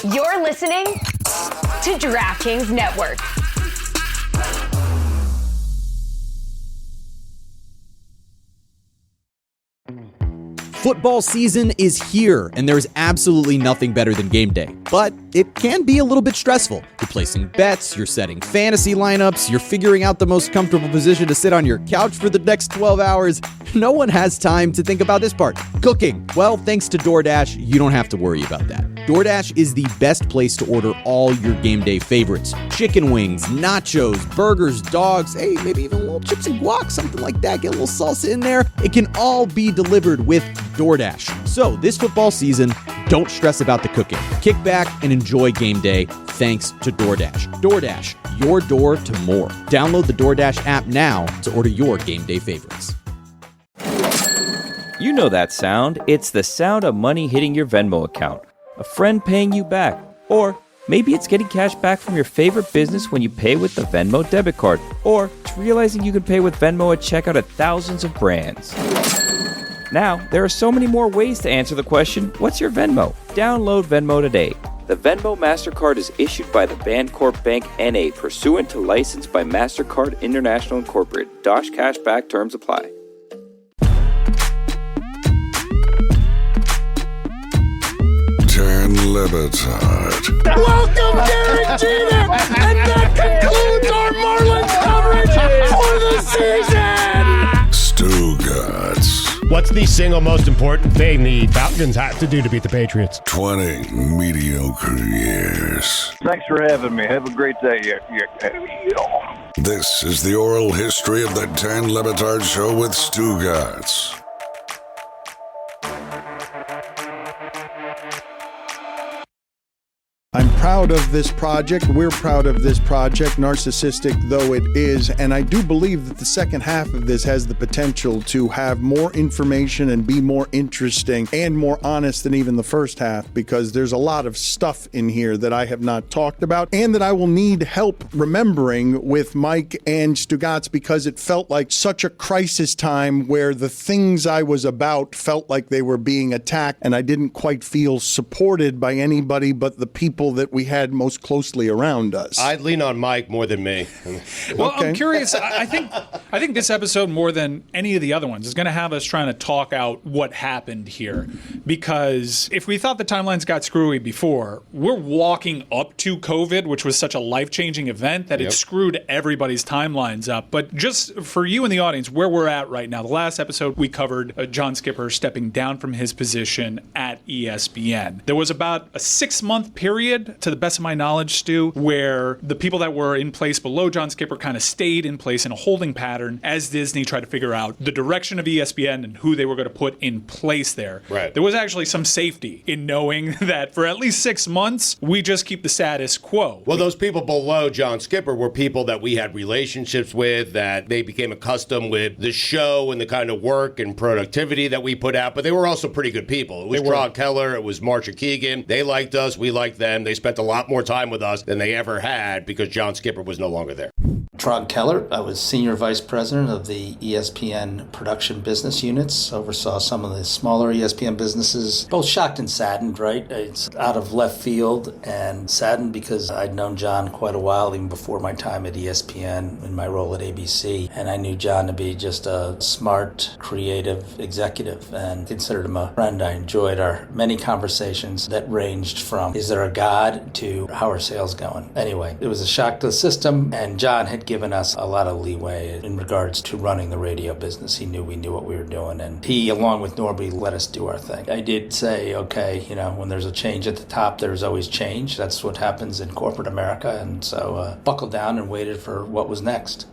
You're listening to DraftKings Network. Football season is here, and there's absolutely nothing better than game day. But it can be a little bit stressful. You're placing bets, you're setting fantasy lineups, you're figuring out the most comfortable position to sit on your couch for the next 12 hours. No one has time to think about this part. Cooking. Well, thanks to DoorDash, you don't have to worry about that. DoorDash is the best place to order all your game day favorites. Chicken wings, nachos, burgers, dogs, hey, maybe even little chips and guac, something like that. Get a little salsa in there. It can all be delivered with DoorDash. So this football season, don't stress about the cooking. Kick back and enjoy game day thanks to DoorDash. DoorDash, your door to more. Download the DoorDash app now to order your game day favorites. You know that sound. It's the sound of money hitting your Venmo account. A friend paying you back. Or maybe it's getting cash back from your favorite business when you pay with the Venmo debit card. Or it's realizing you can pay with Venmo at checkout at thousands of brands. Now, there are so many more ways to answer the question, what's your Venmo? Download Venmo today. The Venmo MasterCard is issued by the Bancorp Bank N.A. pursuant to license by MasterCard International Incorporated. Dosh cashback terms apply. Batard. Welcome, Derek Jeter! And that concludes our Marlins coverage for the season! Stugotz. What's the single most important thing the Falcons have to do to beat the Patriots? 20 mediocre years. Thanks for having me. Have a great day. This is the oral history of the Dan Le Batard Show with Stugotz. I'm proud of this project. We're proud of this project, narcissistic though it is. And I do believe that the second half of this has the potential to have more information and be more interesting and more honest than even the first half, because there's a lot of stuff in here that I have not talked about and that I will need help remembering with Mike and Stugotz, because it felt like such a crisis time where the things I was about felt like they were being attacked, and I didn't quite feel supported by anybody but the people that we had most closely around us. I'd lean on Mike more than me. Well, okay. I'm curious. I think this episode, more than any of the other ones, is going to have us trying to talk out what happened here. Because if we thought the timelines got screwy before, we're walking up to COVID, which was such a life-changing event that it screwed everybody's timelines up. But just for you in the audience, where we're at right now, the last episode we covered John Skipper stepping down from his position at ESPN. There was about a 6-month period, to the best of my knowledge, Stu, where the people that were in place below John Skipper kind of stayed in place in a holding pattern as Disney tried to figure out the direction of ESPN and who they were going to put in place there. Right. There was actually some safety in knowing that for at least 6 months, we just keep the status quo. Well, those people below John Skipper were people that we had relationships with, that they became accustomed with the show and the kind of work and productivity that we put out, but they were also pretty good people. It was Traug Keller, it was Marsha Keegan. They liked us, we liked them. They spent a lot more time with us than they ever had because John Skipper was no longer there. Traug Keller. I was Senior Vice President of the ESPN production business units, oversaw some of the smaller ESPN businesses. Both shocked and saddened, right? It's out of left field, and saddened because I'd known John quite a while, even before my time at ESPN in my role at ABC. And I knew John to be just a smart, creative executive and considered him a friend. I enjoyed our many conversations that ranged from, is there a God, to how are sales going? Anyway, it was a shock to the system, and John had given us a lot of leeway in regards to running the radio business. He knew we knew what we were doing, and he, along with Norby, let us do our thing. I did say, okay, when there's a change at the top, there's always change. That's what happens in corporate America, and so buckled down and waited for what was next.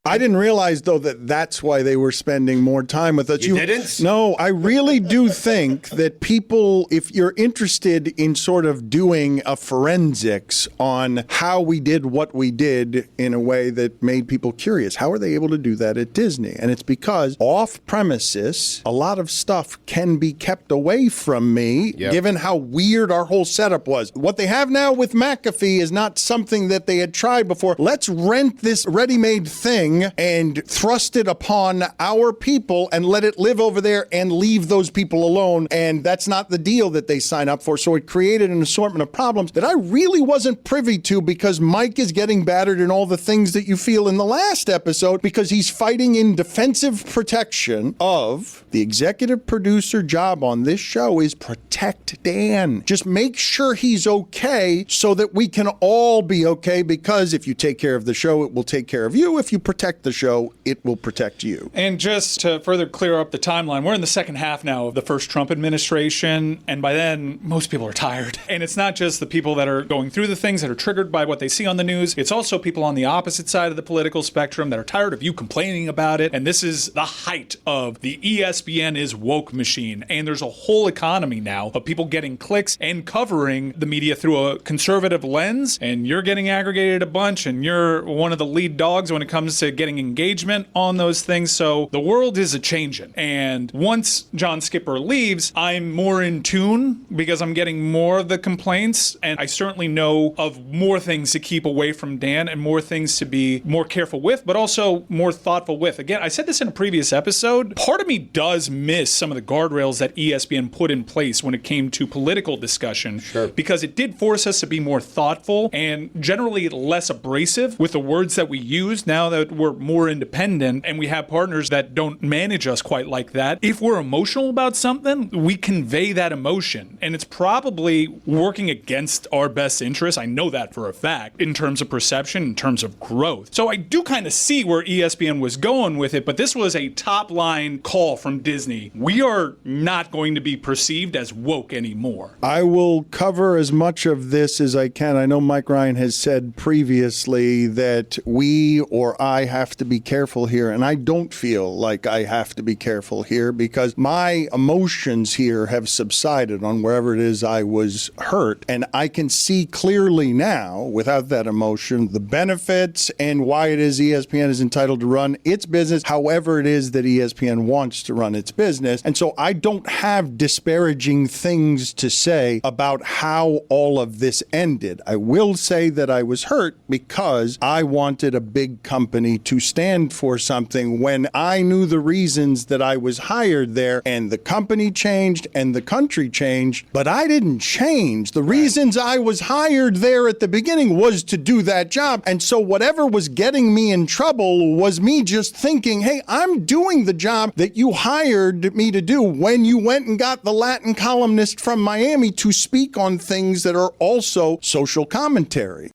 I didn't realize, though, that that's why they were spending more time with us. You didn't? No, I really do think that people, if you're interested in sort of doing a forensics on how we did what we did in a way that made people curious, how are they able to do that at Disney? And it's because off premises, a lot of stuff can be kept away from me, given how weird our whole setup was. What they have now with McAfee is not something that they had tried before. Let's rent this ready-made thing thing and thrust it upon our people and let it live over there and leave those people alone. And that's not the deal that they sign up for. So it created an assortment of problems that I really wasn't privy to, because Mike is getting battered in all the things that you feel in the last episode, because he's fighting in defensive protection of the executive producer job on this show is protect Dan. Just make sure he's okay so that we can all be okay, because if you take care of the show, it will take care of you. If you protect the show, it will protect you. And just to further clear up the timeline, we're in the second half now of the first Trump administration, and by then, most people are tired. And it's not just the people that are going through the things that are triggered by what they see on the news. It's also people on the opposite side of the political spectrum that are tired of you complaining about it. And this is the height of the ESPN is woke machine. And there's a whole economy now of people getting clicks and covering the media through a conservative lens. And you're getting aggregated a bunch, and you're one of the lead dogs when it comes to getting engagement on those things. So the world is a-changing. And once John Skipper leaves, I'm more in tune because I'm getting more of the complaints, and I certainly know of more things to keep away from Dan and more things to be more careful with, but also more thoughtful with. Again, I said this in a previous episode, part of me does miss some of the guardrails that ESPN put in place when it came to political discussion, because it did force us to be more thoughtful and generally less abrasive with the words that we use now that we're more independent and we have partners that don't manage us quite like that. If we're emotional about something, we convey that emotion, and it's probably working against our best interests. I know that for a fact, in terms of perception, in terms of growth. So I do kind of see where ESPN was going with it, but this was a top line call from Disney. We are not going to be perceived as woke anymore. I will cover as much of this as I can. I know Mike Ryan has said previously that we or I have to be careful here, and I don't feel like I have to be careful here because my emotions here have subsided on wherever it is I was hurt, and I can see clearly now, without that emotion, the benefits and why it is ESPN is entitled to run its business however it is that ESPN wants to run its business. And so I don't have disparaging things to say about how all of this ended. I will say that I was hurt because I wanted a big company to stand for something when I knew the reasons that I was hired there, and the company changed and the country changed, but I didn't change. The reasons I was hired there at the beginning was to do that job. And so whatever was getting me in trouble was me just thinking, hey, I'm doing the job that you hired me to do when you went and got the Latin columnist from Miami to speak on things that are also social commentary.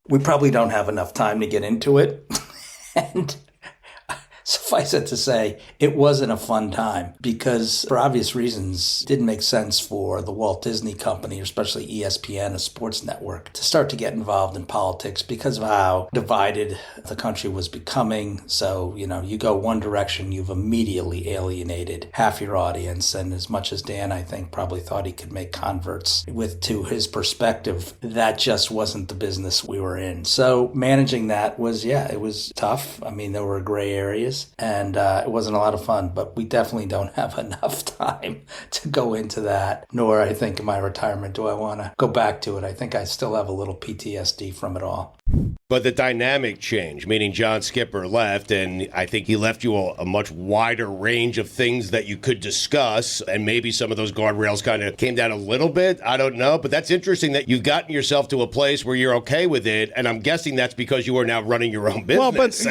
We probably don't have enough time to get into it. And suffice it to say, it wasn't a fun time because, for obvious reasons, it didn't make sense for the Walt Disney Company, especially ESPN, a sports network, to start to get involved in politics because of how divided the country was becoming. So, you go one direction, you've immediately alienated half your audience. And as much as Dan, I think, probably thought he could make converts to his perspective, that just wasn't the business we were in. So managing that was, it was tough. I mean, there were gray areas. And it wasn't a lot of fun, but we definitely don't have enough time to go into that. Nor, I think, in my retirement, do I want to go back to it. I think I still have a little PTSD from it all. But the dynamic changed, meaning John Skipper left, and I think he left you a much wider range of things that you could discuss, and maybe some of those guardrails kind of came down a little bit. I don't know, but that's interesting that you've gotten yourself to a place where you're okay with it, and I'm guessing that's because you are now running your own business.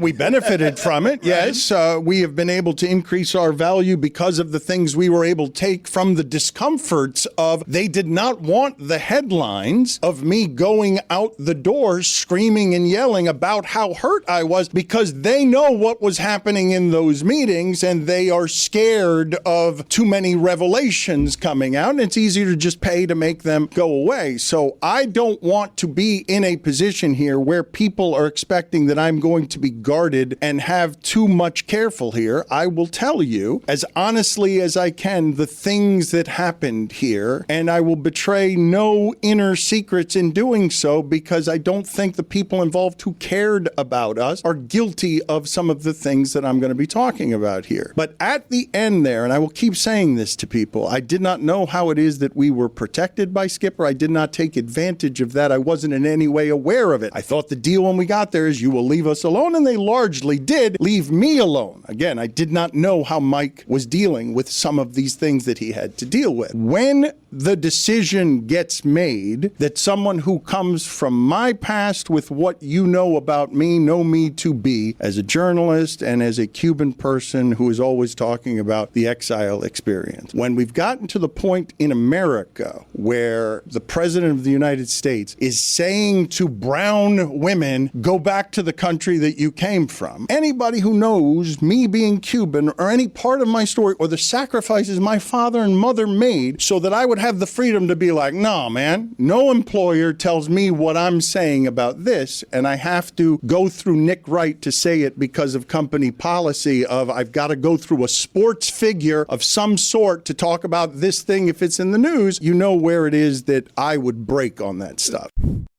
We benefited from it, yes. We have been able to increase our value because of the things we were able to take from the discomforts of they did not want the headlines of me going out the door screaming and yelling about how hurt I was because they know what was happening in those meetings and they are scared of too many revelations coming out, and it's easier to just pay to make them go away. So I don't want to be in a position here where people are expecting that I'm going to be guarded and have too much careful here. I will tell you as honestly as I can the things that happened here, and I will betray no inner secrets in doing so because I don't think think the people involved who cared about us are guilty of some of the things that I'm going to be talking about here. But at the end there, and I will keep saying this to people, I did not know how it is that we were protected by Skipper. I did not take advantage of that. I wasn't in any way aware of it. I thought the deal when we got there is you will leave us alone, and they largely did leave me alone. Again, I did not know how Mike was dealing with some of these things that he had to deal with. When the decision gets made that someone who comes from my past with what you know about me, know me to be as a journalist and as a Cuban person who is always talking about the exile experience. When we've gotten to the point in America where the president of the United States is saying to brown women, go back to the country that you came from. Anybody who knows me being Cuban or any part of my story or the sacrifices my father and mother made so that I would have the freedom to be like, no, man, no employer tells me what I'm saying about this, and I have to go through Nick Wright to say it because of company policy of I've got to go through a sports figure of some sort to talk about this thing if it's in the news. You know where it is that I would break on that stuff.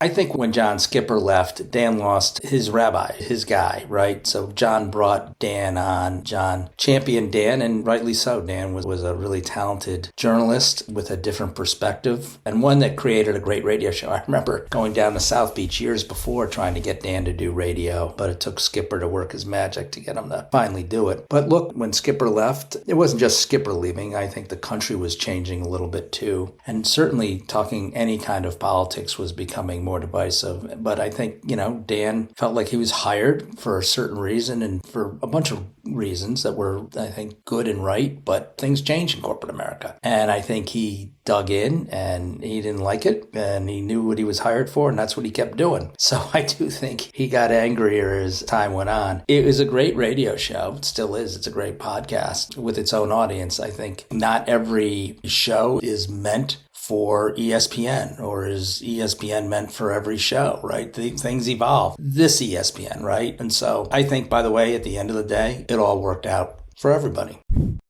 I think when John Skipper left, Dan lost his rabbi, his guy, right? So John brought Dan on. John championed Dan, and rightly so. Dan was a really talented journalist with a different perspective and one that created a great radio show. I remember going down to South Beach years before trying to get Dan to do radio, but it took Skipper to work his magic to get him to finally do it. But look, when Skipper left, it wasn't just Skipper leaving. I think the country was changing a little bit too. And certainly talking any kind of politics was becoming more divisive. But I think, Dan felt like he was hired for a certain reason and for a bunch of reasons that were, I think, good and right. But things change in corporate America. And I think he dug in and he didn't like it and he knew what he was hired for, and that's what he kept doing. So I do think he got angrier as time went on. It was a great radio show. It still is. It's a great podcast with its own audience. I think not every show is meant for ESPN, or is ESPN meant for every show, right? Things evolve. This ESPN, right? And so I think, by the way, at the end of the day, it all worked out for everybody.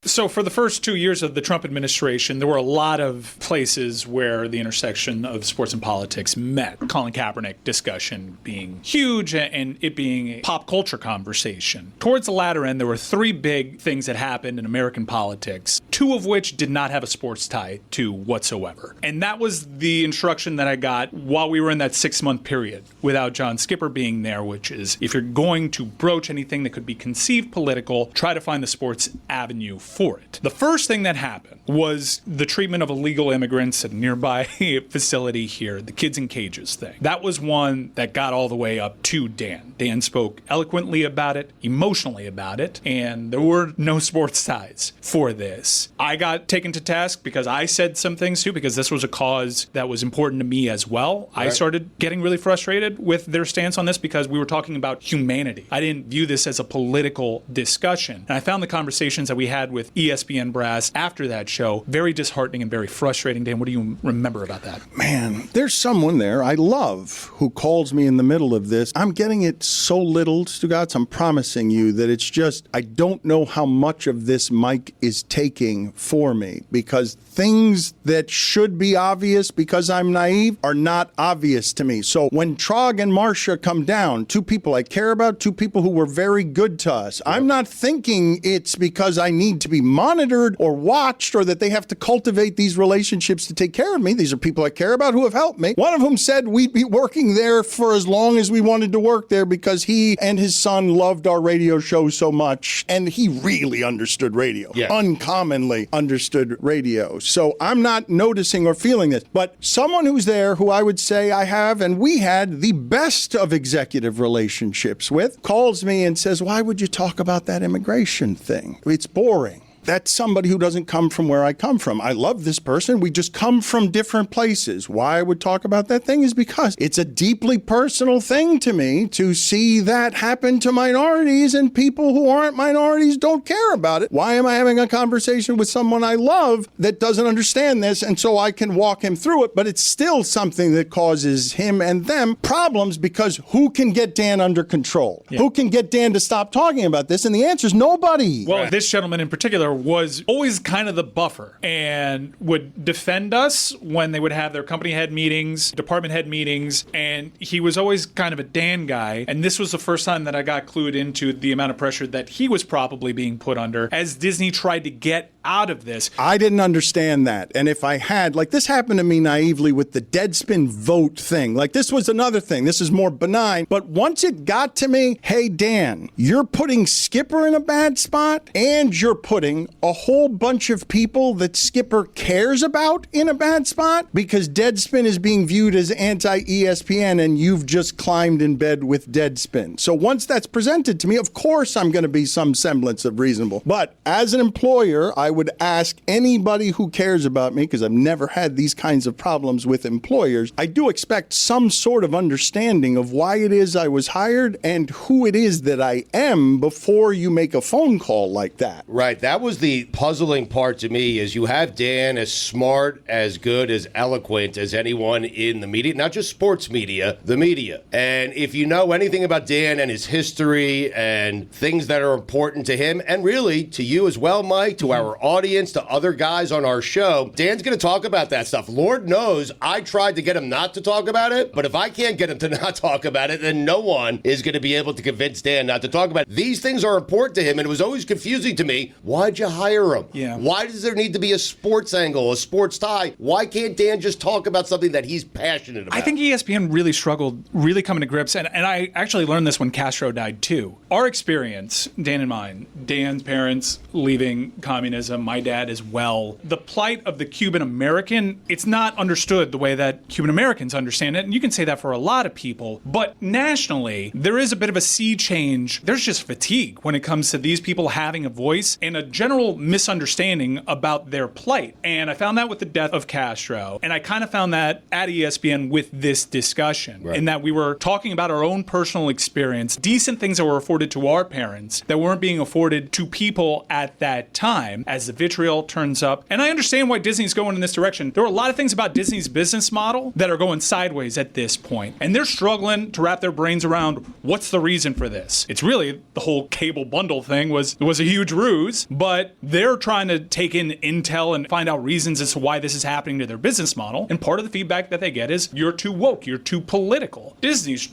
So for the first 2 years of the Trump administration, there were a lot of places where the intersection of sports and politics met. Colin Kaepernick discussion being huge and it being a pop culture conversation. Towards the latter end, there were three big things that happened in American politics, two of which did not have a sports tie to whatsoever. And that was the instruction that I got while we were in that 6-month period without John Skipper being there, which is if you're going to broach anything that could be conceived political, try to find the sports avenue for it. The first thing that happened was the treatment of illegal immigrants at a nearby facility here, the kids in cages thing. That was one that got all the way up to Dan. Dan spoke eloquently about it, emotionally about it, and there were no sports ties for this. I got taken to task because I said some things too, because this was a cause that was important to me as well. Right. I started getting really frustrated with their stance on this because we were talking about humanity. I didn't view this as a political discussion. And I found the conversations that we had with ESPN brass after that show very disheartening and very frustrating. Dan, what do you remember about that? Man, there's someone there I love who calls me in the middle of this. I'm getting it so little, Stugotz. I'm promising you that it's just, I don't know how much of this Mike is taking for me, because things that should be obvious because I'm naive are not obvious to me. So when Traug and Marcia come down, two people I care about, two people who were very good to us, I'm not thinking it's because I need to be monitored or watched or that they have to cultivate these relationships to take care of me. These are people I care about who have helped me. One of whom said we'd be working there for as long as we wanted to work there because he and his son loved our radio show so much, and he really understood radio. Yeah. Uncommonly understood radio. So I'm not noticing or feeling this, but someone who's there who I would say I have and we had the best of executive relationships with calls me and says, why would you talk about that immigration thing? It's boring. That's somebody who doesn't come from where I come from. I love this person. We just come from different places. Why I would talk about that thing is because it's a deeply personal thing to me to see that happen to minorities, and people who aren't minorities don't care about it. Why am I having a conversation with someone I love that doesn't understand this, and so I can walk him through it, but it's still something that causes him and them problems, because who can get Dan under control? Yeah. Who can get Dan to stop talking about this? And the answer is nobody. Well, this gentleman in particular was always kind of the buffer and would defend us when they would have their company head meetings, department head meetings, and he was always kind of a Dan guy. And this was the first time that I got clued into the amount of pressure that he was probably being put under as Disney tried to get out of this. I didn't understand that. And if I had, like, this happened to me naively with the Deadspin vote thing. Like, this was another thing. This is more benign. But once it got to me, hey, Dan, you're putting Skipper in a bad spot, and you're putting a whole bunch of people that Skipper cares about in a bad spot because Deadspin is being viewed as anti-ESPN, and you've just climbed in bed with Deadspin. So once that's presented to me, of course I'm going to be some semblance of reasonable. But as an employer, I would ask anybody who cares about me, because I've never had these kinds of problems with employers, I do expect some sort of understanding of why it is I was hired and who it is that I am before you make a phone call like that. Right. That was the puzzling part to me, is you have Dan as smart, as good, as eloquent as anyone in the media, not just sports media, the media. And if you know anything about Dan and his history and things that are important to him, and really to you as well, Mike, to our audience, to other guys on our show, Dan's going to talk about that stuff. Lord knows I tried to get him not to talk about it, but if I can't get him to not talk about it, then no one is going to be able to convince Dan not to talk about it. These things are important to him, and it was always confusing to me. Why'd you hire him? Yeah. Why does there need to be a sports angle, a sports tie? Why can't Dan just talk about something that he's passionate about? I think ESPN really struggled, really coming to grips, and I actually learned this when Castro died too. Our experience, Dan and mine, Dan's parents leaving communism, my dad as well, the plight of the Cuban American, it's not understood the way that Cuban Americans understand it, and you can say that for a lot of people, but nationally, there is a bit of a sea change. There's just fatigue when it comes to these people having a voice and a general misunderstanding about their plight. And I found that with the death of Castro, and I kind of found that at ESPN with this discussion, right, in that we were talking about our own personal experience, decent things that were afforded to our parents that weren't being afforded to people at that time as the vitriol turns up. And I understand why Disney's going in this direction. There are a lot of things about Disney's business model that are going sideways at this point, and they're struggling to wrap their brains around what's the reason for this. It's really the whole cable bundle thing was a huge ruse, but they're trying to take in intel and find out reasons as to why this is happening to their business model. And part of the feedback that they get is you're too woke, you're too political. Disney's,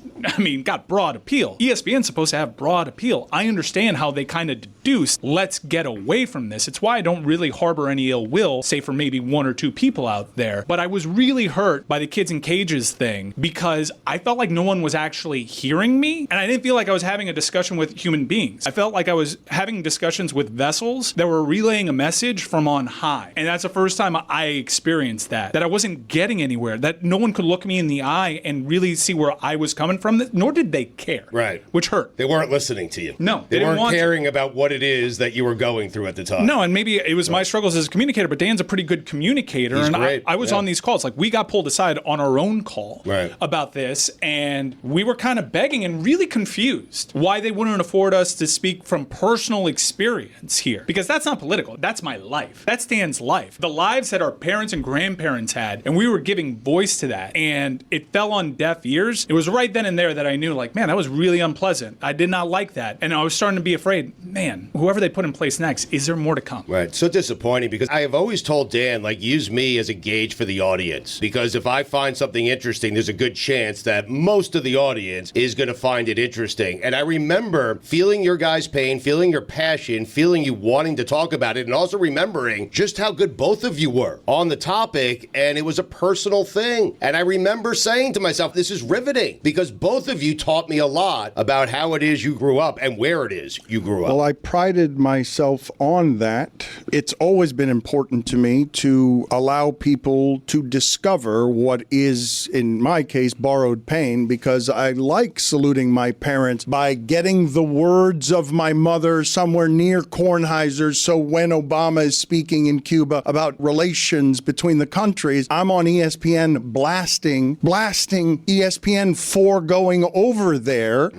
got broad appeal. ESPN's supposed to have broad appeal. I understand how they kind of deduce, let's get away from this. It's why I don't really harbor any ill will, say for maybe one or two people out there. But I was really hurt by the kids in cages thing because I felt like no one was actually hearing me, and I didn't feel like I was having a discussion with human beings. I felt like I was having discussions with vessels that were relaying a message from on high. And that's the first time I experienced that I wasn't getting anywhere, that no one could look me in the eye and really see where I was coming from, nor did they care. Right. Which hurt. They weren't listening to you. No. They weren't caring about what it is that you were going through at the time. No, and maybe it was my struggles as a communicator, but Dan's a pretty good communicator. He's and great. I was on these calls. Like, we got pulled aside on our own call about this, and we were kind of begging and really confused why they wouldn't afford us to speak from personal experience here. Because that's not political. That's my life. That's Dan's life. The lives that our parents and grandparents had, and we were giving voice to that, and it fell on deaf ears. It was right then and there that I knew, like, man, that was really unpleasant. I did not like that. And I was starting to be afraid, man, whoever they put in place next, is there more to come? Right. So disappointing, because I have always told Dan, like, use me as a gauge for the audience. Because if I find something interesting, there's a good chance that most of the audience is going to find it interesting. And I remember feeling your guys' pain, feeling your passion, feeling you wanting to talk about it, and also remembering just how good both of you were on the topic, and it was a personal thing. And I remember saying to myself, this is riveting, because both of you taught me a lot about how it is you grew up and where it is you grew up. Well, I prided myself on that. It's always been important to me to allow people to discover what is, in my case, borrowed pain, because I like saluting my parents by getting the words of my mother somewhere near Kornheiser's, so when Obama is speaking in Cuba about relations between the countries, I'm on ESPN blasting ESPN for going over there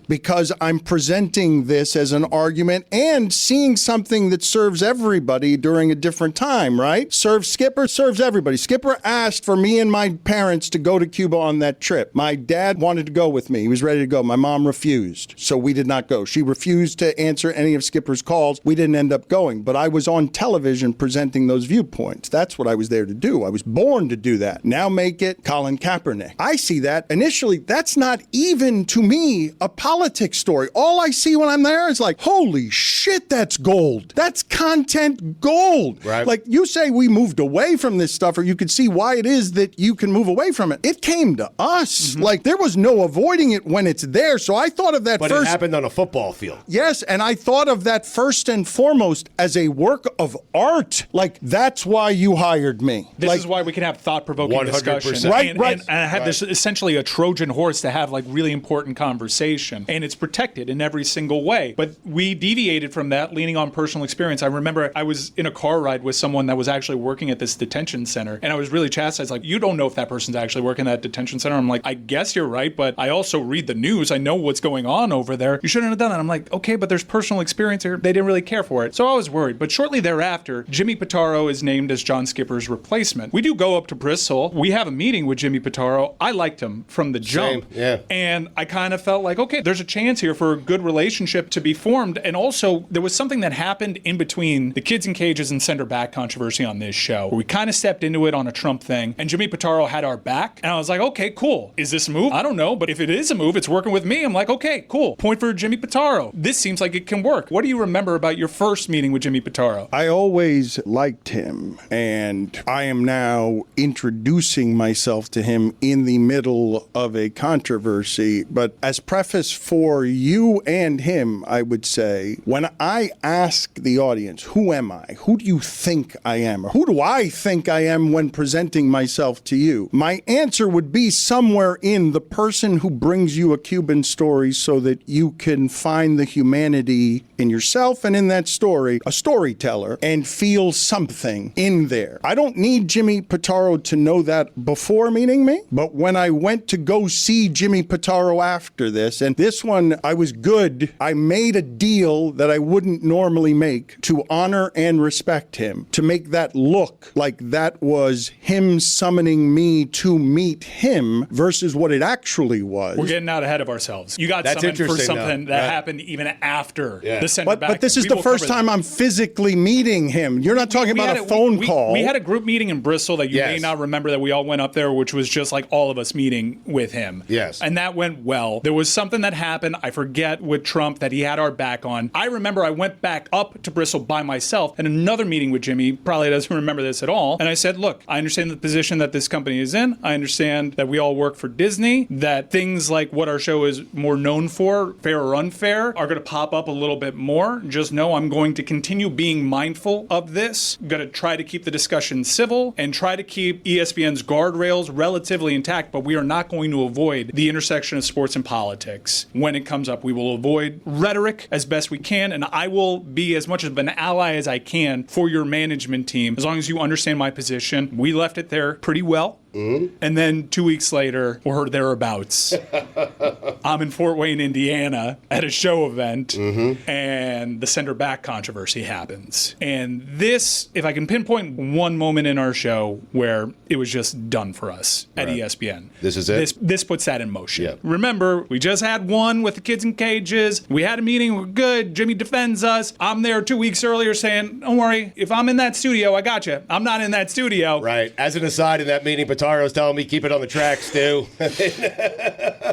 because I'm presenting this as an argument moment and seeing something that serves everybody during a different time, right? Serves Skipper, serves everybody. Skipper asked for me and my parents to go to Cuba on that trip. My dad wanted to go with me. He was ready to go. My mom refused, so we did not go. She refused to answer any of Skipper's calls. We didn't end up going, but I was on television presenting those viewpoints. That's what I was there to do. I was born to do that. Now make it Colin Kaepernick. I see that. Initially, that's not even, to me, a politics story. All I see when I'm there is like, holy shit, that's gold. That's content gold. Right. Like you say we moved away from this stuff, or you could see why it is that you can move away from it. It came to us. Like there was no avoiding it when it's there. So I thought of that But first. it happened on a football field. Yes, and I thought of that first and foremost as a work of art. Like, that's why you hired me. This is why we can have thought-provoking 100%. discussion. Right, right. And I have this essentially a Trojan horse to have like really important conversation. And it's protected in every single way. But we deviated from that, leaning on personal experience. I remember I was in a car ride with someone that was actually working at this detention center. And I was really chastised, like, you don't know if that person's actually working at that detention center. I'm like, I guess you're right, but I also read the news. I know what's going on over there. You shouldn't have done that. I'm like, okay, but there's personal experience here. They didn't really care for it. So I was worried. But shortly thereafter, Jimmy Pitaro is named as John Skipper's replacement. We do go up to Bristol. We have a meeting with Jimmy Pitaro. I liked him from the jump. Yeah. And I kind of felt like, okay, there's a chance here for a good relationship to be formed. And also, there was something that happened in between the kids in cages and center back controversy on this show, where we kind of stepped into it on a Trump thing, and Jimmy Pitaro had our back. And I was like, okay, cool. Is this a move? I don't know. But if it is a move, it's working with me. I'm like, okay, cool. Point for Jimmy Pitaro. This seems like it can work. What do you remember about your first meeting with Jimmy Pitaro? I always liked him, and I am now introducing myself to him in the middle of a controversy. But as preface for you and him, I would say, when I ask the audience, who am I? Who do you think I am? Or who do I think I am when presenting myself to you? My answer would be somewhere in the person who brings you a Cuban story so that you can find the humanity in yourself and in that story, a storyteller, and feel something in there. I don't need Jimmy Pitaro to know that before meeting me, but when I went to go see Jimmy Pitaro after this, and this one, I was good. I made a deal that I wouldn't normally make to honor and respect him, to make that look like that was him summoning me to meet him versus what it actually was. We're getting out ahead of ourselves. You got That's summoned for interesting, something though. that Right. happened even after the center back. But this is We the will first cover time that. I'm physically meeting him. You're not talking about a phone call. We had a group meeting in Bristol that you may Yes. not remember that we all went up there, which was just like all of us meeting with him. Yes. And that went well. There was something that happened, I forget, with Trump that he had our back on. I remember I went back up to Bristol by myself and another meeting with Jimmy, probably doesn't remember this at all. And I said, look, I understand the position that this company is in. I understand that we all work for Disney, that things like what our show is more known for, fair or unfair, are going to pop up a little bit more. Just know I'm going to continue being mindful of this. I'm going to try to keep the discussion civil and try to keep ESPN's guardrails relatively intact, but we are not going to avoid the intersection of sports and politics. When it comes up, we will avoid rhetoric as best we can, and I will be as much of an ally as I can for your management team, as long as you understand my position. We left it there pretty well. Mm-hmm. And then 2 weeks later, or thereabouts, I'm in Fort Wayne, Indiana at a show event, and the center back controversy happens. And this, if I can pinpoint one moment in our show where it was just done for us at ESPN. This is it? This puts that in motion. Yep. Remember, we just had one with the kids in cages. We had a meeting. We're good. Jimmy defends us. I'm there 2 weeks earlier saying, don't worry, if I'm in that studio, I got you. I'm not in that studio. Right. As an aside, in that meeting, Pitaro's telling me, keep it on the tracks, Stu.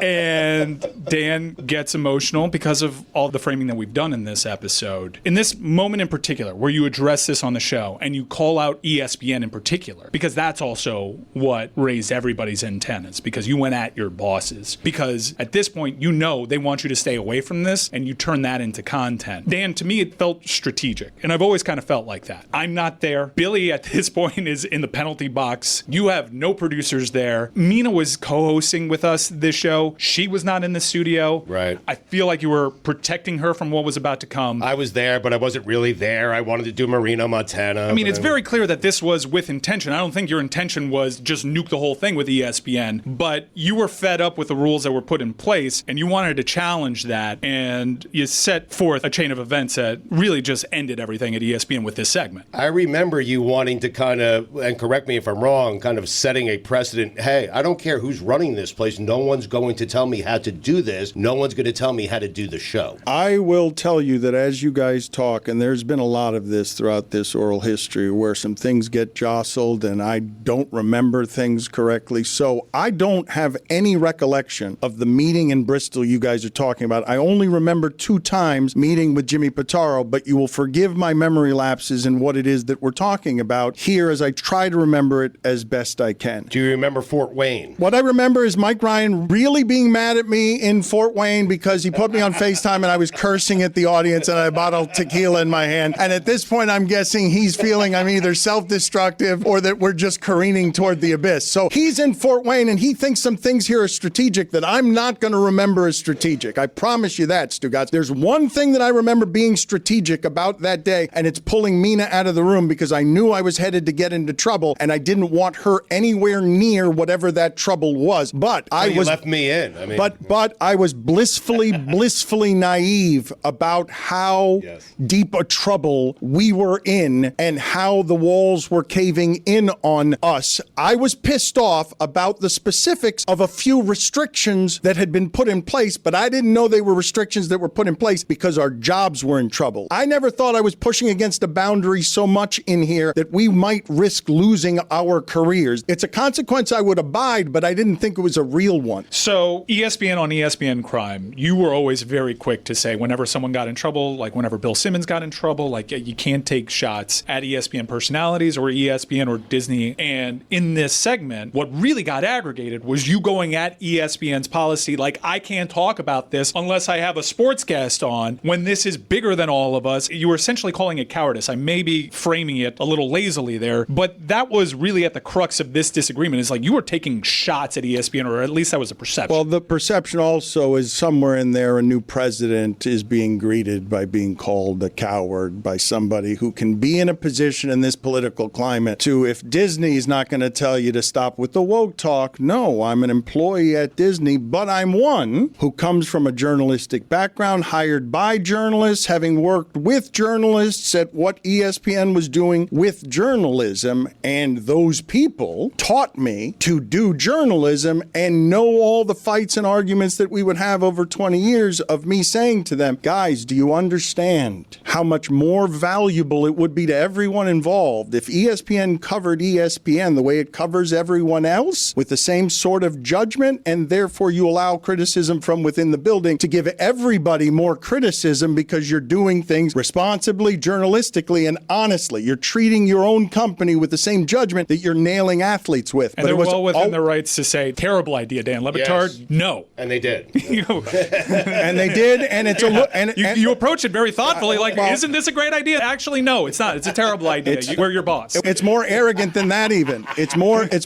And Dan gets emotional because of all the framing that we've done in this episode. In this moment in particular, where you address this on the show and you call out ESPN in particular, because that's also what raised everybody's antennas, because you went at your bosses. Because at this point, you know they want you to stay away from this, and you turn that into content. Dan, to me, it felt strategic, and I've always kind of felt like that. I'm not there. Billy, at this point, is in the penalty box. You have no co-producers there. Mina was co-hosting with us this show. She was not in the studio. Right. I feel like you were protecting her from what was about to come. I was there, but I wasn't really there. I wanted to do Marino, Montana. I mean, it's very clear that this was with intention. I don't think your intention was just nuke the whole thing with ESPN, but you were fed up with the rules that were put in place, and you wanted to challenge that, and you set forth a chain of events that really just ended everything at ESPN with this segment. I remember you wanting to kind of, and correct me if I'm wrong, kind of setting a precedent. Hey, I don't care who's running this place. No one's going to tell me how to do this. No one's going to tell me how to do the show. I will tell you that as you guys talk, and there's been a lot of this throughout this oral history where some things get jostled and I don't remember things correctly. So I don't have any recollection of the meeting in Bristol you guys are talking about. I only remember 2 times meeting with Jimmy Pitaro, but you will forgive my memory lapses in what it is that we're talking about here as I try to remember it as best I can. Do you remember Fort Wayne? What I remember is Mike Ryan really being mad at me in Fort Wayne because he put me on FaceTime and I was cursing at the audience and I had a bottle of tequila in my hand. And at this point, I'm guessing he's feeling I'm either self-destructive or that we're just careening toward the abyss. So he's in Fort Wayne and he thinks some things here are strategic that I'm not going to remember as strategic. I promise you that, Stugotz. There's one thing that I remember being strategic about that day, and it's pulling Mina out of the room because I knew I was headed to get into trouble and I didn't want her anywhere near whatever that trouble was. But you left me in. I mean, but I was blissfully naive about how deep a trouble we were in and how the walls were caving in on us. I was pissed off about the specifics of a few restrictions that had been put in place, but I didn't know they were restrictions that were put in place because our jobs were in trouble. I never thought I was pushing against a boundary so much in here that we might risk losing our careers. It's a consequence I would abide, but I didn't think it was a real one. So ESPN on ESPN Crime, you were always very quick to say whenever someone got in trouble, like whenever Bill Simmons got in trouble, like you can't take shots at ESPN personalities or ESPN or Disney. And in this segment, what really got aggregated was you going at ESPN's policy, like I can't talk about this unless I have a sports guest on, when this is bigger than all of us. You were essentially calling it cowardice. I may be framing it a little lazily there, but that was really at the crux of this disagreement, is like you were taking shots at ESPN, or at least that was a perception. Well, the perception also is somewhere in there a new president is being greeted by being called a coward by somebody who can be in a position in this political climate to, if Disney's not going to tell you to stop with the woke talk, no, I'm an employee at Disney, but I'm one who comes from a journalistic background, hired by journalists, having worked with journalists at what ESPN was doing with journalism, and those people taught me to do journalism and know all the fights and arguments that we would have over 20 years of me saying to them, guys, do you understand how much more valuable it would be to everyone involved if ESPN covered ESPN the way it covers everyone else with the same sort of judgment, and therefore you allow criticism from within the building to give everybody more criticism because you're doing things responsibly, journalistically, and honestly. You're treating your own company with the same judgment that you're nailing athletes with. And they're well within their rights to say, terrible idea, Dan Le Batard, no. And they did. And they did, and it's you approach it very thoughtfully, like, isn't this a great idea? Actually, no, it's not. It's a terrible idea. We're your boss. It's more arrogant than that even. It's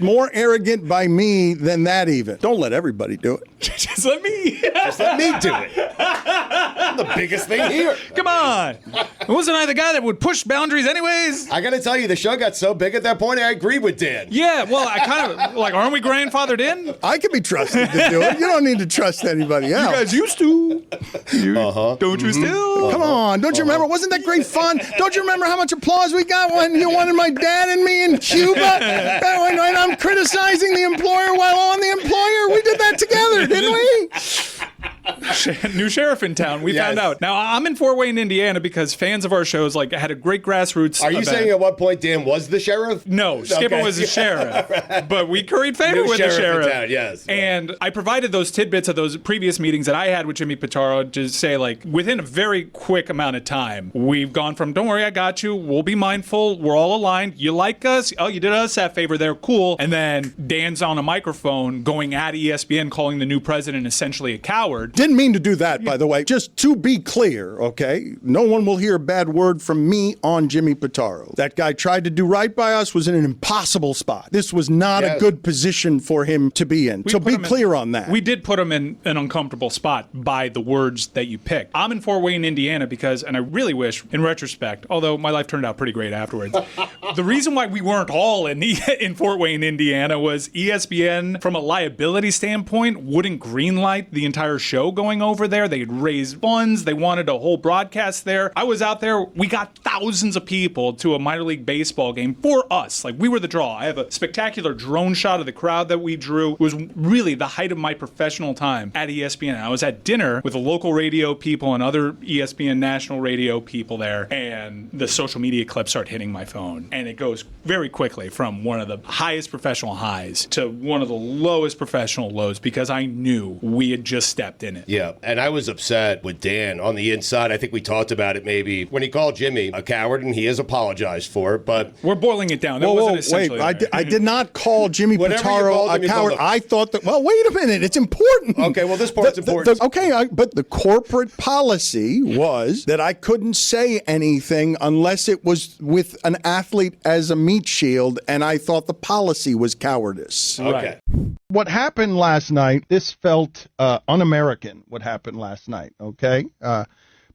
more arrogant by me than that even. Don't let everybody do it. Just let me do it. I'm the biggest thing here. Come on. Wasn't I the guy that would push boundaries anyways? I got to tell you, the show got so big at that point, I agreed with Dan. Yeah, well, I kind of, like, aren't we grandfathered in? I can be trusted to do it. You don't need to trust anybody else. You guys used to. Don't you still? Come on. Don't you remember? Wasn't that great fun? Don't you remember how much applause we got when you wanted my dad and me in Cuba? When I'm criticizing the employer while on the employer? We did that together, didn't we? New sheriff in town. We found out. Now, I'm in Fort Wayne, Indiana, because fans of our shows had a great grassroots Are you event. saying at one point Dan was the sheriff? No, Skipper was the sheriff. But we curried favor with the sheriff. In town, yes. And I provided those tidbits of those previous meetings that I had with Jimmy Pitaro to say, like, within a very quick amount of time, we've gone from, don't worry, I got you. We'll be mindful. We're all aligned. You like us? Oh, you did us that favor there. Cool. And then Dan's on a microphone going at ESPN, calling the new president essentially a coward. Didn't mean mean to do that, by the way. Just to be clear, okay? No one will hear a bad word from me on Jimmy Pitaro. That guy tried to do right by us, was in an impossible spot. This was not a good position for him to be in. So be clear on that. We did put him in an uncomfortable spot by the words that you picked. I'm in Fort Wayne, Indiana because, and I really wish, in retrospect, although my life turned out pretty great afterwards, the reason why we weren't all in Fort Wayne, Indiana was ESPN, from a liability standpoint, wouldn't greenlight the entire show going over there. They'd raise funds. They wanted a whole broadcast there. I was out there. We got thousands of people to a minor league baseball game for us. Like, we were the draw. I have a spectacular drone shot of the crowd that we drew. It was really the height of my professional time at ESPN. I was at dinner with the local radio people and other ESPN national radio people there, and the social media clips start hitting my phone. And it goes very quickly from one of the highest professional highs to one of the lowest professional lows because I knew we had just stepped in it. Yeah, and I was upset with Dan on the inside. I think we talked about it maybe when he called Jimmy a coward, and he has apologized for it, but... We're boiling it down. Wait, I did not call Jimmy Pitaro a coward. I thought that, well, wait a minute, it's important. Okay, well, this part's important. But the corporate policy was that I couldn't say anything unless it was with an athlete as a meat shield, and I thought the policy was cowardice. Okay. What happened last night, this felt un-American, what happened last night, okay?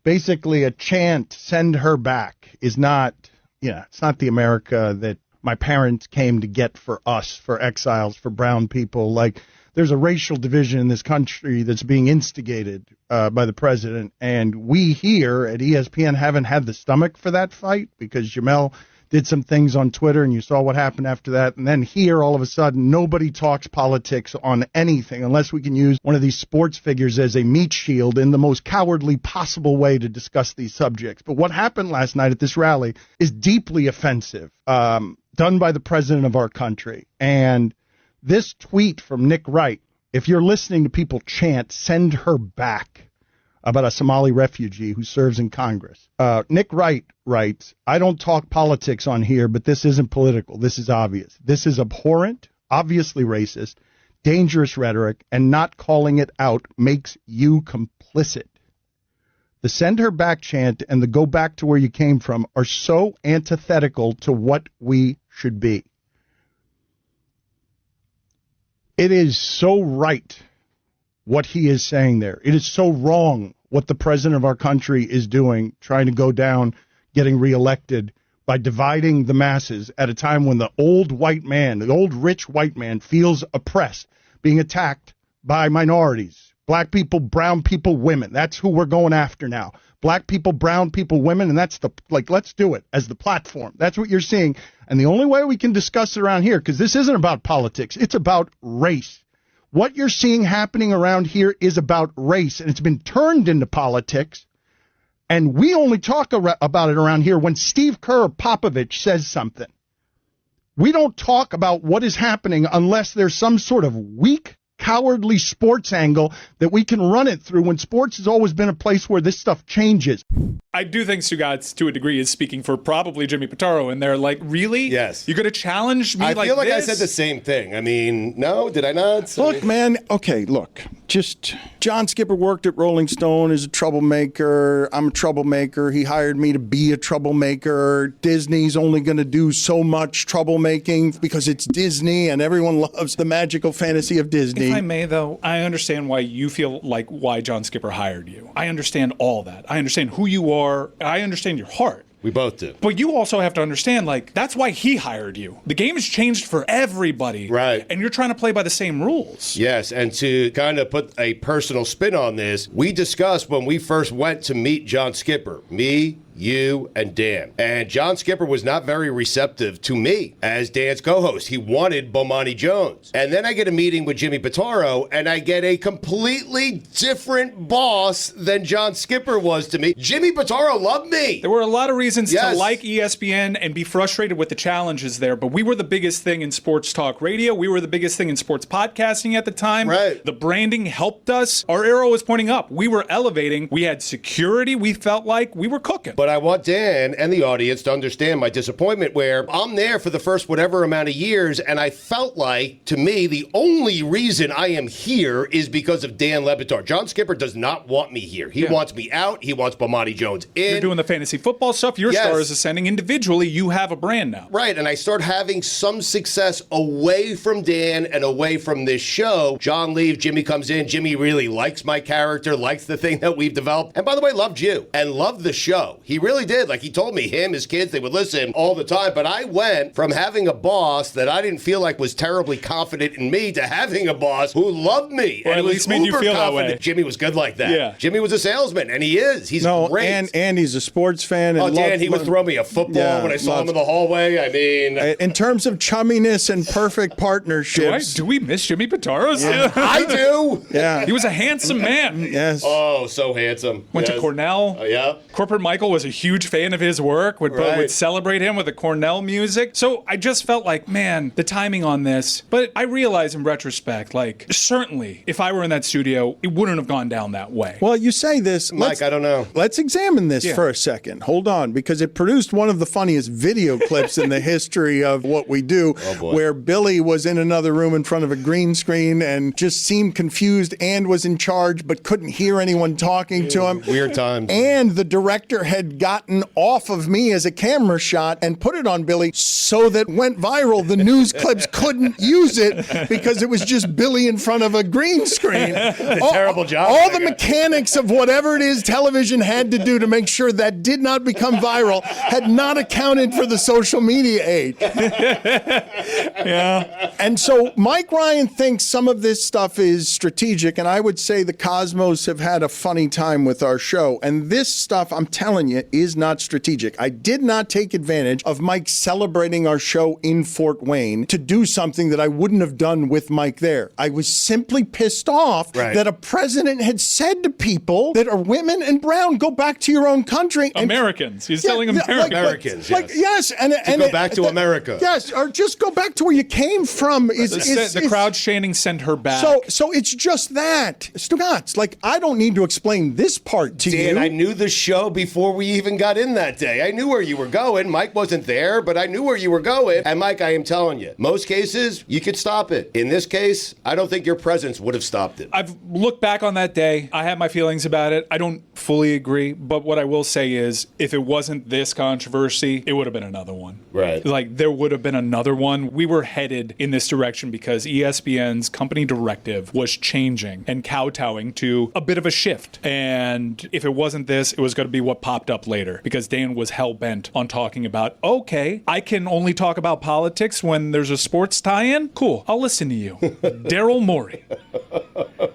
Basically, a chant, send her back, is not, it's not the America that my parents came to get for us, for exiles, for brown people. Like, there's a racial division in this country that's being instigated by the president, and we here at ESPN haven't had the stomach for that fight because Jamel did some things on Twitter, and you saw what happened after that. And then here, all of a sudden, nobody talks politics on anything unless we can use one of these sports figures as a meat shield in the most cowardly possible way to discuss these subjects. But what happened last night at this rally is deeply offensive, done by the president of our country. And this tweet from Nick Wright, if you're listening to people chant, send her back, about a Somali refugee who serves in Congress. Nick Wright writes, I don't talk politics on here, but this isn't political. This is obvious. This is abhorrent, obviously racist, dangerous rhetoric, and not calling it out makes you complicit. The send her back chant and the go back to where you came from are so antithetical to what we should be. It is so right what he is saying there. It is so wrong what the president of our country is doing, trying to go down, getting reelected by dividing the masses at a time when the old white man, the old rich white man feels oppressed, being attacked by minorities, black people, brown people, women. That's who we're going after now. Black people, brown people, women, and that's let's do it as the platform. That's what you're seeing. And the only way we can discuss it around here, because this isn't about politics, it's about race. What you're seeing happening around here is about race, and it's been turned into politics. And we only talk about it around here when Steve Kerr or Popovich says something. We don't talk about what is happening unless there's some sort of weak, cowardly sports angle that we can run it through when sports has always been a place where this stuff changes. I do think Stugotz, to a degree, is speaking for probably Jimmy Pitaro, and they're like, really? Yes. You're going to challenge me I like feel like this? I said the same thing. I mean, no, did I not? Look, man, okay, look. Just John Skipper worked at Rolling Stone as a troublemaker. I'm a troublemaker. He hired me to be a troublemaker. Disney's only going to do so much troublemaking because it's Disney and everyone loves the magical fantasy of Disney. If I may, though, I understand why you feel like why John Skipper hired you. I understand all that. I understand who you are. I understand your heart. We both do. But you also have to understand, like, that's why he hired you. The game has changed for everybody. Right. And you're trying to play by the same rules. Yes, and to kind of put a personal spin on this, we discussed when we first went to meet John Skipper, me, you, and Dan. And John Skipper was not very receptive to me as Dan's co-host. He wanted Bomani Jones. And then I get a meeting with Jimmy Pitaro, and I get a completely different boss than John Skipper was to me. Jimmy Pitaro loved me. There were a lot of reasons to like ESPN and be frustrated with the challenges there, but we were the biggest thing in sports talk radio. We were the biggest thing in sports podcasting at the time. Right. The branding helped us. Our arrow was pointing up. We were elevating. We had security. We felt like we were cooking. But But I want Dan and the audience to understand my disappointment where I'm there for the first whatever amount of years, and I felt like, to me, the only reason I am here is because of Dan Le Batard. John Skipper does not want me here. He wants me out. He wants Bomani Jones in. You're doing the fantasy football stuff. Your star is ascending. Individually, you have a brand now. Right, and I start having some success away from Dan and away from this show. John leaves, Jimmy comes in. Jimmy really likes my character, likes the thing that we've developed, and by the way, loved you and loved the show. He really did. Like, he told me, him, his kids, they would listen all the time, but I went from having a boss that I didn't feel like was terribly confident in me to having a boss who loved me. Or and at least made you feel confident. that way. Jimmy was good like that. Yeah. Jimmy was a salesman, and he is. He's great. And he's a sports fan. And Dan, he would throw me a football when I saw him in the hallway. I mean... In terms of chumminess and perfect partnerships... Do we miss Jimmy Pitaro? Yeah. I do! Yeah. He was a handsome man. Yes. Oh, so handsome. Went to Cornell. Yeah. Corporate Michael was a huge fan of his work, would celebrate him with the Cornell music. So I just felt like, man, the timing on this. But I realize in retrospect, like, certainly, if I were in that studio, it wouldn't have gone down that way. Well, you say this. Mike, I don't know. Let's examine this for a second. Hold on, because it produced one of the funniest video clips in the history of what we do, where Billy was in another room in front of a green screen and just seemed confused and was in charge but couldn't hear anyone talking to him. Weird times. And the director had gotten off of me as a camera shot and put it on Billy so that went viral. The news clips couldn't use it because it was just Billy in front of a green screen. Terrible job. All the mechanics of whatever it is television had to do to make sure that did not become viral had not accounted for the social media age. Yeah. And so Mike Ryan thinks some of this stuff is strategic, and I would say the Cosmos have had a funny time with our show. And this stuff, I'm telling you, is not strategic. I did not take advantage of Mike celebrating our show in Fort Wayne to do something that I wouldn't have done with Mike there. I was simply pissed off that a president had said to people that are women and brown, go back to your own country. Americans. He's telling Americans. Americans, and go back to America. Yes, or just go back to where you came from. The crowd chanting send her back. So it's just that. Stugotz, like, I don't need to explain this part to you. Dan, I knew the show before we even got in that day. I knew where you were going. Mike wasn't there, but I knew where you were going. And Mike, I am telling you, most cases, you could stop it. In this case, I don't think your presence would have stopped it. I've looked back on that day. I have my feelings about it. I don't fully agree, but what I will say is, if it wasn't this controversy, it would have been another one. Right. Like, there would have been another one. We were headed in this direction because ESPN's company directive was changing and kowtowing to a bit of a shift. And if it wasn't this, it was going to be what popped up later, because Dan was hell-bent on talking about, okay, I can only talk about politics when there's a sports tie-in? Cool, I'll listen to you. Daryl Morey.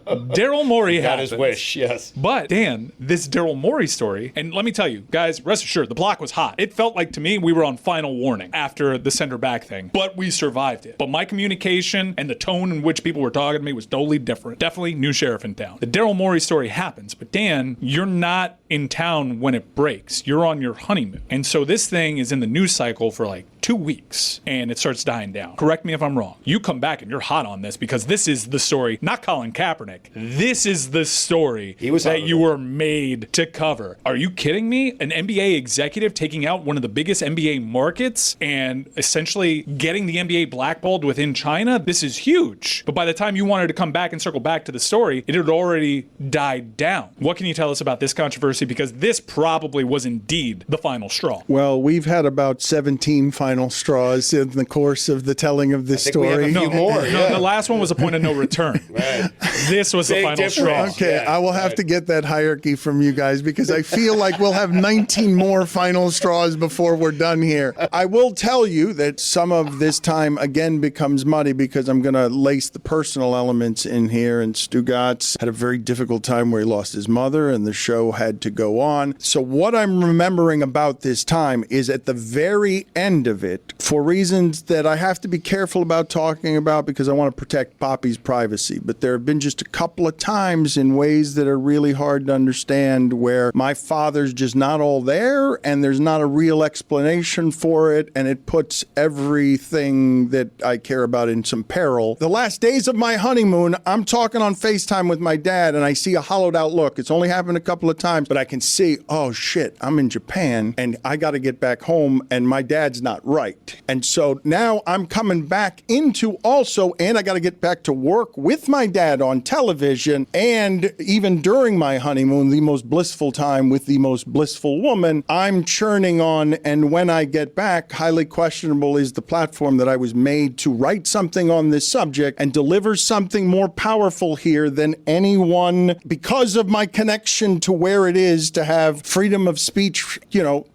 Daryl Morey got happens. his wish, yes. But Dan, this Daryl Morey story, and let me tell you, guys, rest assured, the block was hot. It felt like to me we were on final warning after the sender back thing, but we survived it. But my communication and the tone in which people were talking to me was totally different. Definitely new sheriff in town. The Daryl Morey story happens, but Dan, you're not in town when it breaks. You're on your honeymoon. And so this thing is in the news cycle for like 2 weeks and it starts dying down. Correct me if I'm wrong. You come back and you're hot on this because this is the story, not Colin Kaepernick. This is the story that you were made to cover. Are you kidding me? An NBA executive taking out one of the biggest NBA markets and essentially getting the NBA blackballed within China? This is huge. But by the time you wanted to come back and circle back to the story, it had already died down. What can you tell us about this controversy? Because this probably was indeed the final straw. Well, we've had about 17 final straws in the course of the telling of this story. We have a few more. No, the last one was a point of no return. Right. This was the final straw. Okay, I will have to get that hierarchy from you guys because I feel like we'll have 19 more final straws before we're done here. I will tell you that some of this time again becomes muddy because I'm going to lace the personal elements in here, and Stugotz had a very difficult time where he lost his mother and the show had to go on. So what I'm remembering about this time is at the very end of of it for reasons that I have to be careful about talking about because I want to protect Poppy's privacy. But there have been just a couple of times in ways that are really hard to understand where my father's just not all there and there's not a real explanation for it, and it puts everything that I care about in some peril. The last days of my honeymoon, I'm talking on FaceTime with my dad and I see a hollowed out look. It's only happened a couple of times, but I can see, oh shit, I'm in Japan and I got to get back home and my dad's not right. And so now I'm coming back into also, and I got to get back to work with my dad on television, and even during my honeymoon, the most blissful time with the most blissful woman, I'm churning on, and when I get back, highly questionable is the platform that I was made to write something on this subject and deliver something more powerful here than anyone, because of my connection to where it is to have freedom of speech,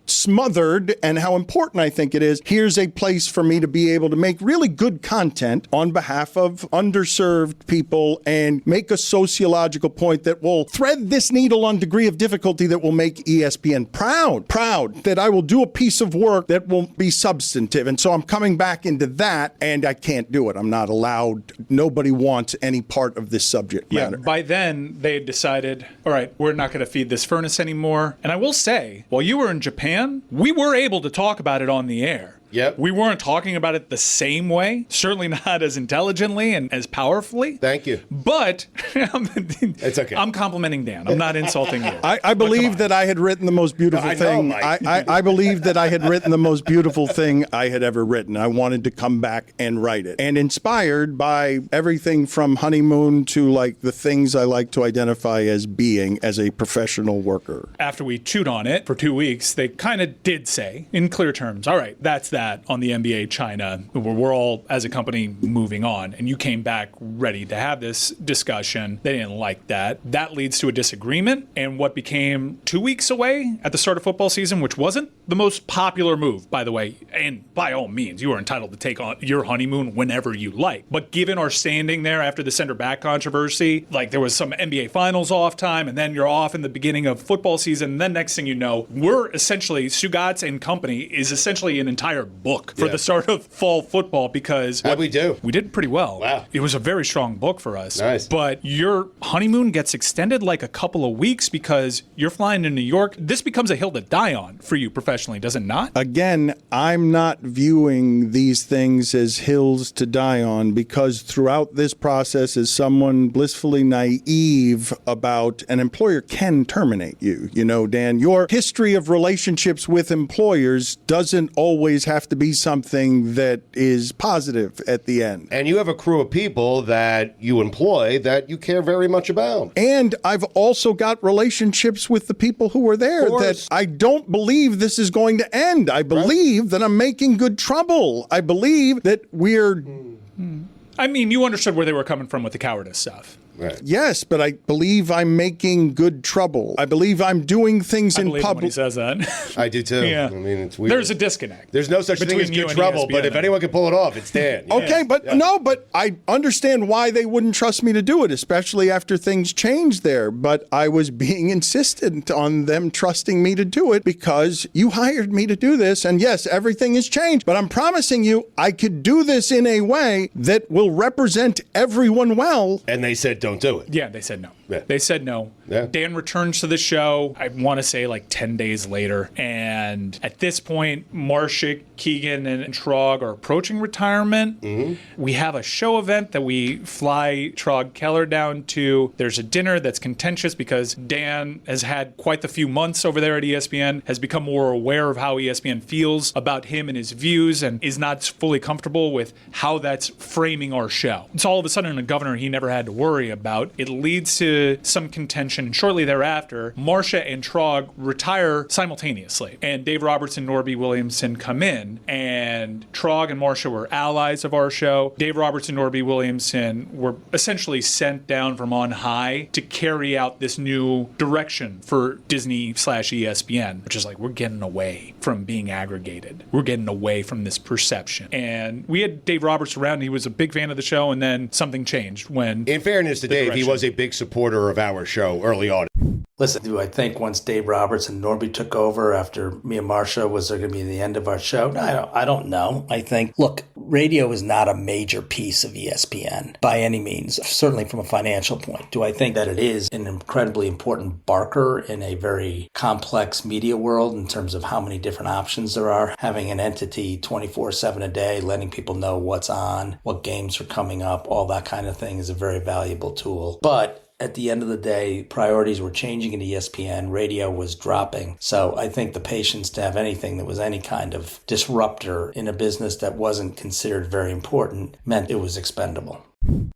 smothered, and how important I think it is. Here's a place for me to be able to make really good content on behalf of underserved people and make a sociological point that will thread this needle on degree of difficulty that will make ESPN proud that I will do a piece of work that will be substantive. And so I'm coming back into that, and I can't do it. I'm not allowed. Nobody wants any part of this subject matter. By then, they had decided, all right, we're not going to feed this furnace anymore. And I will say, while you were in Japan, we were able to talk about it on the air. Yep. We weren't talking about it the same way, certainly not as intelligently and as powerfully. Thank you. But it's okay. I'm complimenting Dan. I'm not insulting you. I believe that I had written the most beautiful thing. I believe that I had written the most beautiful thing I had ever written. I wanted to come back and write it. And inspired by everything from honeymoon to like the things I like to identify as being as a professional worker. After we chewed on it for 2 weeks, they kind of did say in clear terms, all right, that's that on the NBA China, where we're all, as a company, moving on. And you came back ready to have this discussion. They didn't like that. That leads to a disagreement. And what became 2 weeks away at the start of football season, which wasn't the most popular move, by the way, and by all means, you are entitled to take on your honeymoon whenever you like. But given our standing there after the center back controversy, like there was some NBA Finals off time, and then you're off in the beginning of football season, and then next thing you know, we're essentially, Stugotz and company is essentially an entire book for the start of fall football, because how'd we do? We did pretty well. Wow. It was a very strong book for us. Nice. But your honeymoon gets extended like a couple of weeks because you're flying to New York. This becomes a hill to die on for you professionally, does it not? Again, I'm not viewing these things as hills to die on, because throughout this process, as someone blissfully naive about an employer can terminate you. Dan, your history of relationships with employers doesn't always have to be something that is positive at the end. And you have a crew of people that you employ that you care very much about. And I've also got relationships with the people who are there that I don't believe this is going to end. I believe that I'm making good trouble. I believe that we're... I mean, you understood where they were coming from with the cowardice stuff. Right. Yes, but I believe I'm making good trouble. I believe I'm doing things in public. When he says that. I do too. Yeah. I mean, it's weird. There's a disconnect. There's no such thing as good trouble, but if anyone can pull it off, it's Dan. Okay, but I understand why they wouldn't trust me to do it, especially after things changed there. But I was being insistent on them trusting me to do it because you hired me to do this. And yes, everything has changed, but I'm promising you I could do this in a way that will represent everyone well. And they said, don't do it. Yeah, they said no. Yeah. They said no. Yeah. Dan returns to the show, I want to say like 10 days later. And at this point, Marcia, Keegan, and Traug are approaching retirement. Mm-hmm. We have a show event that we fly Traug Keller down to. There's a dinner that's contentious because Dan has had quite the few months over there at ESPN, has become more aware of how ESPN feels about him and his views, and is not fully comfortable with how that's framing our show. So all of a sudden, a governor he never had to worry about. It leads to some contention, and shortly thereafter, Marcia and Traug retire simultaneously, and Dave Roberts and Norby Williamson come in, and Traug and Marcia were allies of our show. Dave Roberts and Norby Williamson were essentially sent down from on high to carry out this new direction for Disney/ESPN, which is like, we're getting away from being aggregated. We're getting away from this perception. And we had Dave Roberts around, and he was a big fan of the show, and then something changed when... In fairness to Dave, he was a big supporter of our show early on. Listen, do I think once Dave Roberts and Norby took over after me and Marsha, was there going to be the end of our show? I don't know. I think, look, radio is not a major piece of ESPN by any means, certainly from a financial point. Do I think that it is an incredibly important barker in a very complex media world in terms of how many different options there are? Having an entity 24/7 a day, letting people know what's on, what games are coming up, all that kind of thing is a very valuable tool. But at the end of the day, priorities were changing in ESPN. Radio was dropping. So I think the patience to have anything that was any kind of disruptor in a business that wasn't considered very important meant it was expendable.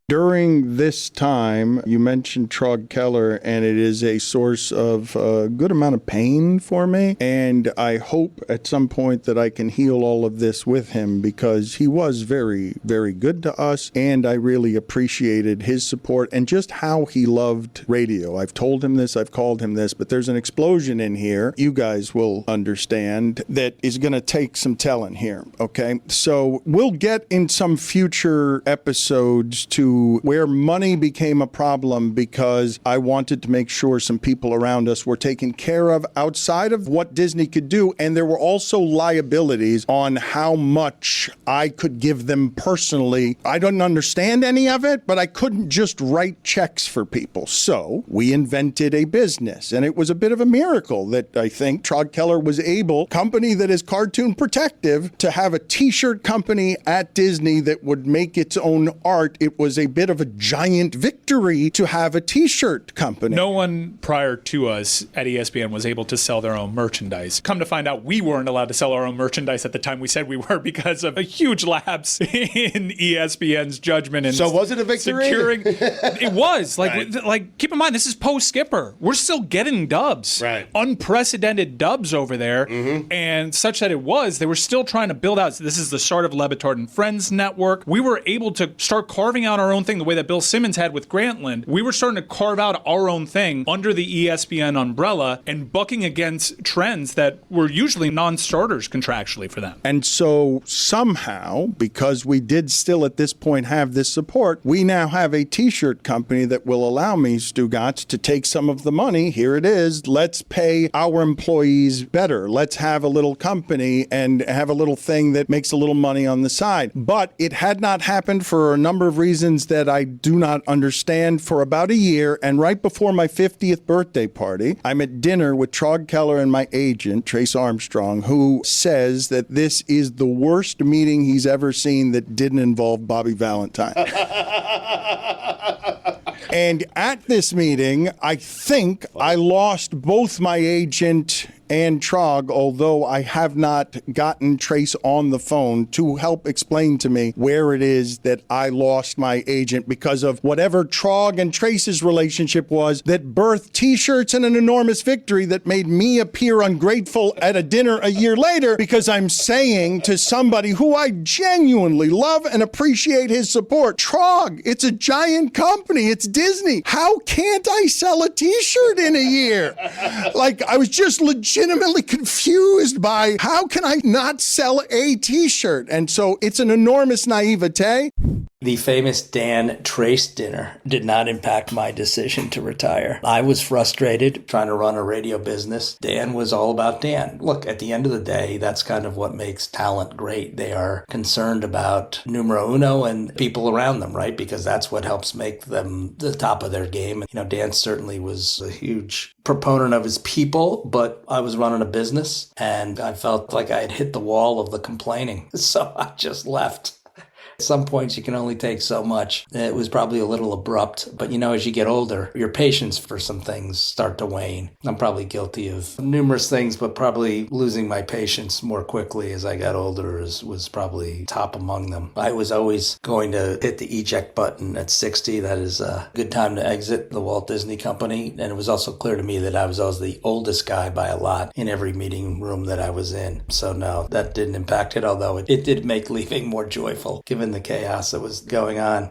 During this time, you mentioned Traug Keller, and it is a source of a good amount of pain for me. And I hope at some point that I can heal all of this with him, because he was very, very good to us. And I really appreciated his support and just how he loved radio. I've told him this, I've called him this, but there's an explosion in here, you guys will understand, that is going to take some telling here. Okay. So we'll get in some future episodes to where money became a problem, because I wanted to make sure some people around us were taken care of outside of what Disney could do. And there were also liabilities on how much I could give them personally. I didn't understand any of it, but I couldn't just write checks for people. So we invented a business, and it was a bit of a miracle that I think Traug Keller was able, company that is cartoon protective, to have a t-shirt company at Disney that would make its own art. It was a bit of a giant victory to have a t-shirt company. No one prior to us at ESPN was able to sell their own merchandise. Come to find out, we weren't allowed to sell our own merchandise at the time we said we were, because of a huge lapse in ESPN's judgment. And so was it a victory? Securing, it was. Like, keep in mind, this is post-Skipper. We're still getting dubs. Right. Unprecedented dubs over there. Mm-hmm. And such that it was, they were still trying to build out. So this is the start of Batard and Friends Network. We were able to start carving out our own thing the way that Bill Simmons had with Grantland. We were starting to carve out our own thing under the ESPN umbrella and bucking against trends that were usually non-starters contractually for them. And so somehow, because we did still at this point have this support, we now have a t-shirt company that will allow me, Stugotz, to take some of the money. Here it is. Let's pay our employees better. Let's have a little company and have a little thing that makes a little money on the side. But it had not happened for a number of reasons that I do not understand for about a year. And right before my 50th birthday party, I'm at dinner with Traug Keller and my agent, Trace Armstrong, who says that this is the worst meeting he's ever seen that didn't involve Bobby Valentine. And at this meeting, I think I lost both my agent and Traug, although I have not gotten Trace on the phone to help explain to me where it is that I lost my agent because of whatever Traug and Trace's relationship was that birthed t-shirts and an enormous victory that made me appear ungrateful at a dinner a year later, because I'm saying to somebody who I genuinely love and appreciate his support, Traug, it's a giant company, it's Disney. How can't I sell a t-shirt in a year? Like, I was just legitimately confused by how can I not sell a t-shirt? And so it's an enormous naivete. The famous Dan Trace dinner did not impact my decision to retire. I was frustrated trying to run a radio business. Dan was all about Dan. Look, at the end of the day, that's kind of what makes talent great. They are concerned about numero uno and people around them, right? Because that's what helps make them the top of their game. You know, Dan certainly was a huge proponent of his people, but I was running a business and I felt like I had hit the wall of the complaining. So I just left. At some points, you can only take so much. It was probably a little abrupt, but you know, as you get older, your patience for some things start to wane. I'm probably guilty of numerous things, but probably losing my patience more quickly as I got older was probably top among them. I was always going to hit the eject button at 60. That is a good time to exit the Walt Disney Company. And it was also clear to me that I was always the oldest guy by a lot in every meeting room that I was in. So no, that didn't impact it, although it did make leaving more joyful, given the chaos that was going on.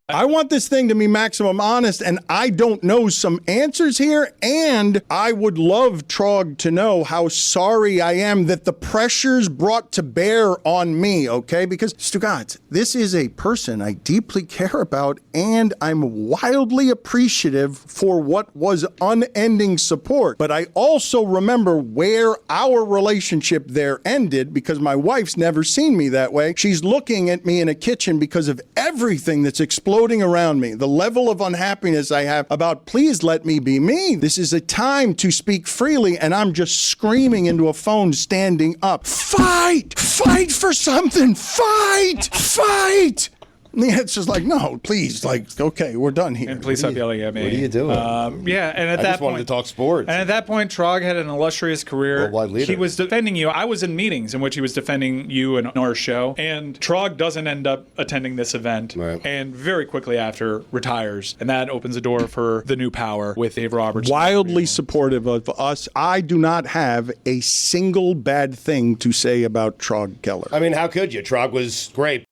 I want this thing to be maximum honest, and I don't know some answers here, and I would love Traug to know how sorry I am that the pressures brought to bear on me, okay? Because, Stugotz, this is a person I deeply care about, and I'm wildly appreciative for what was unending support. But I also remember where our relationship there ended, because my wife's never seen me that way. She's looking at me in a kitchen because of everything that's exploding around me. The level of unhappiness I have about, please let me be me. This is a time to speak freely, and I'm just screaming into a phone standing up. Fight! Fight for something! Fight! Fight! And the answer's like, no, please, like, okay, we're done here. And please stop yelling at me. What are you doing? Yeah, and at I that just point, wanted to talk sports. And at that point, Traug had an illustrious career. Worldwide leader. He was defending you. I was in meetings in which he was defending you and our show. And Traug doesn't end up attending this event. Right. And very quickly after retires. And that opens the door for the new power with Dave Roberts. Wildly supportive of us. I do not have a single bad thing to say about Traug Keller. I mean, how could you? Traug was great.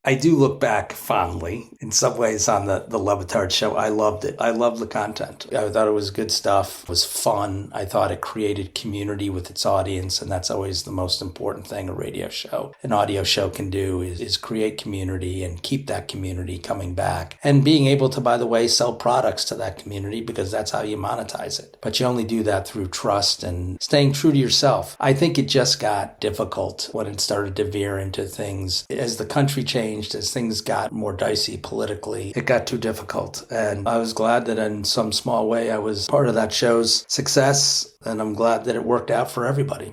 I do look back fondly in some ways on the Batard show. I loved it. I loved the content. I thought it was good stuff. It was fun. I thought it created community with its audience, and that's always the most important thing a radio show, an audio show can do is create community and keep that community coming back. And being able to, by the way, sell products to that community, because that's how you monetize it. But you only do that through trust and staying true to yourself. I think it just got difficult when it started to veer into things. As the country changed, as things got more dicey politically, it got too difficult. And I was glad that in some small way I was part of that show's success, and I'm glad that it worked out for everybody.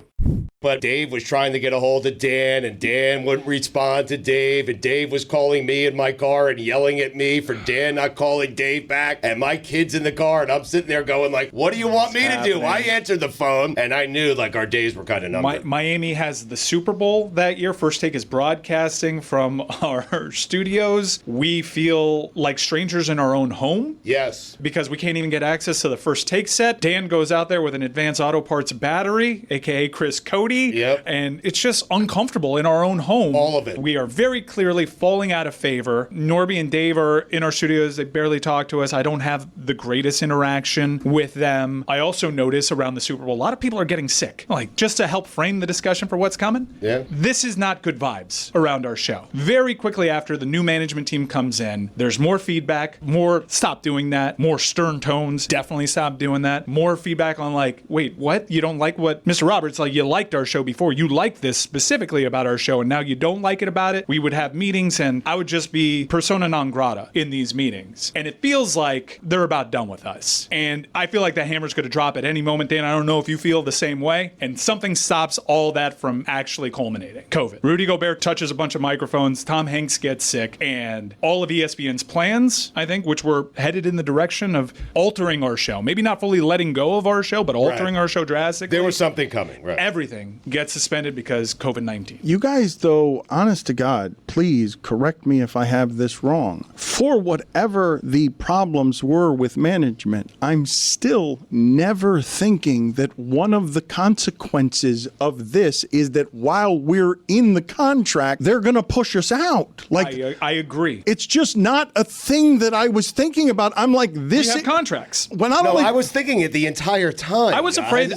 But Dave was trying to get a hold of Dan, and Dan wouldn't respond to Dave, and Dave was calling me in my car and yelling at me for Dan not calling Dave back, and my kid's in the car, and I'm sitting there going like, what do you want me to do? I answered the phone, and I knew like our days were kind of numbered. Miami has the Super Bowl that year. First Take is broadcasting from our studios. We feel like strangers in our own home. Yes. Because we can't even get access to the First Take set. Dan goes out there with an Advanced Auto Parts battery, a.k.a. Chris Cody. Yep. And it's just uncomfortable in our own home. All of it. We are very clearly falling out of favor. Norby and Dave are in our studios. They barely talk to us. I don't have the greatest interaction with them. I also notice around the Super Bowl, a lot of people are getting sick. Like, just to help frame the discussion for what's coming, this is not good vibes around our show. Very quickly after the new management team comes in, there's more feedback, more stop doing that, more stern tones, definitely stop doing that, more feedback on like, wait, what? You don't like what Mr. Roberts, like you liked our show before. You liked this specifically about our show, and now you don't like it about it. We would have meetings, and I would just be persona non grata in these meetings. And it feels like they're about done with us. And I feel like the hammer's going to drop at any moment, Dan. I don't know if you feel the same way. And something stops all that from actually culminating. COVID. Rudy Gobert touches a bunch of microphones. Tom Hanks gets sick. And all of ESPN's plans, I think, which were headed in the direction of altering our show. Maybe not fully letting go of our show, but altering our show drastically. There was something coming, right? Everything gets suspended because COVID-19. You guys, though, honest to God, please correct me if I have this wrong. For whatever the problems were with management, I'm still never thinking that one of the consequences of this is that while we're in the contract, they're going to push us out. Like, I agree. It's just not a thing that I was thinking about. I'm like, this. We have contracts. I was thinking it the entire time. I was afraid.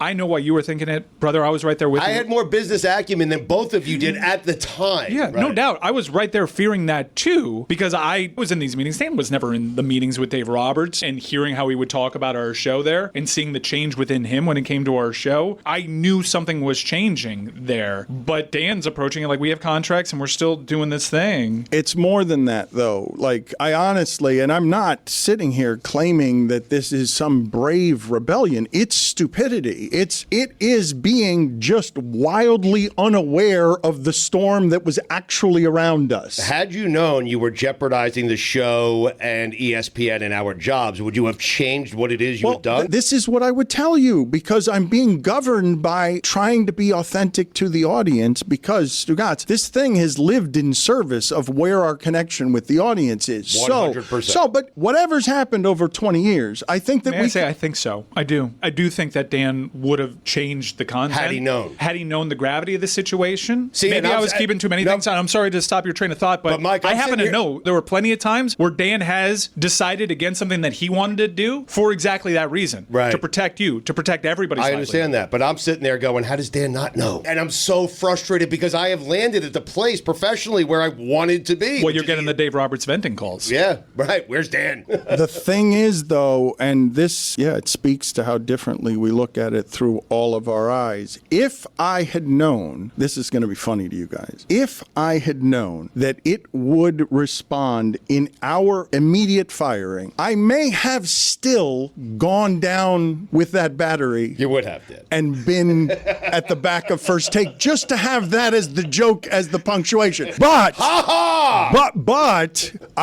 I know why you were thinking it, brother. I was right there with you. I had more business acumen than both of you did at the time. Yeah, no doubt. I was right there fearing that too, because I was in these meetings. Dan was never in the meetings with Dave Roberts, and hearing how he would talk about our show there and seeing the change within him when it came to our show, I knew something was changing there. But Dan's approaching it like we have contracts and we're still doing this thing. It's more than that, though. Like, I honestly, and I'm not sitting here claiming that this is some brave rebellion. It's stupidity. It is being just wildly unaware of the storm that was actually around us. Had you known you were jeopardizing the show and ESPN and our jobs, would you have changed what it is you have done? This is what I would tell you, because I'm being governed by trying to be authentic to the audience, because, Stugotz, this thing has lived in service of where our connection with the audience is. 100%. But whatever's happened over 20 years, I think that I think so. I do think that Dan would have changed the content. Had he known. Had he known the gravity of the situation. See, maybe I was keeping too many things on. I'm sorry to stop your train of thought, but Mike, I happen to know there were plenty of times where Dan has decided against something that he wanted to do for exactly that reason. Right. To protect you, to protect everybody's I understand that, but I'm sitting there going, how does Dan not know? And I'm so frustrated because I have landed at the place professionally where I wanted to be. Well, you're getting the Dave Roberts venting calls. Yeah, right. Where's Dan? The thing is, though, and this, it speaks to how differently we look at it through all of our eyes. If I had known, this is going to be funny to you guys, if I had known that it would respond in our immediate firing, I may have still gone down with that battery. You would have, Dan. And been at the back of First Take just to have that as the joke, as the punctuation. But I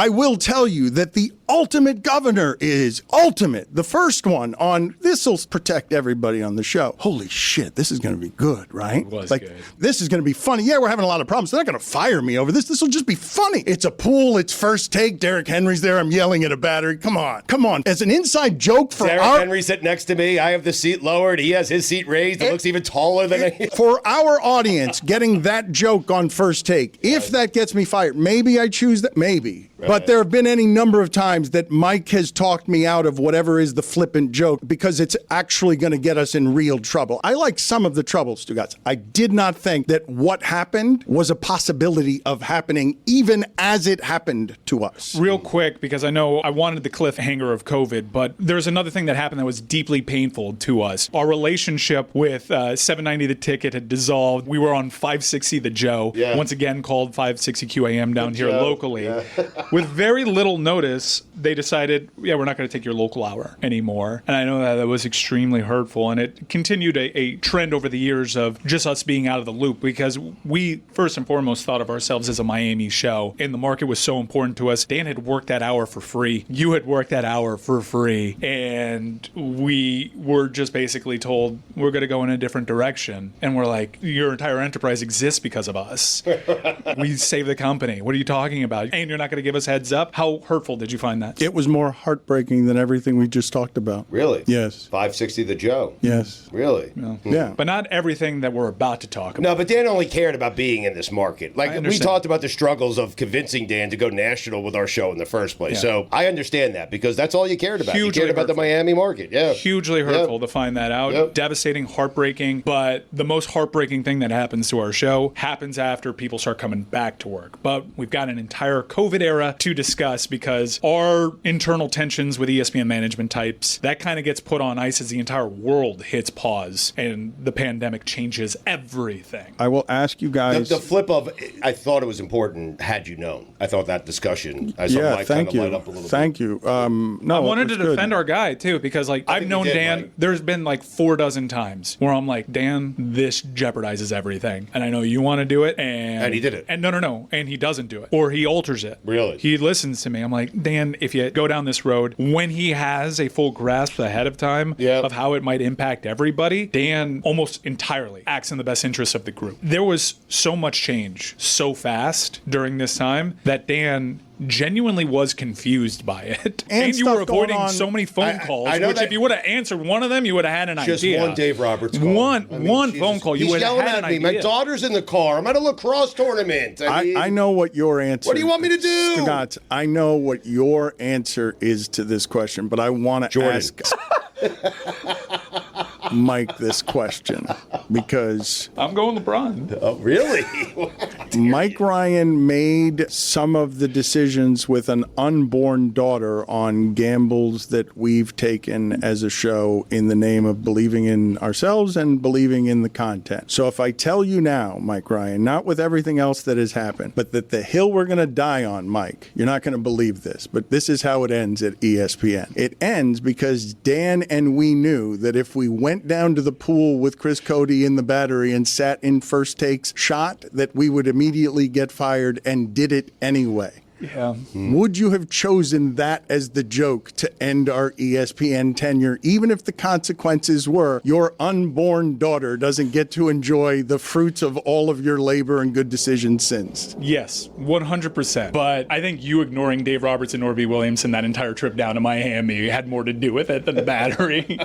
will tell you that the ultimate governor is ultimate. The first one on this'll protect everybody on the show. Holy shit, this is going to be good, right? It was like, good. This is going to be funny. Yeah, we're having a lot of problems. They're not going to fire me over this. This will just be funny. It's a pool. It's First Take. Derrick Henry's there. I'm yelling at a battery. Come on. As an inside joke for Derrick Henry sitting next to me. I have the seat lowered. He has his seat raised. It looks even taller than me. For our audience, getting that joke on First Take, if that gets me fired, maybe I choose that. Maybe. Right. But there have been any number of times that Mike has talked me out of whatever is the flippant joke because it's actually going to get us in real trouble. I like some of the trouble, Stugotz. I did not think that what happened was a possibility of happening even as it happened to us. Real quick, because I know I wanted the cliffhanger of COVID, but there's another thing that happened that was deeply painful to us. Our relationship with 790 The Ticket had dissolved. We were on 560 The Joe, once again called 560 QAM down here locally. Yeah. With very little notice, they decided, we're not going to take your local hour anymore. And I know that was extremely hurtful, and it continued a trend over the years of just us being out of the loop because we, first and foremost, thought of ourselves as a Miami show, and the market was so important to us. Dan had worked that hour for free. You had worked that hour for free, and we were just basically told, we're going to go in a different direction. And we're like, your entire enterprise exists because of us. We saved the company. What are you talking about? And you're not going to give us heads up? How hurtful did you find that? It was more heartbreaking than everything we just talked about. Really? Yes. 560 The Joe? Yes. Really? No. Yeah. But not everything that we're about to talk about. No, but Dan only cared about being in this market. Like, we talked about the struggles of convincing Dan to go national with our show in the first place. Yeah. So I understand that because that's all you cared about. You cared about the Miami market. Yeah. Hugely hurtful to find that out. Yep. Devastating, heartbreaking. But the most heartbreaking thing that happens to our show happens after people start coming back to work. But we've got an entire COVID era to discuss because our internal tensions with ESPN management types, that kind of gets put on ice as the entire world hits pause and the pandemic changes everything. I will ask you guys. The flip of, I thought it was important had you known. I thought that discussion, I saw Mike kind of light up a little bit. Thank you. No, I wanted to defend our guy too because I've known Dan, Mike. There's been 4 dozen times where I'm like, Dan, this jeopardizes everything. And I know you want to do it. And he did it. And no. And he doesn't do it. Or he alters it. Really? He listens to me. I'm like, Dan, if you go down this road, when he has a full grasp ahead of time of how it might impact everybody, Dan almost entirely acts in the best interest of the group. There was so much change so fast during this time that Dan genuinely was confused by it. And you were avoiding so many phone calls, which if you would have answered one of them, you would have had an idea. Just one Dave Roberts call. One phone call, you would have had an idea. My daughter's in the car. I'm at a lacrosse tournament. I know what your answer is. What do you want me to do? Stugotz, I know what your answer is to this question, but I want to ask Mike this question because I'm going LeBron. Oh, really? Mike Ryan made some of the decisions with an unborn daughter on gambles that we've taken as a show in the name of believing in ourselves and believing in the content. So if I tell you now, Mike Ryan, not with everything else that has happened, but that the hill we're going to die on, Mike, you're not going to believe this, but this is how it ends at ESPN. It ends because Dan and we knew that if we went down to the pool with Chris Cody in the battery and sat in First Take's shot, that we would immediately get fired and did it anyway. Yeah. Would you have chosen that as the joke to end our ESPN tenure, even if the consequences were your unborn daughter doesn't get to enjoy the fruits of all of your labor and good decisions since? Yes, 100%. But I think you ignoring Dave Roberts and Norby Williamson that entire trip down to Miami had more to do with it than the battery.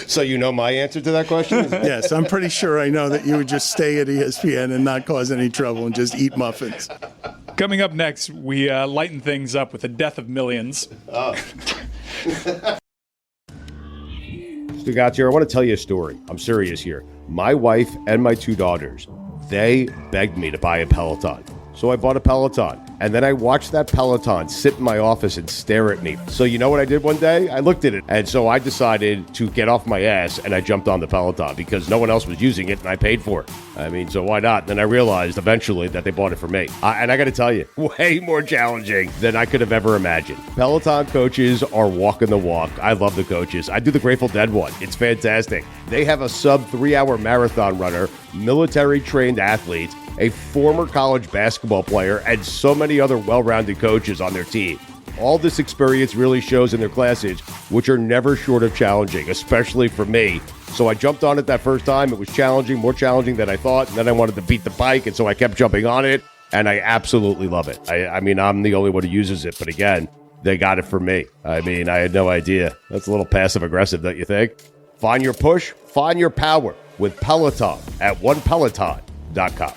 So you know my answer to that question? Yes, I'm pretty sure I know that you would just stay at ESPN and not cause any trouble and just eat muffins. Coming up next, we lighten things up with the death of millions. Stugotz here. I want to tell you a story. I'm serious here. My wife and my 2 daughters, they begged me to buy a Peloton. So I bought a Peloton. And then I watched that Peloton sit in my office and stare at me. So you know what I did one day? I looked at it. And so I decided to get off my ass and I jumped on the Peloton because no one else was using it and I paid for it. I mean, so why not? Then I realized eventually that they bought it for me. And I got to tell you, way more challenging than I could have ever imagined. Peloton coaches are walking the walk. I love the coaches. I do the Grateful Dead one. It's fantastic. They have a sub 3-hour marathon runner, military trained athletes, a former college basketball player, and so many other well-rounded coaches on their team. All this experience really shows in their classes, which are never short of challenging, especially for me. So I jumped on it that first time. It was challenging, more challenging than I thought. And then I wanted to beat the bike, and so I kept jumping on it, and I absolutely love it. I mean, I'm the only one who uses it, but again, they got it for me. I mean, I had no idea. That's a little passive-aggressive, don't you think? Find your push, find your power with Peloton at onepeloton.com.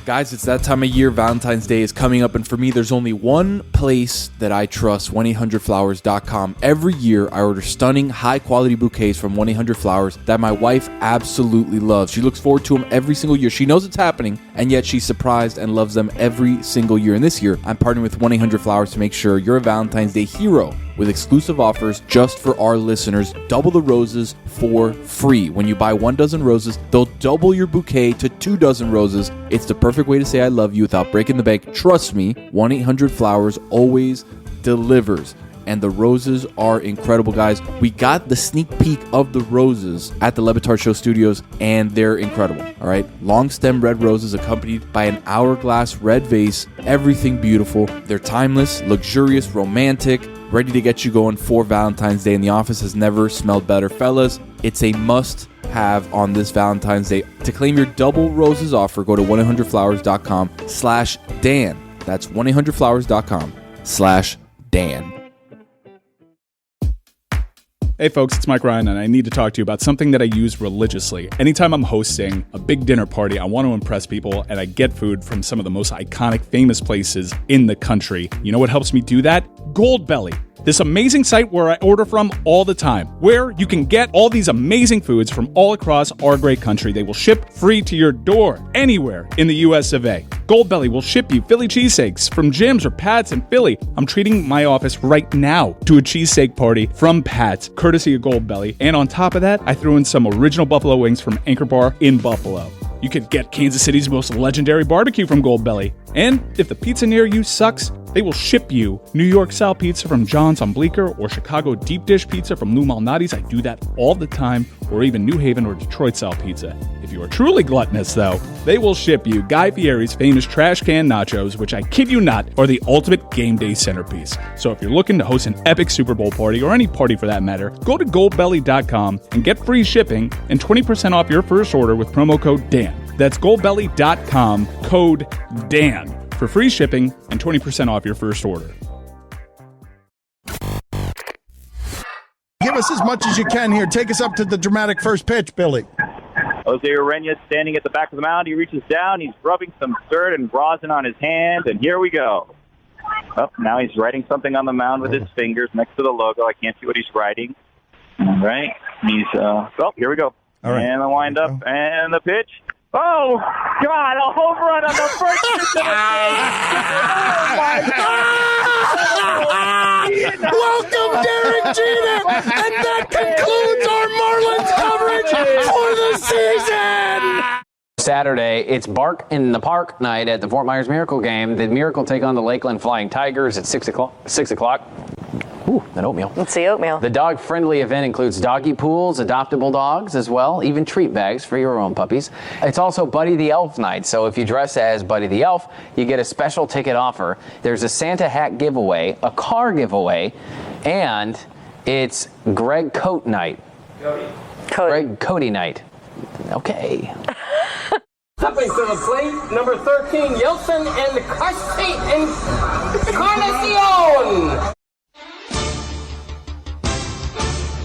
Guys, it's that time of year. Valentine's Day is coming up, and for me, there's only one place that I trust, 1-800-Flowers.com. Every year, I order stunning, high-quality bouquets from 1-800-Flowers that my wife absolutely loves. She looks forward to them every single year. She knows it's happening, and yet she's surprised and loves them every single year. And this year, I'm partnering with 1-800-Flowers to make sure you're a Valentine's Day hero with exclusive offers just for our listeners. Double the roses for free. When you buy 1 dozen roses, they'll double your bouquet to 2 dozen roses. It's the perfect way to say I love you without breaking the bank. Trust me, 1-800-Flowers always delivers. And the roses are incredible, guys. We got the sneak peek of the roses at the Batard Show Studios, and they're incredible, all right? Long stem red roses accompanied by an hourglass red vase. Everything beautiful. They're timeless, luxurious, romantic, ready to get you going for Valentine's Day. And the office has never smelled better. Fellas, it's a must-have on this Valentine's Day. To claim your double roses offer, go to 1-800-Flowers.com/Dan. That's 1-800-Flowers.com/Dan. Hey folks, it's Mike Ryan, and I need to talk to you about something that I use religiously. Anytime I'm hosting a big dinner party, I want to impress people, and I get food from some of the most iconic, famous places in the country. You know what helps me do that? Goldbelly. This amazing site where I order from all the time, where you can get all these amazing foods from all across our great country. They will ship free to your door, anywhere in the US of A. Goldbelly will ship you Philly cheesesteaks from Jim's or Pat's in Philly. I'm treating my office right now to a cheesesteak party from Pat's, courtesy of Goldbelly. And on top of that, I threw in some original buffalo wings from Anchor Bar in Buffalo. You could get Kansas City's most legendary barbecue from Goldbelly. And if the pizza near you sucks, they will ship you New York style pizza from John's on Bleecker or Chicago deep dish pizza from Lou Malnati's. I do that all the time, or even New Haven or Detroit style pizza. If you are truly gluttonous though, they will ship you Guy Fieri's famous trash can nachos, which I kid you not are the ultimate game day centerpiece. So if you're looking to host an epic Super Bowl party or any party for that matter, go to goldbelly.com and get free shipping and 20% off your first order with promo code Dan. That's goldbelly.com, code Dan, for free shipping and 20% off your first order. Give us as much as you can here. Take us up to the dramatic first pitch, Billy. Jose Urena standing at the back of the mound. He reaches down. He's rubbing some dirt and rosin on his hand, and here we go. Oh, now he's writing something on the mound with his fingers next to the logo. I can't see what he's writing. All right. He's, here we go. All right. And the windup and the pitch. Oh, God, a home run on the first pitch of the game. Oh, my God. Welcome, Derek Jeter, and that concludes our Marlins coverage for the season. Saturday, it's Bark in the Park night at the Fort Myers Miracle game. The Miracle take on the Lakeland Flying Tigers at 6 o'clock. Ooh, that oatmeal. It's the oatmeal. The dog-friendly event includes doggy pools, adoptable dogs as well, even treat bags for your own puppies. It's also Buddy the Elf night, so if you dress as Buddy the Elf, you get a special ticket offer. There's a Santa hat giveaway, a car giveaway, and it's Greg Coat night. Greg Cody night. Okay. Stepping to the plate, number 13, Yeltsin and Carson Encarnacion.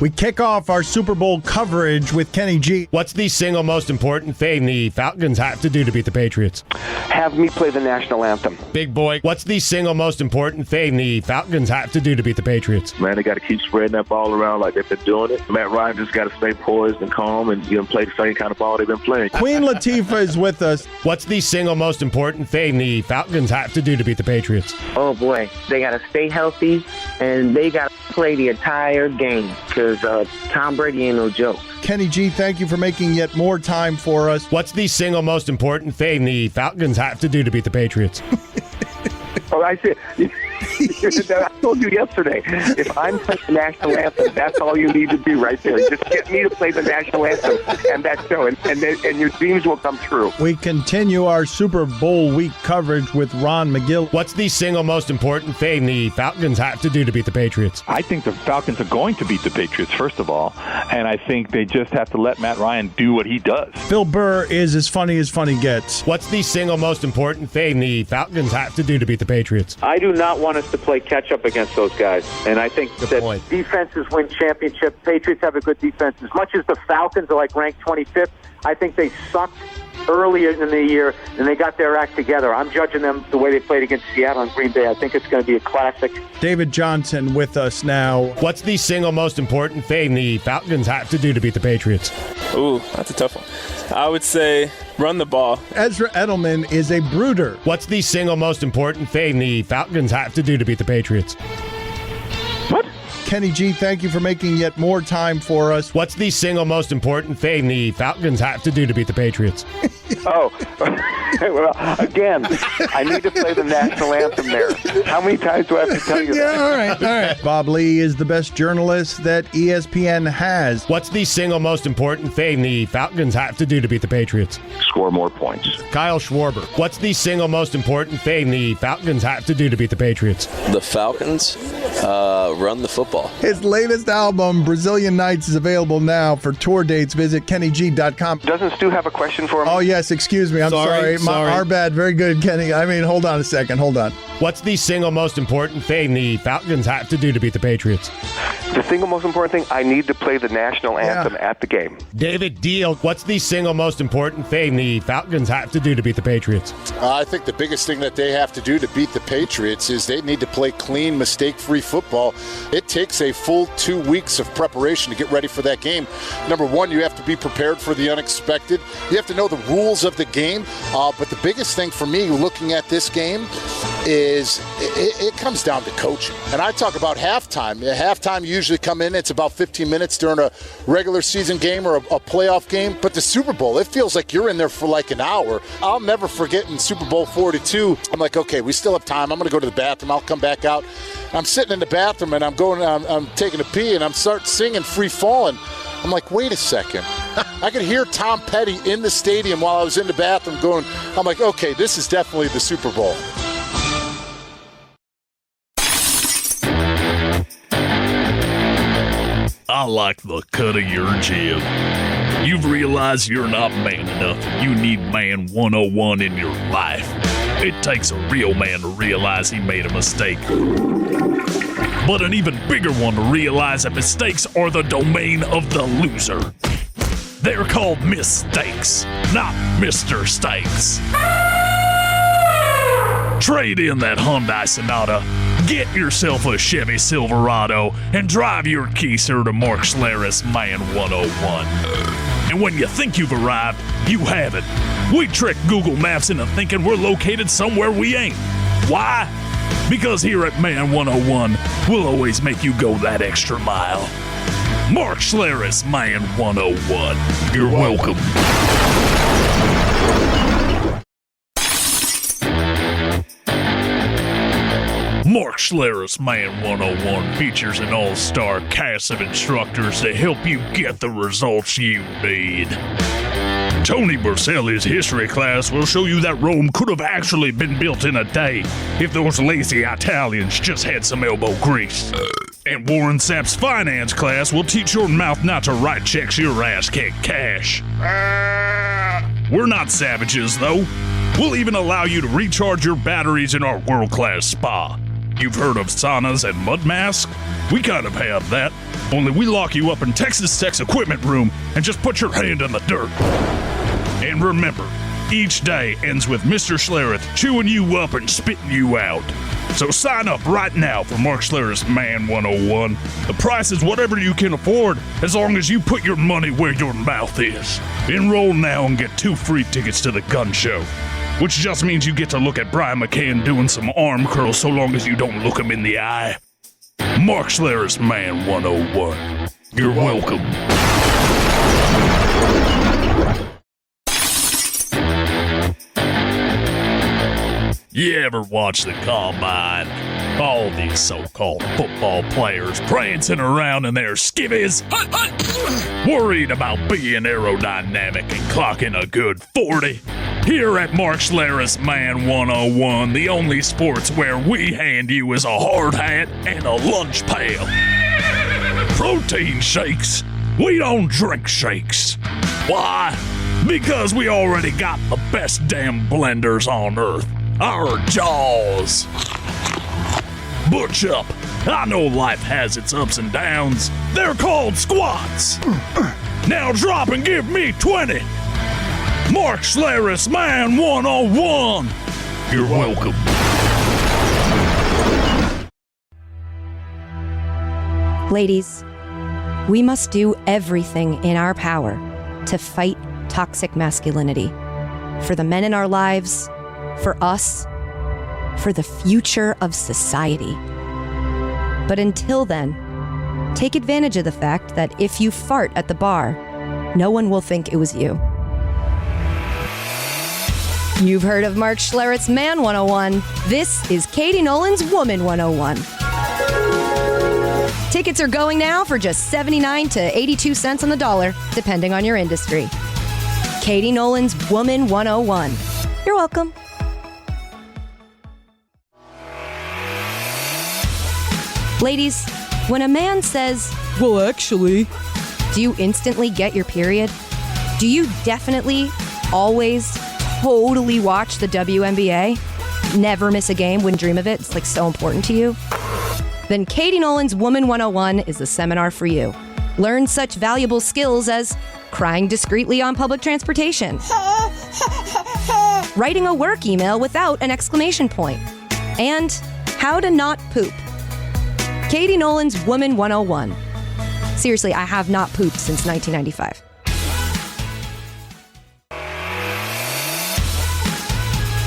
We kick off our Super Bowl coverage with Kenny G. What's the single most important thing the Falcons have to do to beat the Patriots? Have me play the national anthem. Big boy, what's the single most important thing the Falcons have to do to beat the Patriots? Man, they got to keep spreading that ball around like they've been doing it. Matt Ryan just got to stay poised and calm and play the same kind of ball they've been playing. Queen Latifah is with us. What's the single most important thing the Falcons have to do to beat the Patriots? Oh, boy. They got to stay healthy, and they got to play the entire game because Tom Brady ain't no joke. Kenny G, thank you for making yet more time for us. What's the single most important thing the Falcons have to do to beat the Patriots? Oh, I said, I told you yesterday, if I'm playing the national anthem, that's all you need to do right there. Just get me to play the national anthem, and that's so, and your dreams will come true. We continue our Super Bowl week coverage with Ron McGill. What's the single most important thing the Falcons have to do to beat the Patriots? I think the Falcons are going to beat the Patriots, first of all, and I think they just have to let Matt Ryan do what he does. Phil Burr is as funny gets. What's the single most important thing the Falcons have to do to beat the Patriots? I do not want us to play catch-up against those guys, and I think that defenses win championships. Patriots have a good defense. As much as the Falcons are ranked 25th, I think they sucked earlier in the year, and they got their act together. I'm judging them the way they played against Seattle and Green Bay. I think it's going to be a classic. David Johnson with us now. What's the single most important thing the Falcons have to do to beat the Patriots? Ooh, that's a tough one. I would say run the ball. Ezra Edelman is a brooder. What's the single most important thing the Falcons have to do to beat the Patriots? What? Kenny G, thank you for making yet more time for us. What's the single most important thing the Falcons have to do to beat the Patriots? Oh, well, again, I need to play the national anthem there. How many times do I have to tell you that? All right. Bob Lee is the best journalist that ESPN has. What's the single most important thing the Falcons have to do to beat the Patriots? Score more points. Kyle Schwarber. What's the single most important thing the Falcons have to do to beat the Patriots? The Falcons run the football. His latest album, Brazilian Nights, is available now. For tour dates, visit KennyG.com. Doesn't Stu have a question for me? Oh, yes, excuse me. I'm sorry. Our bad. Very good, Kenny. Hold on a second. Hold on. What's the single most important thing the Falcons have to do to beat the Patriots? The single most important thing, I need to play the national anthem at the game. David Deal, what's the single most important thing the Falcons have to do to beat the Patriots? I think the biggest thing that they have to do to beat the Patriots is they need to play clean, mistake-free football. It takes a full 2 weeks of preparation to get ready for that game. Number one, you have to be prepared for the unexpected. You have to know the rules of the game. But the biggest thing for me looking at this game is it comes down to coaching. And I talk about halftime. Halftime, you usually come in, it's about 15 minutes during a regular season game or a playoff game. But the Super Bowl, it feels like you're in there for like an hour. I'll never forget in Super Bowl 42, I'm like, okay, we still have time. I'm going to go to the bathroom. I'll come back out. I'm sitting in the bathroom and I'm taking a pee and I'm start singing Free Fallin'. I'm like, wait a second. I could hear Tom Petty in the stadium while I was in the bathroom going, I'm like, okay, this is definitely the Super Bowl. I like the cut of your jib. You've realized you're not man enough. You need man 101 in your life. It takes a real man to realize he made a mistake. But an even bigger one to realize that mistakes are the domain of the loser. They're called mistakes, not Mr. Stakes. Trade in that Hyundai Sonata, get yourself a Chevy Silverado, and drive your Keiser to Mark Schlereth's Man 101. And when you think you've arrived, you haven't. We trick Google Maps into thinking we're located somewhere we ain't. Why? Because here at Man 101, we'll always make you go that extra mile. Mark Schlereth's Man 101. You're welcome. Mark Schlereth's Man 101 features an all-star cast of instructors to help you get the results you need. Tony Berselli's history class will show you that Rome could have actually been built in a day if those lazy Italians just had some elbow grease. And Warren Sapp's finance class will teach your mouth not to write checks your ass can't cash. We're not savages, though. We'll even allow you to recharge your batteries in our world-class spa. You've heard of saunas and mud masks? We kind of have that, only we lock you up in Texas Tech's equipment room and just put your hand in the dirt. And remember, each day ends with Mr. Schlereth chewing you up and spitting you out. So sign up right now for Mark Schlereth's Man 101. The price is whatever you can afford, as long as you put your money where your mouth is. Enroll now and get 2 free tickets to the gun show, which just means you get to look at Brian McCann doing some arm curls so long as you don't look him in the eye. Mark Schlereth's Man 101. You're welcome. You ever watch the combine? All these so-called football players prancing around in their skivvies, worried about being aerodynamic and clocking a good 40. Here at Mark Schlereth's Man 101, the only sports where we hand you is a hard hat and a lunch pail. Protein shakes. We don't drink shakes. Why? Because we already got the best damn blenders on earth. Our jaws. Butch up. I know life has its ups and downs. They're called squats. Now drop and give me 20. Mark Schlereth's Man 101. You're welcome. Ladies, we must do everything in our power to fight toxic masculinity. For the men in our lives, for us, for the future of society. But until then, take advantage of the fact that if you fart at the bar, no one will think it was you. You've heard of Mark Schlereth's Man 101. This is Katie Nolan's Woman 101. Tickets are going now for just 79 to 82 cents on the dollar, depending on your industry. Katie Nolan's Woman 101. You're welcome. Ladies, when a man says, "Well, actually," do you instantly get your period? Do you definitely, always, totally watch the WNBA? Never miss a game, wouldn't dream of it? It's like so important to you? Then Katie Nolan's Woman 101 is the seminar for you. Learn such valuable skills as crying discreetly on public transportation, writing a work email without an exclamation point, and how to not poop. Katie Nolan's Woman 101. Seriously, I have not pooped since 1995.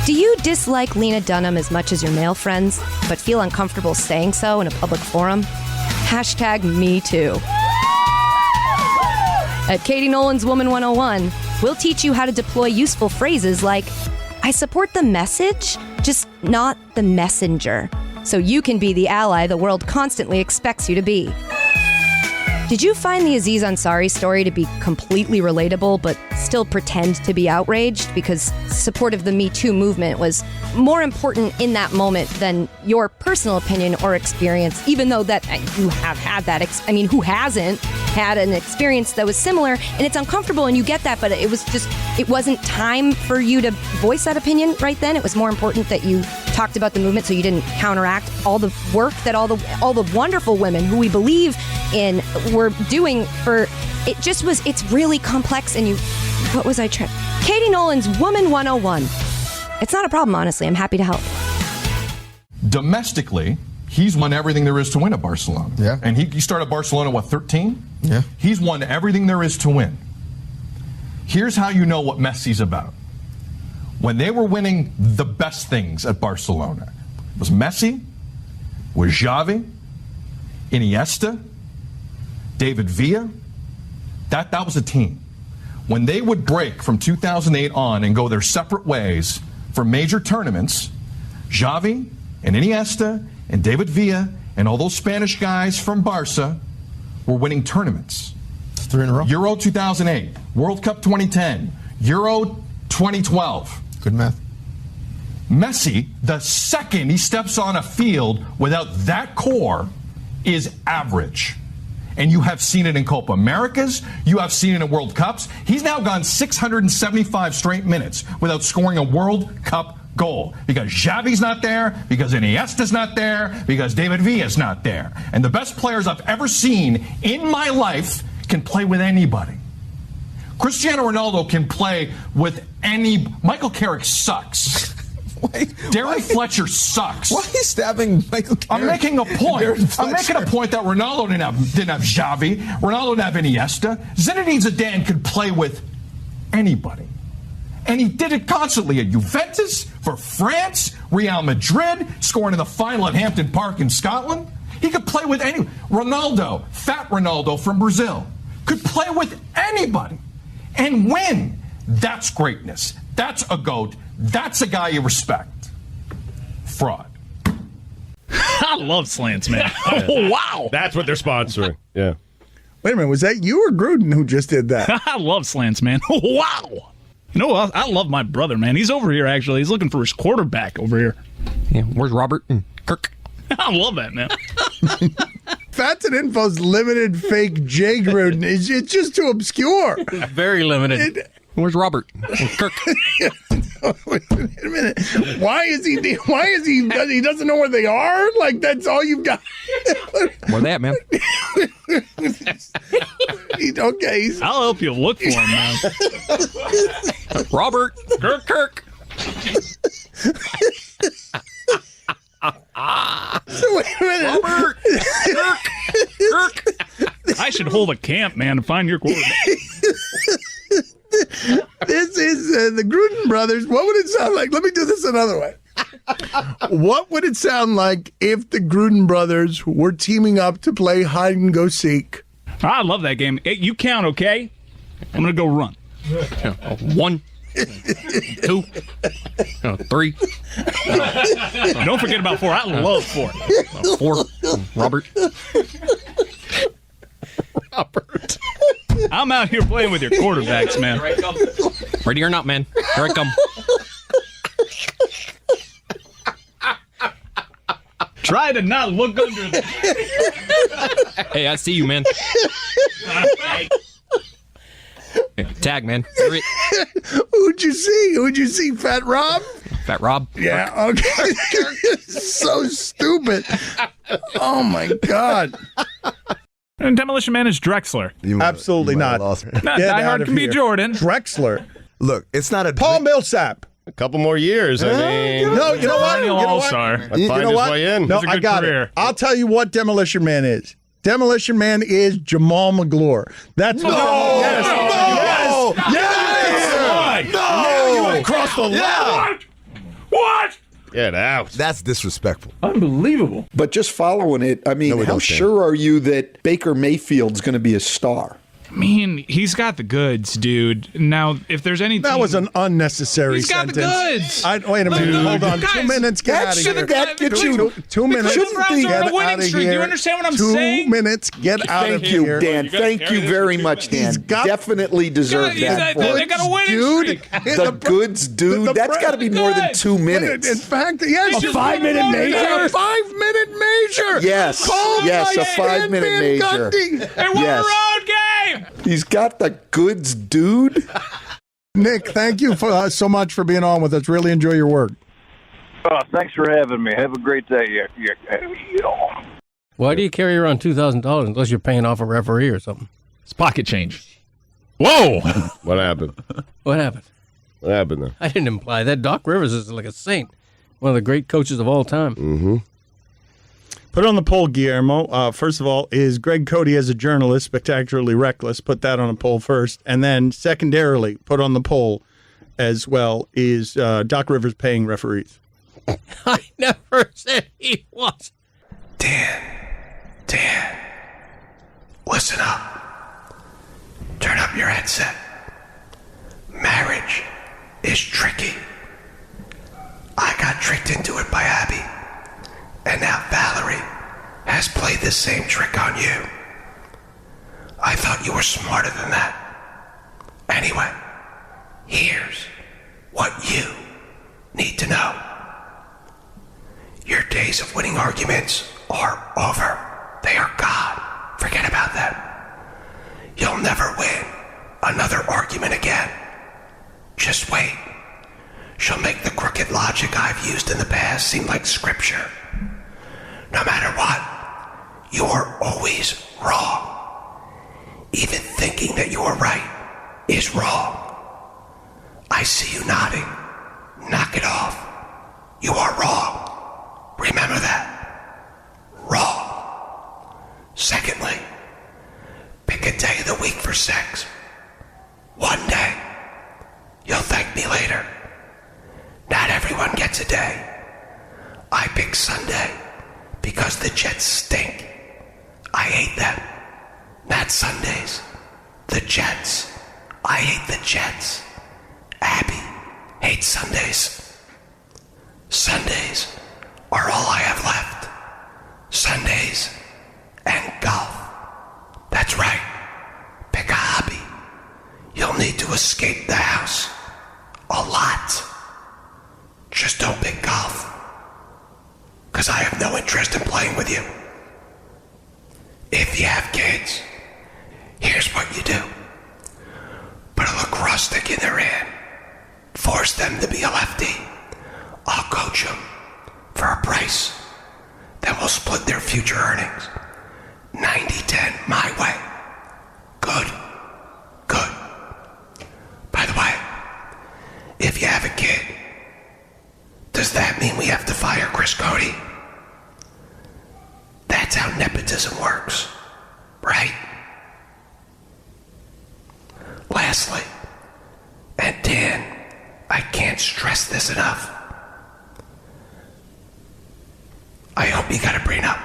Do you dislike Lena Dunham as much as your male friends, but feel uncomfortable saying so in a public forum? Hashtag me too. At Katie Nolan's Woman 101, we'll teach you how to deploy useful phrases like, "I support the message, just not the messenger," so you can be the ally the world constantly expects you to be. Did you find the Aziz Ansari story to be completely relatable, but still pretend to be outraged because support of the Me Too movement was more important in that moment than your personal opinion or experience, even though that you have had that, who hasn't had an experience that was similar, and it's uncomfortable and you get that, but it wasn't time for you to voice that opinion right then. It was more important that you talked about the movement so you didn't counteract all the work that all the wonderful women who we believe in were doing for it. It's really complex. And what was I trying? Katie Nolan's Woman 101. It's not a problem, honestly. I'm happy to help. Domestically, he's won everything there is to win at Barcelona. Yeah. And he started Barcelona, 13? Yeah. He's won everything there is to win. Here's how you know what Messi's about. When they were winning the best things at Barcelona, it was Messi, was Xavi, Iniesta, David Villa. That was a team. When they would break from 2008 on and go their separate ways for major tournaments, Xavi and Iniesta and David Villa and all those Spanish guys from Barca were winning tournaments. 3 in a row. Euro 2008, World Cup 2010, Euro 2012. Good math. Messi, the second he steps on a field without that core, is average. And you have seen it in Copa Americas. You have seen it in World Cups. He's now gone 675 straight minutes without scoring a World Cup goal. Because Xavi's not there, because Iniesta's not there, because David Villa's not there. And the best players I've ever seen in my life can play with anybody. Cristiano Ronaldo can play with any. Michael Carrick sucks. Darren Fletcher sucks. Why are you stabbing Michael Carrick? I'm making a point. I'm making a point that Ronaldo didn't have Xavi. Ronaldo didn't have Iniesta. Zinedine Zidane could play with anybody. And he did it constantly at Juventus, for France, Real Madrid, scoring in the final at Hampden Park in Scotland. He could play with any. Ronaldo, fat Ronaldo from Brazil, could play with anybody and win. That's greatness. That's a GOAT. That's a guy you respect. Fraud. I love slants, man. Oh, wow. That's what they're sponsoring. Yeah. Wait a minute, was that you or Gruden who just did that? I love slants, man. Wow. You know, I love my brother, man. He's over here, actually. He's looking for his quarterback over here. Yeah, where's Robert and Kirk? I love that, man. Facts and Info's limited fake Jay Gruden. It's just too obscure. Very limited. Where's Robert and Kirk? Wait a minute. Why is he? He doesn't know where they are? Like, that's all you've got? Where they at, man? Okay. I'll help you look for him, man. Robert. Kirk. Wait a minute. Robert. Kirk. I should hold a camp, man, to find your quarterback. This is the Gruden brothers. What would it sound like? Let me do this another way. What would it sound like if the Gruden brothers were teaming up to play hide and go seek? I love that game. Hey, you count, okay? I'm going to go run. 1, 2, 3. Don't forget about 4. I love 4. 4. Robert. I'm out here playing with your quarterbacks, man. Ready or not, man. Here I come. Try to not look under the... Hey, I see you, man. Hey, tag, man. Who'd you see? Fat Rob? Fat Rob? Yeah, okay. So stupid. Oh, my God. And Demolition Man is Drexler. Absolutely not. Die Hard can be Jordan. Drexler. Look, it's not a Paul Millsap. A couple more years. I mean, no, you know what? All-star. Find his way in. No, I got it. I'll tell you what Demolition Man is. Demolition Man is Jamal McGlure. That's what Yes! No! You went across the line. What? Get out. That's disrespectful. Unbelievable. But just following it, I mean, how sure are you that Baker Mayfield's going to be a star? I mean, he's got the goods, dude. Now, if there's anything... That was an unnecessary sentence. He's got the goods. Wait a minute. Hold on. Guys, 2 minutes. Get out of here. That gets you... 2 minutes. Get out of here. Do you understand what I'm saying? 2 minutes. Get out of here. Dan. Thank you very much, Dan. Definitely deserve that. They got a winning streak. The goods, dude. That's got to be more than 2 minutes. In fact, yes. A 5-minute major? A 5-minute major. Yes. Yes, a 5-minute major. Hey, we're a road game. He's got the goods, dude. Nick, thank you so much for being on with us. Really enjoy your work. Thanks for having me. Have a great day. Why do you carry around $2,000 unless you're paying off a referee or something? It's pocket change. Whoa! What happened? What happened? What happened then? I didn't imply that. Doc Rivers is like a saint. One of the great coaches of all time. Mm-hmm. Put on the poll, Guillermo. First of all, is Greg Cody as a journalist spectacularly reckless? Put that on a poll first. And then secondarily, put on the poll as well, is Doc Rivers paying referees? I never said he was. Dan, listen up. Turn up your headset. Marriage is tricky. I got tricked into it by Abby. And now Valerie has played the same trick on you. I thought you were smarter than that. Anyway, here's what you need to know. Your days of winning arguments are over. They are gone. Forget about them. You'll never win another argument again. Just wait. She'll make the crooked logic I've used in the past seem like scripture. No matter what, you are always wrong. Even thinking that you are right is wrong. I see you nodding. Knock it off. You are wrong. Remember that. Wrong. Secondly, pick a day of the week for sex. One day. You'll thank me later. Not everyone gets a day. I pick Sunday because the Jets stink. I hate them. Not Sundays. The Jets. I hate the Jets. Abby hates Sundays. Sundays are all I have left. Sundays and golf. That's right. Pick a hobby. You'll need to escape the house. A lot. Just don't pick golf. Because I have no interest in playing with you. If you have kids, here's what you do. Put a lacrosse stick in their hand. Force them to be a lefty. I'll coach them for a price. Then we'll split their future earnings. 90-10 my way. Good. Good. By the way, if you have a kid, does that mean we have to fire Chris Cody? That's how nepotism works, right? Lastly, and Dan, I can't stress this enough. I hope you got a prenup.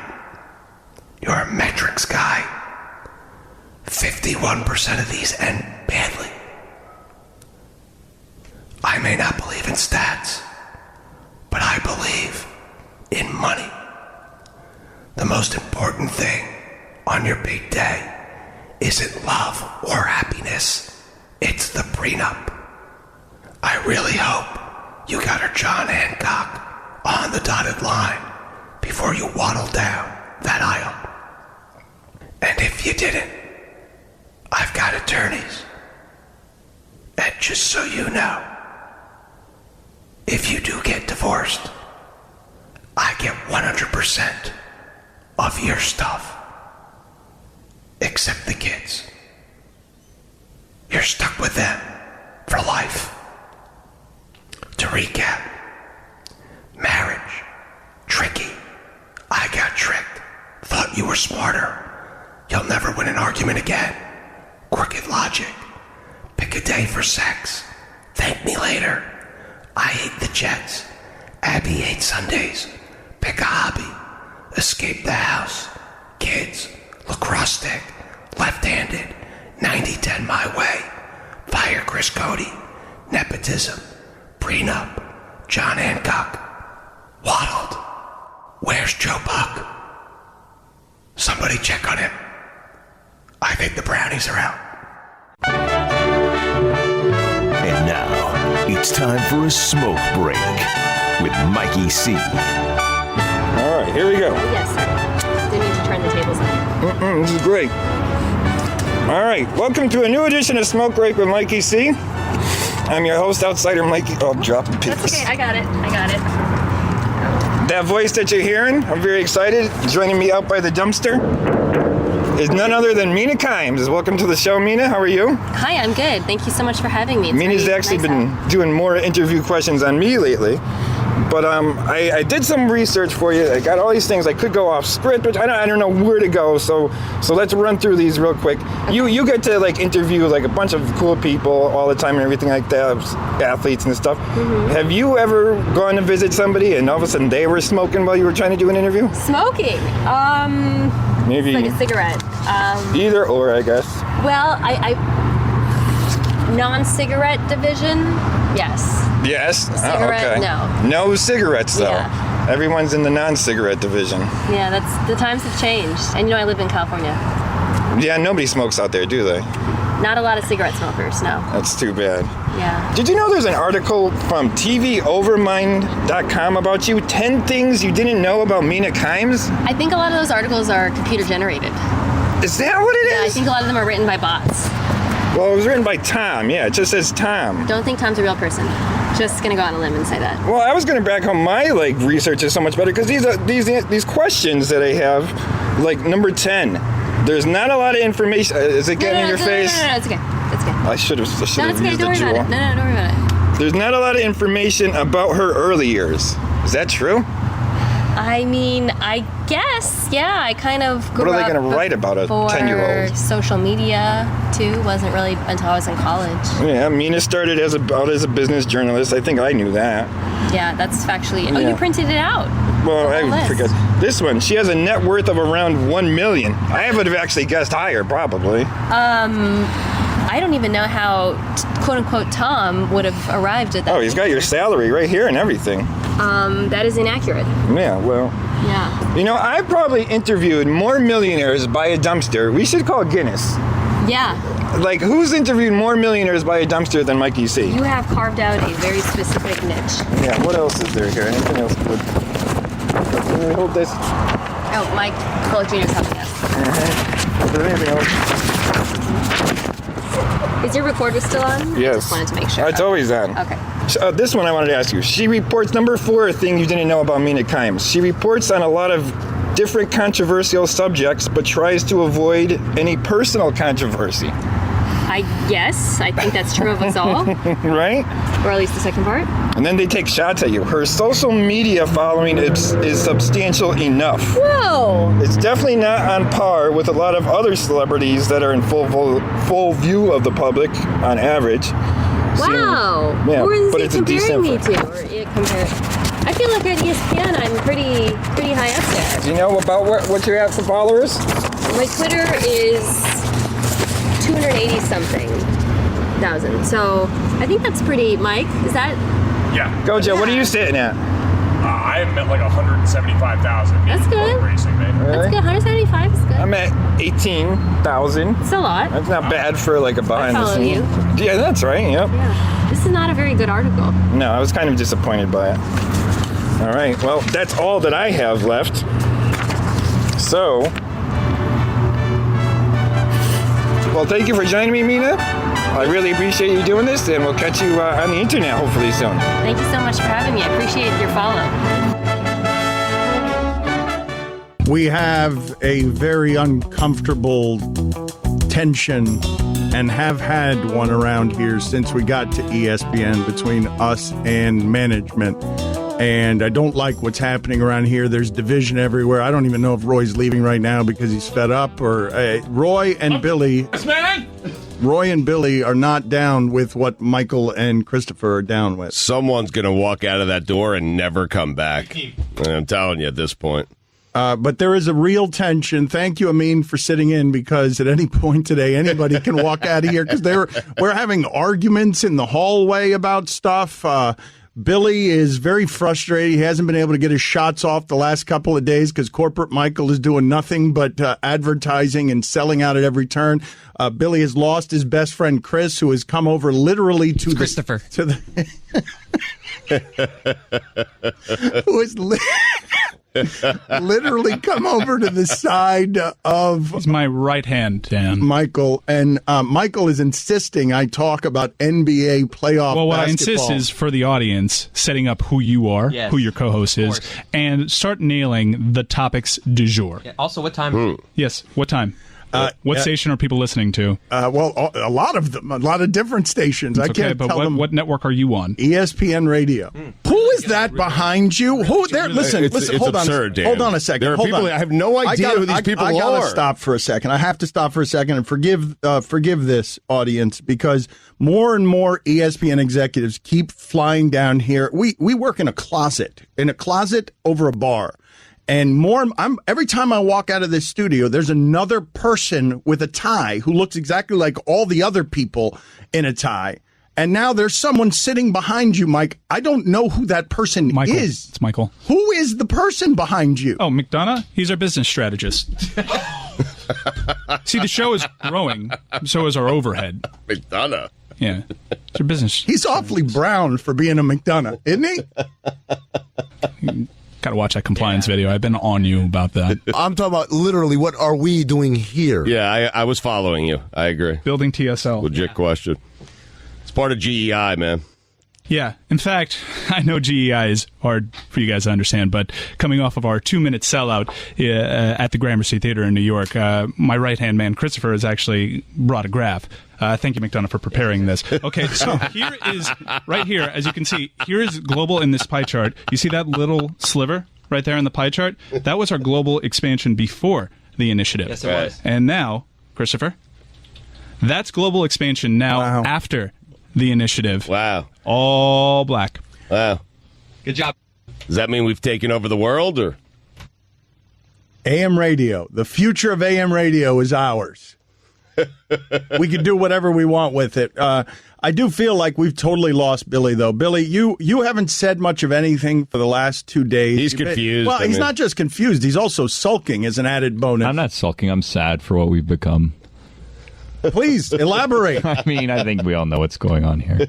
You're a metrics guy. 51% of these end badly. I may not believe in stats, but I believe in money. The most important thing on your big day isn't love or happiness. It's the prenup. I really hope you got her John Hancock on the dotted line before you waddle down that aisle. And if you didn't, I've got attorneys. And just so you know, if you do get divorced, I get 100% of your stuff. Except the kids. You're stuck with them for life. To recap, marriage, tricky. I got tricked. Thought you were smarter. You'll never win an argument again. Crooked logic. Pick a day for sex. Thank me later. I hate the Jets. Abby hates Sundays. Pick a hobby. Escape the house. Kids. Lacrosse stick. Left-handed. 90-10 my way. Fire Chris Cody. Nepotism. Prenup. John Hancock. Waddled. Where's Joe Buck? Somebody check on him. I think the brownies are out. And now, it's time for a smoke break with Mikey C. All right, here we go. Yes, sir. Didn't need to turn the tables on. This is great. All right, welcome to a new edition of Smoke Break with Mikey C. I'm your host, Outsider Mikey. Oh, I'm dropping papers. That's okay, I got it. That voice that you're hearing, I'm very excited. Joining me out by the dumpster is none other than Mina Kimes. Welcome to the show, Mina. How are you? Hi, I'm good. Thank you so much for having me. Mina's actually been doing more interview questions on me lately. But I did some research for you. I got all these things. I could go off script, but I don't know where to go. So let's run through these real quick. You get to like interview like a bunch of cool people all the time and everything like that, athletes and stuff. Mm-hmm. Have you ever gone to visit somebody and all of a sudden they were smoking while you were trying to do an interview? Smoking? Maybe like a cigarette. Either or, I guess. Well, I non-cigarette division, yes. Yes? Cigarette, okay. No cigarettes, though. Yeah. Everyone's in the non-cigarette division. Yeah, the times have changed. And I live in California. Yeah, nobody smokes out there, do they? Not a lot of cigarette smokers, no. That's too bad. Yeah. Did you know there's an article from TVOvermind.com about you? 10 things you didn't know about Mina Kimes? I think a lot of those articles are computer generated. Is that what it is? Yeah, I think a lot of them are written by bots. Well, it was written by Tom. Yeah, it just says Tom. Don't think Tom's a real person. Just gonna go on a limb and say that. Well, I was gonna back home my research is so much better because these questions that I have, like number 10, there's not a lot of information. Is it getting in your face? No, it's okay. It's okay. I should have used Don't worry the about jewel. it. No, don't worry about it. There's not a lot of information about her early years. Is that true? I mean, I guess, yeah. I kind of grew What are they up going to write about a before 10-year-old? Social media, too. Wasn't really until I was in college. Yeah, Mina started as a business journalist. I think I knew that. Yeah, that's factually... Oh, Yeah. you printed it out. Well, The whole I list. forgot. This one, she has a net worth of around $1 million. I would have actually guessed higher, probably. I don't even know how, quote-unquote, Tom would have arrived at that. Oh, he's got your salary right here and everything. That is inaccurate. Yeah, well... Yeah. You know, I probably interviewed more millionaires by a dumpster. We should call Guinness. Yeah. Like, who's interviewed more millionaires by a dumpster than Mikey C? You have carved out a very specific niche. Yeah, what else is there here? Anything else good? Can we hold this? Oh, Mike Cole Jr. is helping us. Is there anything else? Is your recorder still on? Yes. I just wanted to make sure. It's always on. Okay. This one I wanted to ask you. She reports, number 4, a thing you didn't know about Mina Kimes. She reports on a lot of different controversial subjects, but tries to avoid any personal controversy. Yes, I think that's true of us all. Right? Or at least the second part. And then they take shots at you. Her social media following is substantial enough. Whoa! It's definitely not on par with a lot of other celebrities that are in full view of the public on average. Wow! Yeah, Who is but he it's a comparing me decent to? Or it compared? I feel like at ESPN I'm pretty high up there. Do you know about what you have for followers? My Twitter is 280-something,000. So I think that's pretty. Mike, is that? Yeah. Go, Joe. What are you sitting at? I'm at like 175,000. That's good. Racing, man. That's good. 175 is good. I'm at 18,000. It's a lot. That's not bad for like a behind the follow scenes. Yeah, that's right. Yep. Yeah. This is not a very good article. No, I was kind of disappointed by it. All right. Well, that's all that I have left. So, well, thank you for joining me, Mina. I really appreciate you doing this, and we'll catch you on the internet hopefully soon. Thank you so much for having me. I appreciate your follow. We have a very uncomfortable tension and have had one around here since we got to ESPN between us and management. And I don't like what's happening around here. There's division everywhere. I don't even know if Roy's leaving right now because he's fed up or Roy and Billy. Yes, man! Roy and Billy are not down with what Michael and Christopher are down with. Someone's going to walk out of that door and never come back. I'm telling you at this point. But there is a real tension. Thank you, Amin, for sitting in, because at any point today, anybody can walk out of here because we're having arguments in the hallway about stuff. Billy is very frustrated. He hasn't been able to get his shots off the last couple of days because corporate Michael is doing nothing but advertising and selling out at every turn. Billy has lost his best friend, Chris, who has come over literally to Christopher. Who is literally come over to the side of... He's my right hand, Dan. Michael. And Michael is insisting I talk about NBA playoff Well, what I basketball. insist is for the audience, setting up who you are, Yes, who your co-host is, and start nailing the topics du jour. Yeah, also, what time? Yes, what time? What station are people listening to? Well, a lot of them, a lot of different stations. It's I can't but tell what, them. what network are you on? ESPN Radio. Who is that behind you? Who there? Listen, It's hold absurd, on. Dan. Hold on a second. There are Hold people. on. I have no idea who these people I gotta are. stop for a second. I have to stop for a second and forgive this audience, because more and more ESPN executives keep flying down here. We work in a closet over a bar. And every time I walk out of this studio, there's another person with a tie who looks exactly like all the other people in a tie. And now there's someone sitting behind you, Mike. I don't know who that person is. It's Michael. Who is the person behind you? Oh, McDonough? He's our business strategist. See, the show is growing. So is our overhead. McDonough. Yeah. It's your business. He's awfully brown for being a McDonough, isn't he? Got to watch that compliance video. I've been on you about that. I'm talking about literally what are we doing here? Yeah, I was following you. I agree. Building TSL. Legit question. It's part of GEI, man. Yeah. In fact, I know GEI is hard for you guys to understand, but coming off of our 2-minute sellout at the Gramercy Theater in New York, my right-hand man, Christopher, has actually brought a graph. Thank you, McDonough, for preparing this. Okay, so here is, right here, as you can see, here is global in this pie chart. You see that little sliver right there in the pie chart? That was our global expansion before the initiative. Yes, it was. And now, Christopher, that's global expansion now after the initiative. Wow. All black. Wow. Good job. Does that mean we've taken over the world, or? AM radio. The future of AM radio is ours. We can do whatever we want with it. I do feel like we've totally lost Billy, though. Billy, you haven't said much of anything for the last 2 days. He's confused. Well, he's not just confused. He's also sulking as an added bonus. I'm not sulking. I'm sad for what we've become. Please, elaborate. I mean, I think we all know what's going on here.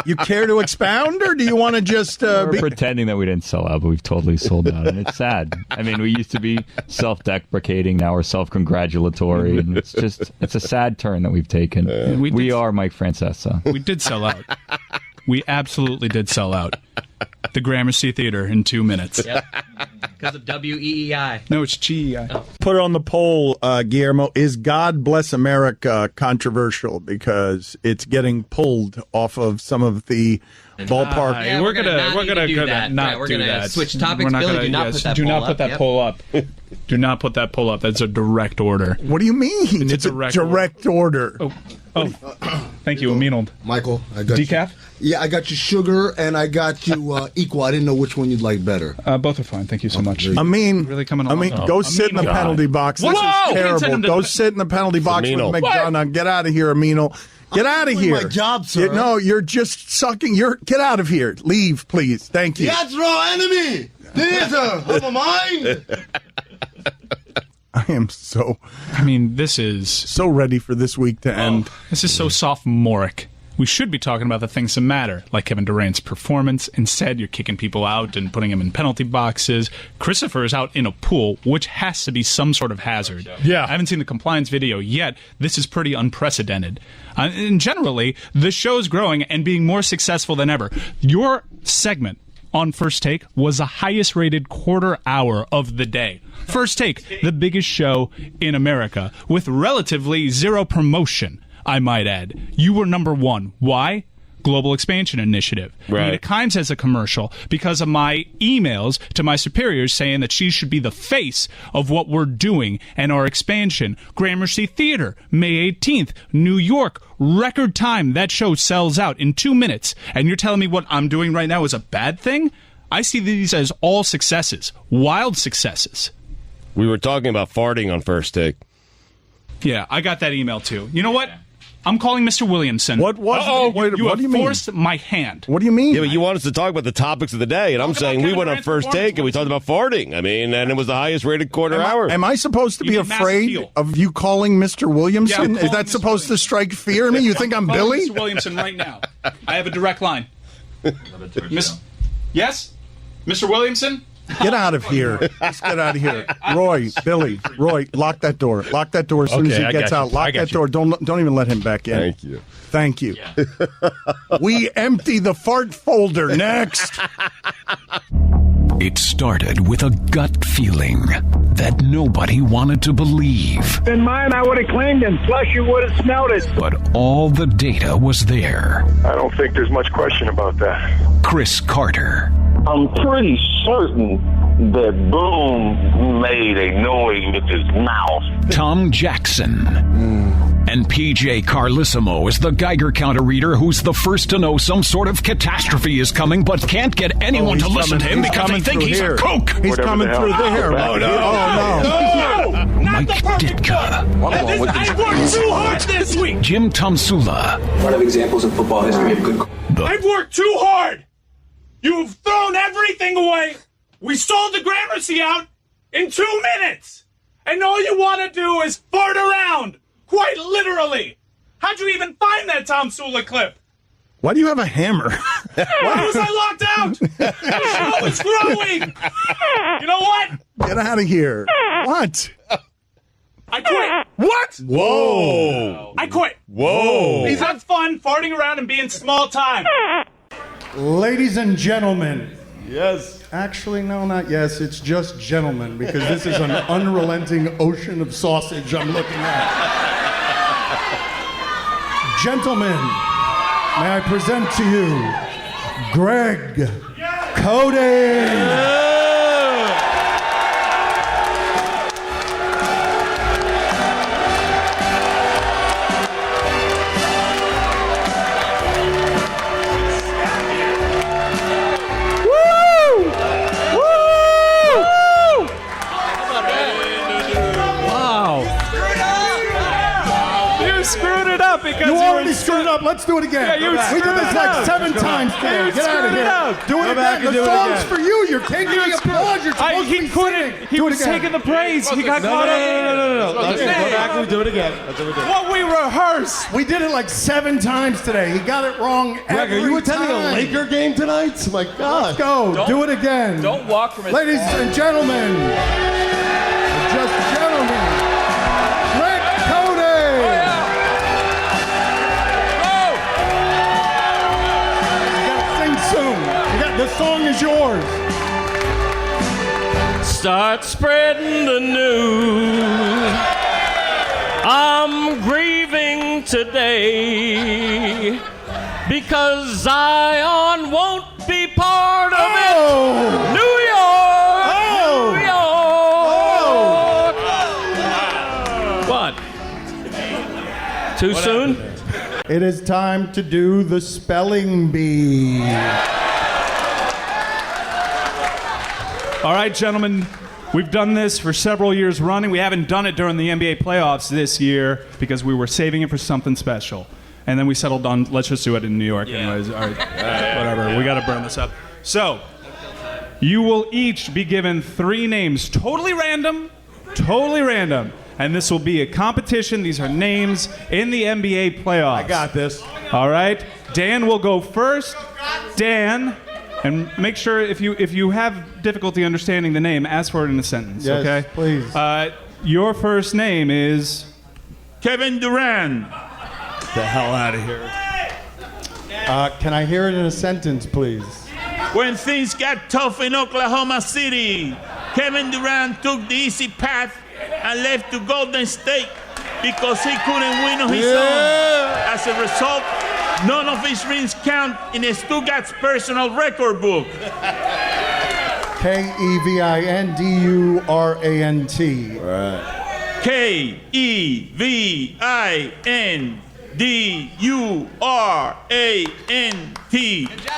You care to expound, or do you want to just We're pretending that we didn't sell out, but we've totally sold out, and it's sad. I mean, we used to be self-deprecating, now we're self-congratulatory, and it's a sad turn that we've taken. We are Mike Francesa. We did sell out. We absolutely did sell out. The Gramercy Theater in 2 minutes. Yep. Because of WEEI. No, it's GEI. Oh. Put it on the poll, Guillermo. Is God Bless America controversial because it's getting pulled off of some of the ballpark? Yeah, we're gonna do that. not We're do gonna that. switch topics. We're not Billy, gonna, do not put that poll up. Do not put that poll up. Do not put that poll up. That's a direct order. What do you mean? It's a direct order. Oh, thank you, Aminald. Michael, I got Decaf? Yeah, I got you sugar and I got you equal. I didn't know which one you'd like better. Both are fine. Thank you so much. Really coming along. go sit in the penalty box. This is terrible. Go sit in the penalty box with McDonough. Get out of here, Aminal. Get out of here. My job, sir. No, you're just sucking. Get out of here. Leave, please. Thank you. That's raw enemy. These are of mine. I am so. This is so ready for this week to end. This is so sophomoric. We should be talking about the things that matter, like Kevin Durant's performance. Instead, you're kicking people out and putting them in penalty boxes. Christopher is out in a pool, which has to be some sort of hazard. Yeah. I haven't seen the compliance video yet. This is pretty unprecedented. And generally, the show's growing and being more successful than ever. Your segment on First Take was the highest rated quarter hour of the day. First Take, the biggest show in America, with relatively zero promotion, I might add. You were number one. Why? Global Expansion Initiative. Right. Nita Kimes has a commercial because of my emails to my superiors saying that she should be the face of what we're doing and our expansion. Gramercy Theater, May 18th, New York, record time. That show sells out in 2 minutes. And you're telling me what I'm doing right now is a bad thing? I see these as all successes, wild successes. We were talking about farting on First Take. Yeah, I got that email too. You know what? I'm calling Mr. Williamson. What was it? You What have do you mean? forced my hand. What do you mean? Yeah, but you want us to talk about the topics of the day, and I'm saying we went on First Take and we talked about farting. And it was the highest rated quarter hour. Am I supposed to be afraid of you calling Mr. Williamson? Is that supposed to strike fear in me? You think I'm Billy? Mr. Williamson right now. I have a direct line. Yes? Mr. Williamson? Get out of here. Just get out of here. Roy, lock that door. Lock that door as soon as he gets out. Lock that door. Don't even let him back in. Thank you. We empty the fart folder. Next. It started with a gut feeling that nobody wanted to believe. Been mine, I would have cleaned and plus you would have smelled it. But all the data was there. I don't think there's much question about that. Chris Carter. I'm pretty certain that Boom made a noise with his mouth. Tom Jackson. And PJ Carlissimo is the Geiger counter reader who's the first to know some sort of catastrophe is coming, but can't get anyone to listen to him because they think he's a kook. He's coming through there. Oh, no. Oh, no. Mike Ditka. I've worked too hard this week. Jim Tomsula. One of examples of football history of good. I've worked too hard. You've thrown everything away. We sold the Gramercy out in 2 minutes. And all you want to do is fart around. Quite literally. How'd you even find that Tom Sula clip? Why do you have a hammer? Why was I locked out? The show was growing. You know what? Get out of here. What? I quit. What? Whoa. I quit. Whoa. He's had fun farting around and being small time. Ladies and gentlemen. Yes. Actually, no, not yes. It's just gentlemen, because this is an unrelenting ocean of sausage I'm looking at. Gentlemen, may I present to you Greg Cody. Because you already screwed it up. Let's do it again. Yeah, we did this like 7 times today. Get out of here. Do it again. The song's for you. You're taking the applause. You're supposed to be singing. He was taking the praise. He got caught up. No. Let's go back and do it again. Let's do it again. What we rehearsed. We did it like 7 times today. He got it wrong every Greg, are you attending time. a Laker game tonight? My God. Let's go. Do it again. Don't walk from his Ladies and gentlemen. Just gentlemen. Greg Cody. The song is yours. Start spreading the news. I'm grieving today because Zion won't be part of it. New York. New York. What? Too soon? It is time to do the spelling bee. All right, gentlemen, we've done this for several years running. We haven't done it during the NBA playoffs this year because we were saving it for something special. And then we settled on, let's just do it in New York anyways. All right, whatever. We got to burn this up. So, you will each be given 3 names, totally random. And this will be a competition. These are names in the NBA playoffs. I got this. All right. Dan will go first. Dan... And make sure if you have difficulty understanding the name, ask for it in a sentence, yes, okay? Please. Your first name is Kevin Durant. Get the hell out of here. Can I hear it in a sentence, please? When things got tough in Oklahoma City, Kevin Durant took the easy path and left to Golden State because he couldn't win on his own. As a result, none of his rings count in Stugotz personal record book. Kevindurant. Right. Kevindurant.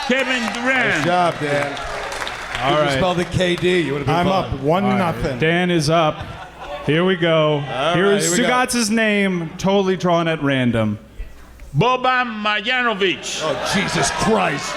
Kevin Durant. Good job, Dan. All right. You spelled the KD. You would have been I'm fine. up 1-0. Dan is up. Here we go. Here's here we go. Stugotz's name, totally drawn at random. Boban Marjanovic. Oh, Jesus Christ.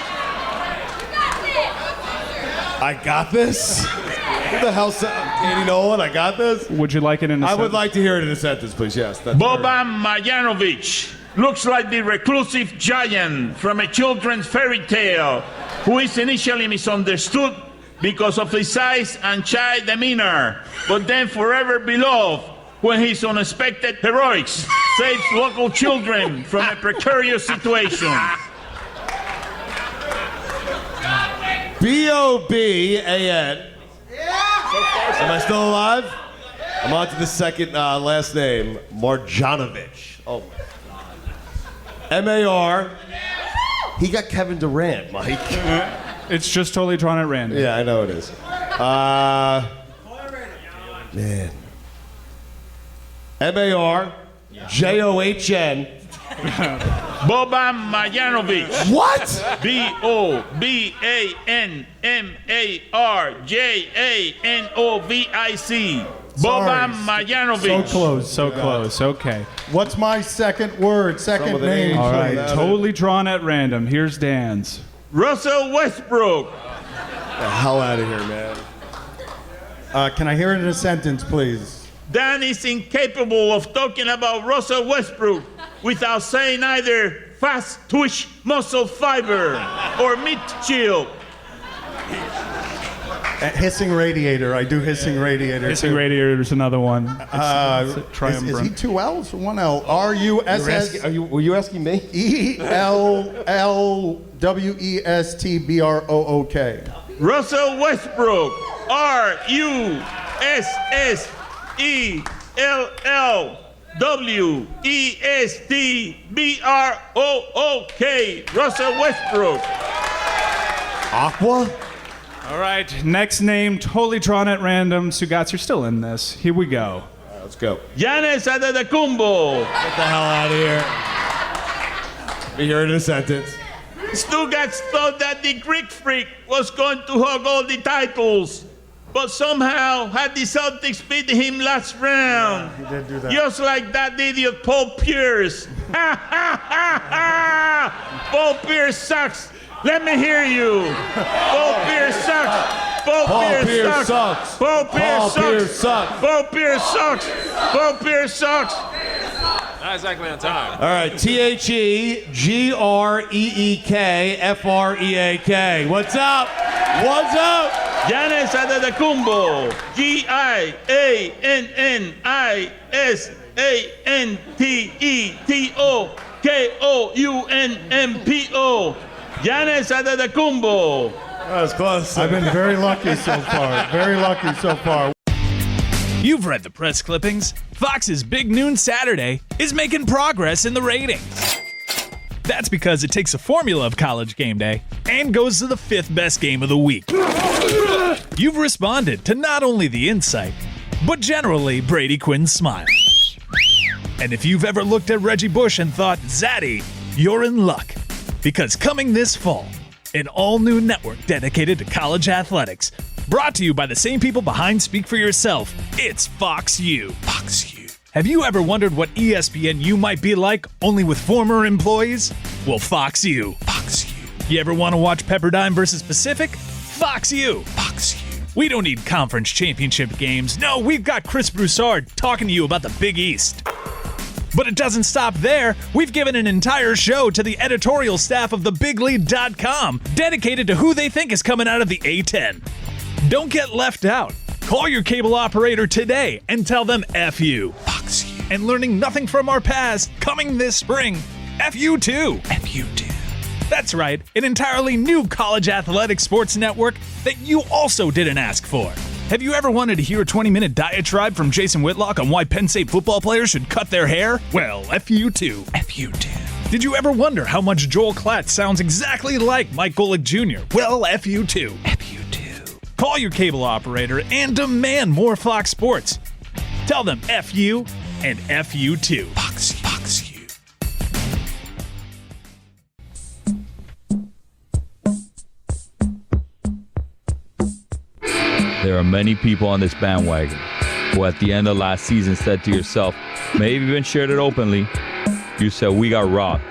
I got this? Who the hell said Katie Nolan? I got this? Would you like it in a I sentence? would like to hear it in a sentence, please. Yes. Boban Marjanovic looks like the reclusive giant from a children's fairy tale who is initially misunderstood because of his size and shy demeanor, but then forever beloved when his unexpected heroics saves local children from a precarious situation. B-O-B-A-N. Am I still alive? I'm on to the second last name, Marjanovic. Oh. M-A-R. He got Kevin Durant, Mike. It's just totally drawn at random. Yeah, I know it is. Man. M-A-R-J-O-H-N. Boban Marjanovic. What? B-O-B-A-N-M-A-R-J-A-N-O-V-I-C. Boban Marjanovic. So close. Okay. What's my second word? Second name. All right. Totally drawn at random. Here's Dan's. Russell Westbrook. The hell out of here, man. Can I hear it in a sentence, please? Dan is incapable of talking about Russell Westbrook without saying either fast twitch muscle fiber, or meat shield. Hissing radiator. I do hissing radiator. Hissing radiator is another one. Is he 2 L's or 1 L? R-U-S-S. Were you asking me? E-L-L-W-E-S-T-B-R-O-O-K. Russell Westbrook. R-U-S-S-E-L-L-W-E-S-T-B-R-O-O-K. Russell Westbrook. Aqua? All right, next name, totally drawn at random. Stugotz, you're still in this. Here we go. All right, let's go. Giannis Antetokounmpo. Get the hell out of here. Be heard in a sentence. Stugotz thought that the Greek Freak was going to hug all the titles, but somehow had the Celtics beat him last round. Yeah, he did do that. Just like that idiot Paul Pierce. Ha ha ha ha! Paul Pierce sucks. Let me hear you. Paul Pierce sucks. Paul Pierce sucks. Paul Pierce sucks. Paul Pierce sucks. Paul Pierce sucks. Not exactly on time. All right, T-H-E-G-R-E-E-K-F-R-E-A-K. What's up? What's up? Giannis Antetokounmpo. Giannisantetokounmpo. Giannis Antetokounmpo. That was close. I've been very lucky so far. Very lucky so far. You've read the press clippings. Fox's Big Noon Saturday is making progress in the ratings. That's because it takes a formula of College Game Day and goes to the 5th best game of the week. You've responded to not only the insight, but generally Brady Quinn's smile. And if you've ever looked at Reggie Bush and thought, Zaddy, you're in luck. Because coming this fall, an all-new network dedicated to college athletics, brought to you by the same people behind Speak for Yourself, it's Fox U. Fox U. Have you ever wondered what ESPN U might be like, only with former employees? Well, Fox U. Fox U. You ever want to watch Pepperdine versus Pacific? Fox U. Fox U. We don't need conference championship games. No, we've got Chris Broussard talking to you about the Big East. But it doesn't stop there. We've given an entire show to the editorial staff of thebiglead.com, dedicated to who they think is coming out of the A-10. Don't get left out. Call your cable operator today and tell them F you. Fox you. And learning nothing from our past, coming this spring, F you too. F you too. That's right, an entirely new college athletic sports network that you also didn't ask for. Have you ever wanted to hear a 20-minute diatribe from Jason Whitlock on why Penn State football players should cut their hair? Well, F you too. F you too. Did you ever wonder how much Joel Klatt sounds exactly like Mike Golick Jr.? Well, F you too. F you too. Call your cable operator and demand more Fox Sports. Tell them F you and F you too. Fox you. There are many people on this bandwagon who at the end of last season said to yourself, maybe even shared it openly, you said we got robbed.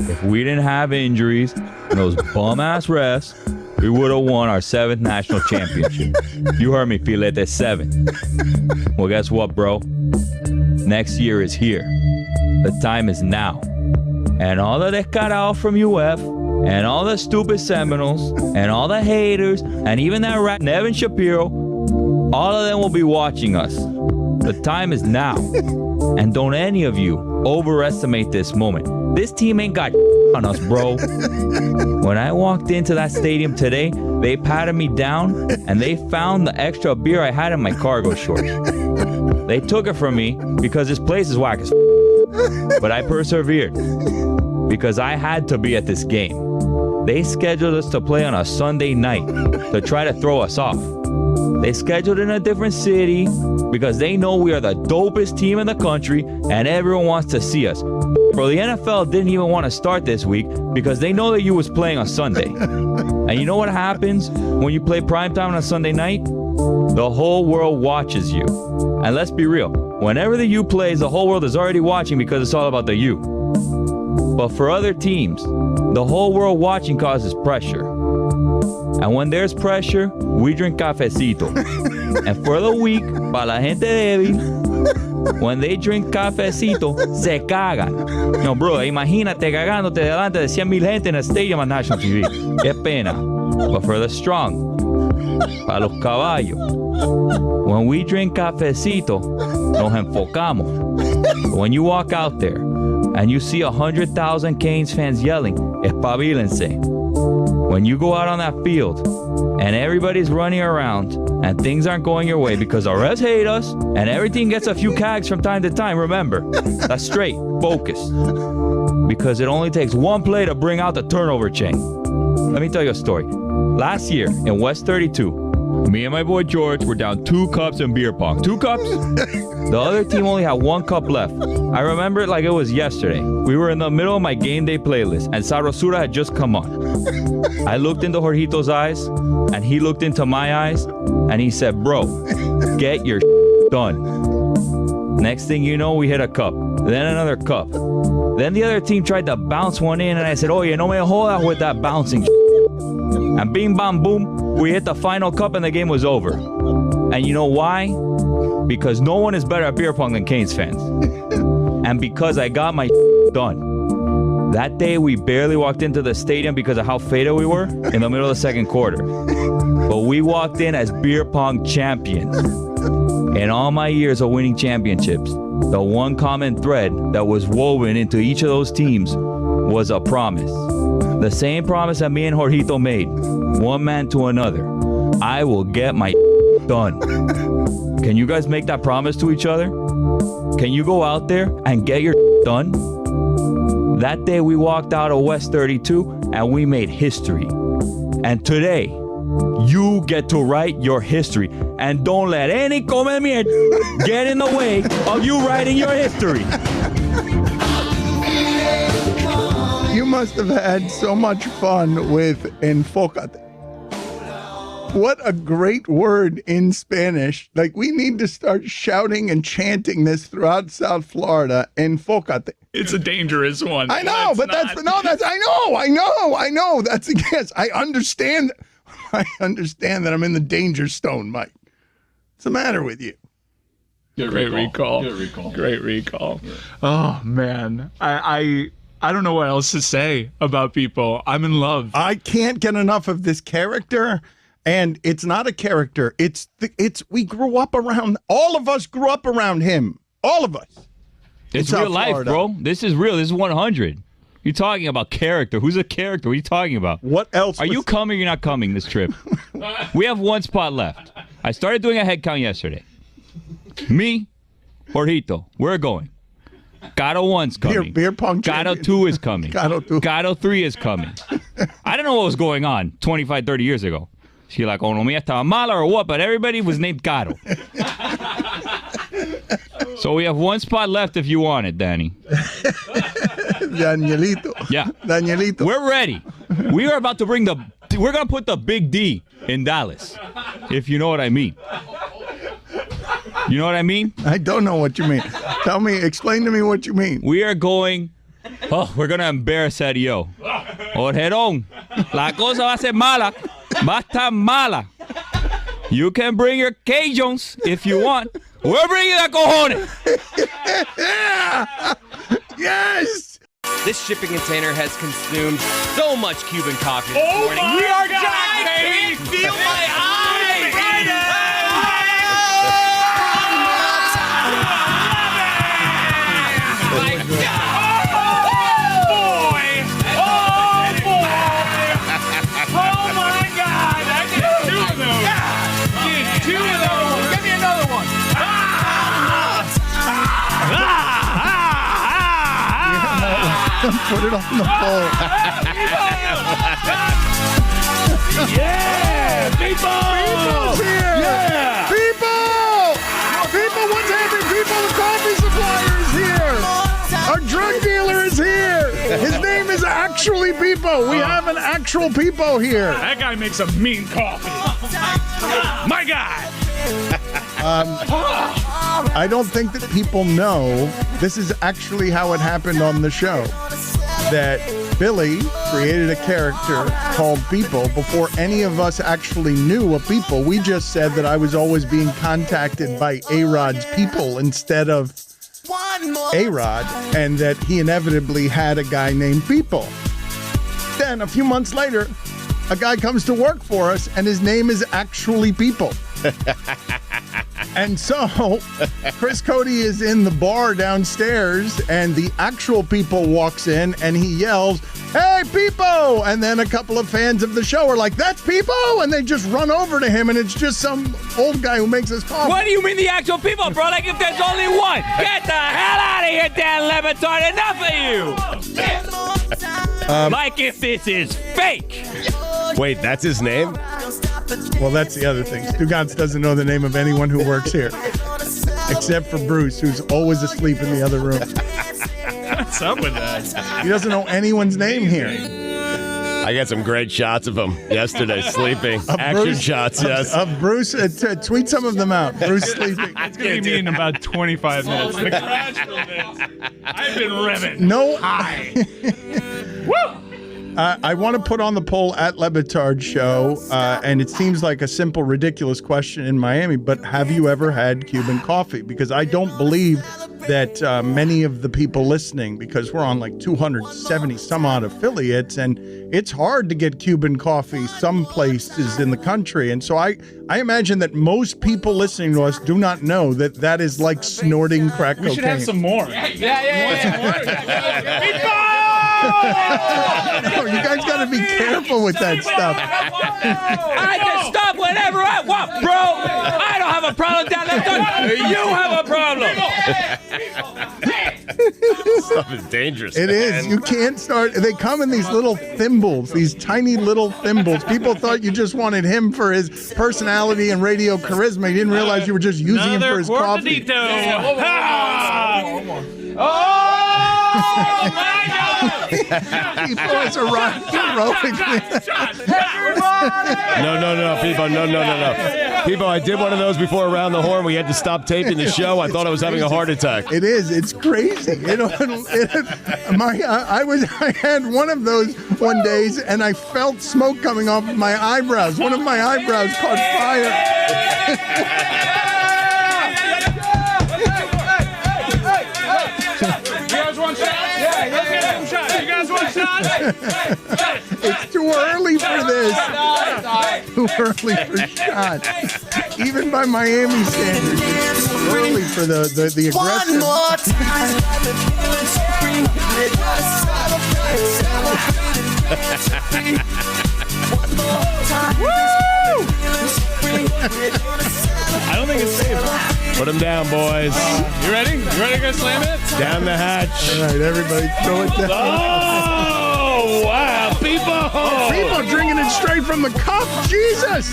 If we didn't have injuries and those bum-ass refs, we would have won our 7th national championship. You heard me, Filete, 7. Well, guess what, bro? Next year is here. The time is now. And all the descarado from UF, and all the stupid Seminoles, and all the haters, and even that rat Nevin Shapiro, all of them will be watching us. The time is now. And don't any of you overestimate this moment. This team ain't got on us, bro. When I walked into that stadium today, they patted me down, and they found the extra beer I had in my cargo shorts. They took it from me because this place is whack as but I persevered because I had to be at this game. They scheduled us to play on a Sunday night to try to throw us off. They scheduled in a different city because they know we are the dopest team in the country and everyone wants to see us. Bro, the NFL didn't even want to start this week because they know that you was playing on Sunday. And you know what happens when you play primetime on a Sunday night? The whole world watches you. And let's be real, whenever the U plays, the whole world is already watching because it's all about the U. But for other teams, the whole world watching causes pressure. And when there's pressure, we drink cafecito. And for the weak, para la gente débil, When they drink cafecito, se cagan. No, bro, imagínate cagándote delante de 100,000 gente en el stadium on national TV. Qué pena. But for the strong, para los caballos, when we drink cafecito, nos enfocamos. When you walk out there and you see 100,000 Canes fans yelling, espabilense. When you go out on that field and everybody's running around and things aren't going your way because our refs hate us and everything gets a few cags from time to time, remember, that's straight, focus. Because it only takes one play to bring out the turnover chain. Let me tell you a story. Last year in West 32, me and my boy George were down 2 cups in beer pong. 2 cups? The other team only had 1 cup left. I remember it like it was yesterday. We were in the middle of my game day playlist and Sabrosura had just come on. I looked into Jorgito's eyes and he looked into my eyes and he said, bro, get your done. Next thing you know, we hit a cup, then another cup. Then the other team tried to bounce one in and I said, oye, no me jodas with that bouncing. And bing, bam, boom, we hit the final cup and the game was over. And you know why? Because no one is better at beer pong than Canes fans. And because I got my done. That day, we barely walked into the stadium because of how faded we were in the middle of the second quarter. But we walked in as beer pong champions. In all my years of winning championships, the one common thread that was woven into each of those teams was a promise. The same promise that me and Jorgito made, one man to another. I will get my done. Can you guys make that promise to each other? Can you go out there and get your done? That day we walked out of West 32 and we made history. And today, you get to write your history. And don't let any come get in the way of you writing your history. You must have had so much fun with enfócate. What a great word in Spanish. Like, we need to start shouting and chanting this throughout South Florida. Enfócate. It's a dangerous one. I know, but I know. That's against. I understand that I'm in the danger zone, Mike. What's the matter with you? Great recall. Great recall. Yeah. Oh, man. I don't know what else to say about people. I'm in love. I can't get enough of this character. And it's not a character. We grew up around, all of us grew up around him. All of us. It's real life, bro. This is real. This is 100. You're talking about character. Who's a character? What are you talking about? What else? Are you coming or you're not coming this trip? We have 1 spot left. I started doing a head count yesterday. Me, Jorgito, we're going. Gato 1's coming. Beer pong Gato 2 is coming. Gato 3 is coming. I don't know what was going on 25, 30 years ago. She like, oh, no, me estaba mala or what? But everybody was named Gato. So we have 1 spot left if you want it, Danny. Danielito. Yeah. Danielito. We're ready. We are about to we're going to put the big D in Dallas, if you know what I mean. You know what I mean? I don't know what you mean. Explain to me what you mean. We are going, we're going to embarrass Eddie-O. Orjerón, la cosa va a ser mala. Va a estar mala. You can bring your Cajuns if you want. We're bringing the cojones. Yeah. Yes. This shipping container has consumed so much Cuban coffee this morning. We are dying, baby. Feel my eyes. Put it on the pole. Yeah, people! People's here! Yeah! People! What's happening? People, the coffee supplier is here! Our drug dealer is here! His name is actually Peepo. We have an actual Peepo here. That guy makes a mean coffee. My guy! I don't think that people know this is actually how it happened on the show. That Billy created a character called People before any of us actually knew a People. We just said that I was always being contacted by A-Rod's people instead of A-Rod, and that he inevitably had a guy named People. Then a few months later, a guy comes to work for us, and his name is actually People. And so Chris Cody is in the bar downstairs, and the actual People walks in, and he yells, "Hey, People!" And then a couple of fans of the show are like, "That's People!" And they just run over to him, and it's just some old guy who makes us coffee. What do you mean the actual people, bro? Like if there's only one. Get the hell out of here, Dan Le Batard. Enough of you. Like if this is fake. Wait, that's his name? Well, that's the other thing. Stugotz doesn't know the name of anyone who works here, except for Bruce, who's always asleep in the other room. What's up with that? He doesn't know anyone's name here. I got some great shots of him yesterday sleeping. Action Bruce, shots, yes. Bruce, tweet some of them out. Bruce sleeping. It's going to be me in about 25 minutes. The I've been revving. No. High. Woo! I want to put on the poll at Le Batard Show, and it seems like a simple, ridiculous question in Miami, but have you ever had Cuban coffee? Because I don't believe that many of the people listening, because we're on like 270 some odd affiliates, and it's hard to get Cuban coffee some places in the country. And so I imagine that most people listening to us do not know that that is like snorting crack cocaine. We should have some more. No, you guys got to be careful with that stuff. I can stop whenever I want, bro. I don't have a problem down there. You have a problem. Stuff is dangerous. It is. Man. You can't start. They come in these little thimbles, these tiny little thimbles. People thought you just wanted him for his personality and radio charisma. You didn't realize you were just using him for his coffee. Oh, my God! People has arrived heroically. No, people, no. People, I did one of those before Around the Horn. We had to stop taping the show. I thought I was having a heart attack. It is. It's crazy. I had one of those one days, and I felt smoke coming off of my eyebrows. One of my eyebrows caught fire. It's too early for this. Too early for shots. Even by Miami standards, it's too early for the aggressive. One more time. I don't think it's safe. Put him down, boys. You ready? You ready to go slam it? Down the hatch. All right, everybody throw it down. Oh, wow. People. People drinking it straight from the cup. Jesus.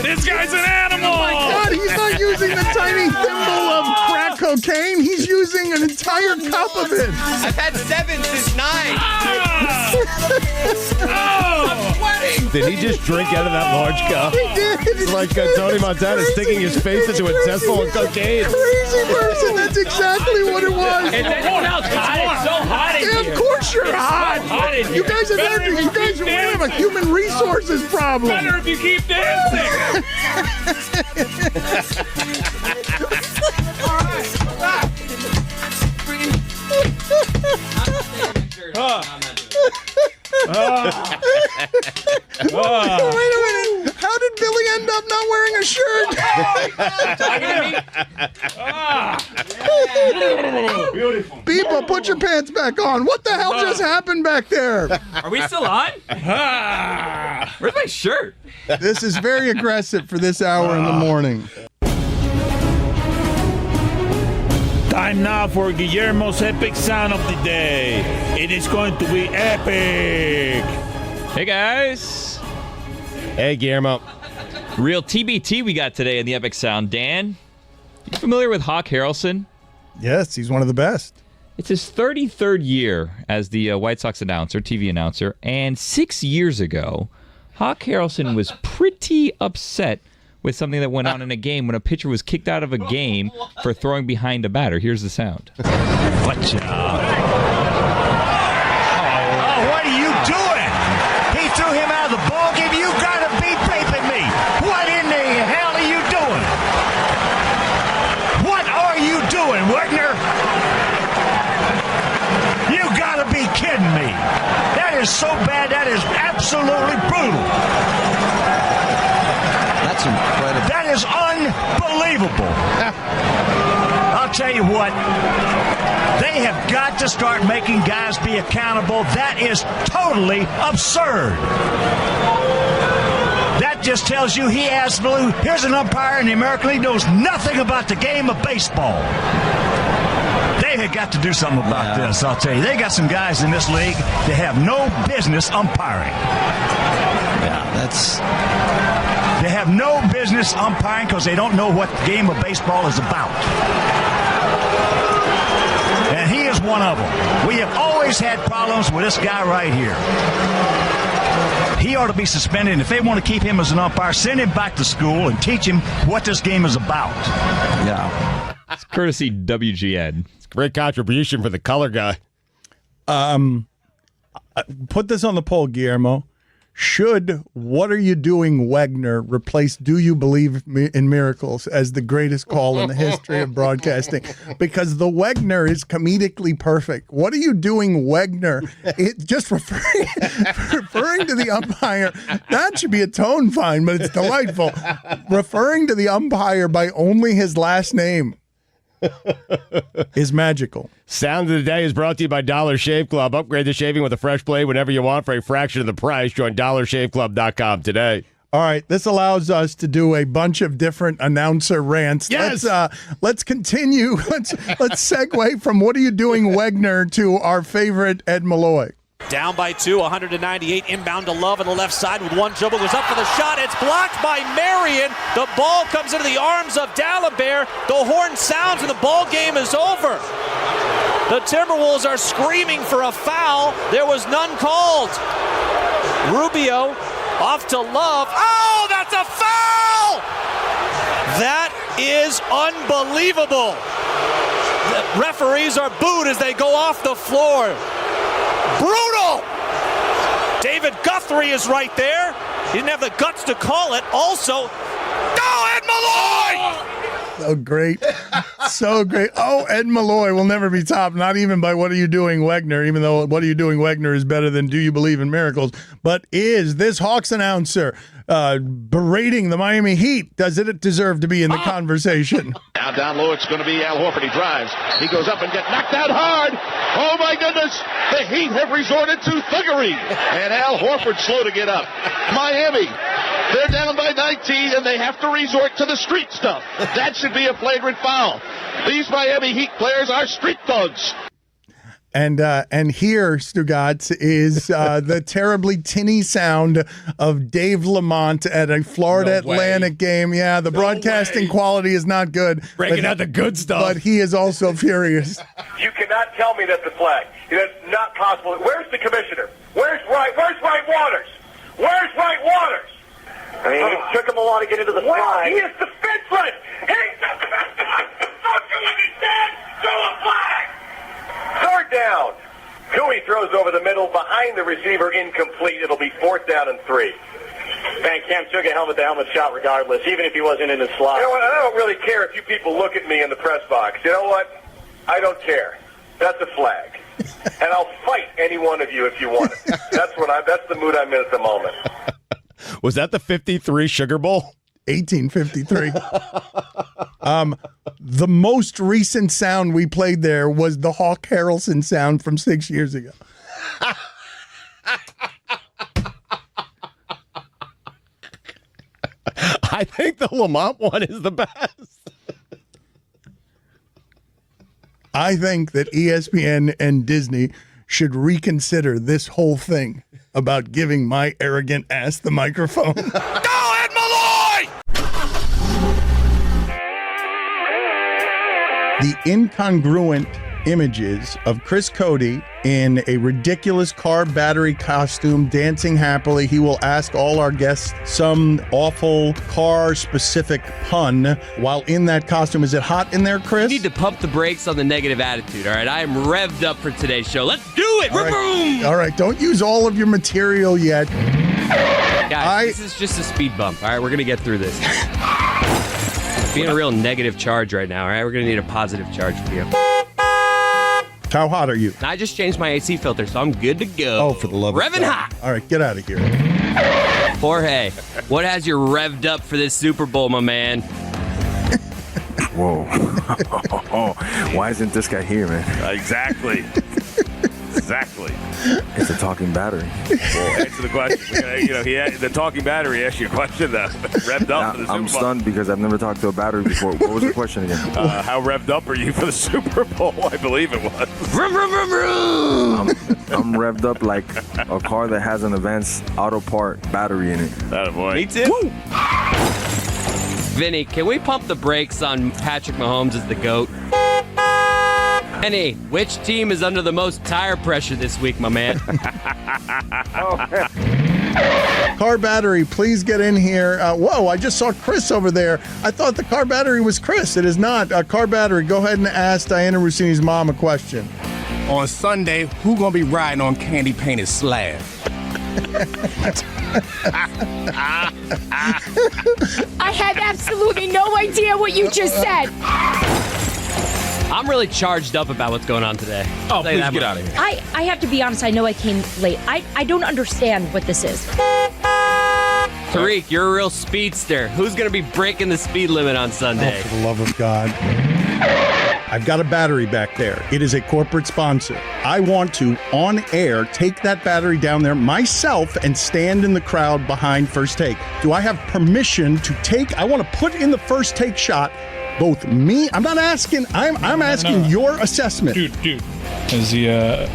This guy's an animal. Oh, my God. He's not using the tiny thimble of crack cocaine. He's using an entire cup of it. I've had 7 since 9. I'm sweating. Did he just drink out of that large cup? He did. It's like Tony Montana sticking his face into a test full of cocaine. Crazy person. That's exactly what it was. Is anyone else hot? It's so hot in Yeah, here. of course you're hot. So hot in here. You guys have a human resources problem. Better if you keep dancing. Wait a minute. How did Billy end up not wearing a shirt? Beautiful. People, put your pants back on. What the hell just happened back there? Are we still on? Where's my shirt? This is very aggressive for this hour in the morning. Time now for Guillermo's epic sound of the day. It is going to be epic. Hey, guys. Hey, Guillermo. Real TBT we got today in the Epic Sound. Dan, you familiar with Hawk Harrelson? Yes, he's one of the best. It's his 33rd year as the White Sox announcer, TV announcer, and 6 years ago, Hawk Harrelson was pretty upset with something that went on in a game when a pitcher was kicked out of a game for throwing behind a batter. Here's the sound. Watch out. Oh, what are you is so bad, that is absolutely brutal. That's incredible. That is unbelievable. I'll tell you what, they have got to start making guys be accountable. That is totally absurd. That just tells you he has blue. Here's an umpire in the American League knows nothing about the game of baseball. They have got to do something about this, I'll tell you. They got some guys in this league that have no business umpiring. They have no business umpiring because they don't know what the game of baseball is about. And he is one of them. We have always had problems with this guy right here. He ought to be suspended, and if they want to keep him as an umpire, send him back to school and teach him what this game is about. Yeah. It's courtesy WGN. It's a great contribution for the color guy. Put this on the poll, Guillermo. Should What Are You Doing, Wegner replace Do You Believe in Miracles as the greatest call in the history of broadcasting? Because the Wegner is comedically perfect. What are you doing, Wegner? It just referring to the umpire. That should be a tone fine, but it's delightful. Referring to the umpire by only his last name is magical. Sound of the Day is brought to you by Dollar Shave Club. Upgrade the shaving with a fresh blade whenever you want for a fraction of the price. Join DollarShaveClub.com today. All right, this allows us to do a bunch of different announcer rants. Yes. Let's continue. Let's segue from What Are You Doing, Wegner to our favorite Ed Malloy. Down by 2, 198, inbound to Love on the left side with one dribble, goes up for the shot, it's blocked by Marion. The ball comes into the arms of Dalembert. The horn sounds and the ball game is over. The Timberwolves are screaming for a foul. There was none called. Rubio off to Love. Oh, that's a foul! That is unbelievable. The referees are booed as they go off the floor. Brutal! David Guthrie is right there. He didn't have the guts to call it. Also, Ed Malloy! So great. So great. Oh, Ed Malloy will never be topped, not even by What Are You Doing, Wegner, even though What Are You Doing, Wegner is better than Do You Believe in Miracles. But is this Hawks announcer berating the Miami Heat? Does it deserve to be in the conversation? Now down low, it's going to be Al Horford. He drives. He goes up and gets knocked out hard. Oh, my goodness. The Heat have resorted to thuggery. And Al Horford slow to get up. Miami, they're down by 19, and they have to resort to the street stuff. That should be a flagrant foul. These Miami Heat players are street thugs. And here, Stugotz, is the terribly tinny sound of Dave Lamont at a Florida Atlantic game. Yeah, the broadcasting quality is not good. Breaking out the good stuff. But he is also furious. You cannot tell me that's a flag. It's not possible. Where's the commissioner? Where's Wright Waters? Where's Wright Waters? I mean, it took him a while to get into the flag. He is defenseless. He's defenseless. Don't you understand? Throw a flag. Third down. Dewey throws over the middle, behind the receiver, incomplete. It'll be 4th down and 3. Van Camp took a helmet-to-helmet shot regardless, even if he wasn't in the slot. You know what? I don't really care if you people look at me in the press box. You know what? I don't care. That's a flag. And I'll fight any one of you if you want it. That's the mood I'm in at the moment. Was that the 53 Sugar Bowl? 1853. The most recent sound we played there was the Hawk Harrelson sound from 6 years ago. I think the Lamont one is the best. I think that ESPN and Disney should reconsider this whole thing about giving my arrogant ass the microphone. The incongruent images of Chris Cody in a ridiculous car battery costume dancing happily. He will ask all our guests some awful car-specific pun while in that costume. Is it hot in there, Chris? You need to pump the brakes on the negative attitude, all right? I am revved up for today's show. Let's do it! All right, don't use all of your material yet. Guys, this is just a speed bump, all right? We're going to get through this. Being a real negative charge right now, all right? We're going to need a positive charge for you. How hot are you? I just changed my AC filter, so I'm good to go. Oh, for the love of Revving God. hot. All right, get out of here. Jorge, what has you revved up for this Super Bowl, my man? Whoa. Why isn't this guy here, man? Exactly. Exactly. It's a talking battery. Well, answer the question. The talking battery asked you a question that revved up for the Super Bowl. I'm stunned because I've never talked to a battery before. What was the question again? How revved up are you for the Super Bowl? I believe it was. Vroom, vroom, vroom, vroom. I'm revved up like a car that has an advanced auto part battery in it. Attaboy. Me too. Woo. Vinny, can we pump the brakes on Patrick Mahomes as the GOAT? Vinny, which team is under the most tire pressure this week, my man? Car battery, please get in here. Whoa, I just saw Chris over there. I thought the car battery was Chris. It is not. Car battery, go ahead and ask Diana Rossini's mom a question. On Sunday, who gonna be riding on candy painted slab? I had absolutely no idea what you just said. I'm really charged up about what's going on today. Oh, please get out of here. I have to be honest, I know I came late. I don't understand what this is. Tariq, you're a real speedster. Who's going to be breaking the speed limit on Sunday? Oh, for the love of God. I've got a battery back there. It is a corporate sponsor. I want to, on air, take that battery down there myself and stand in the crowd behind First Take. Do I have permission to take? I want to put in the First Take shot both me. I'm not asking. I'm asking your assessment. Dude. As the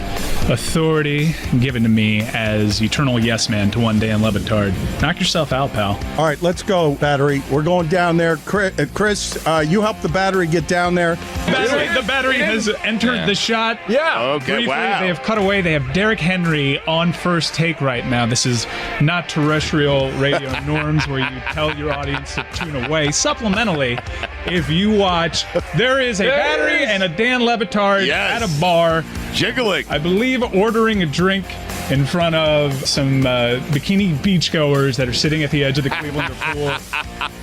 authority given to me as eternal yes man to one Dan Le Batard. Knock yourself out, pal. All right, let's go, battery. We're going down there. Chris, you help the battery get down there. The battery has entered the shot. Yeah. Okay, briefly. wow. They have cut away. They have Derrick Henry on First Take right now. This is not terrestrial radio norms where you tell your audience to tune away. Supplementally, if you watch, there is a battery and a Dan Le Batard at a bar. Jiggling. I believe ordering a drink in front of some bikini beachgoers that are sitting at the edge of the Cleveland pool.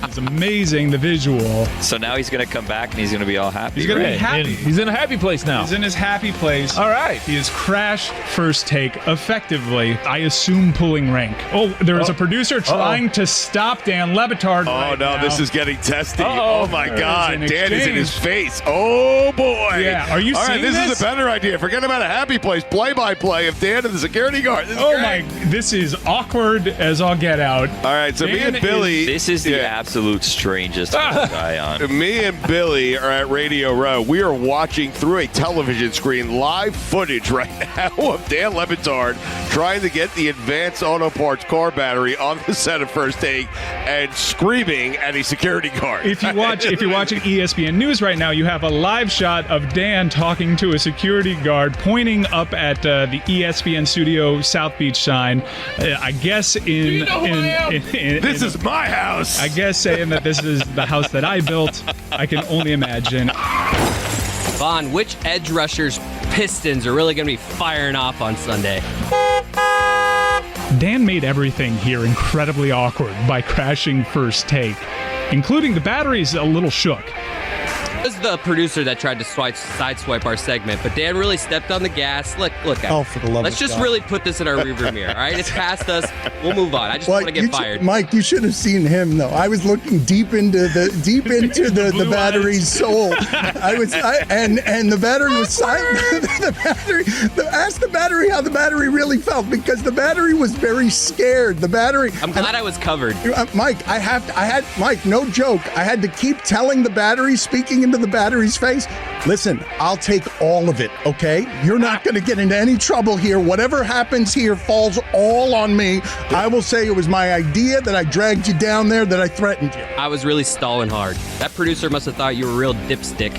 It's amazing, the visual. So now he's going to come back and he's going to be all happy. He's going to be happy. He's in a happy place now. He's in his happy place. All right. He has crashed First Take effectively, I assume, pulling rank. Oh, there is a producer trying to stop Dan Le Batard right now. This is getting testy. Oh, my God. Dan is in his face. Oh, boy. Yeah, are you all seeing right, this is a better idea. Forget about a happy place. Play-by-play of Dan and the security guard. This is great. This is awkward as all get out. All right, so me and Billy. This is the absolute strangest guy on. Me and Billy are at Radio Row. We are watching through a television screen live footage right now of Dan Le Batard trying to get the advanced auto parts car battery on the set of First Take and screaming at a security guard. If you're watching ESPN News right now, you have a live shot of Dan talking to a security guard, pointing up at the ESPN Studio South Beach sign. I guess this is my house. I guess saying that this is the house that I built. I can only imagine. Vaughn, which edge rushers Pistons are really going to be firing off on Sunday? Dan made everything here incredibly awkward by crashing First Take, including the batteries a little shook. This is the producer that tried to sideswipe our segment, but Dan really stepped on the gas. Look. Oh, for the love Let's of just God. really put this in our rearview mirror, all right? It's past us. We'll move on. I just want to get fired. Mike, you should have seen him though. I was looking deep into the battery's soul. And the battery was silent. Ask the battery how the battery really felt, because the battery was very scared. The battery. I'm glad I was covered. Mike, Mike, no joke. I had to keep telling the battery, speaking into the battery's face, listen, I'll take all of it, okay? You're not going to get into any trouble here. Whatever happens here falls all on me. I will say it was my idea, that I dragged you down there, that I threatened you. I was really stalling hard. That producer must have thought you were a real dipstick.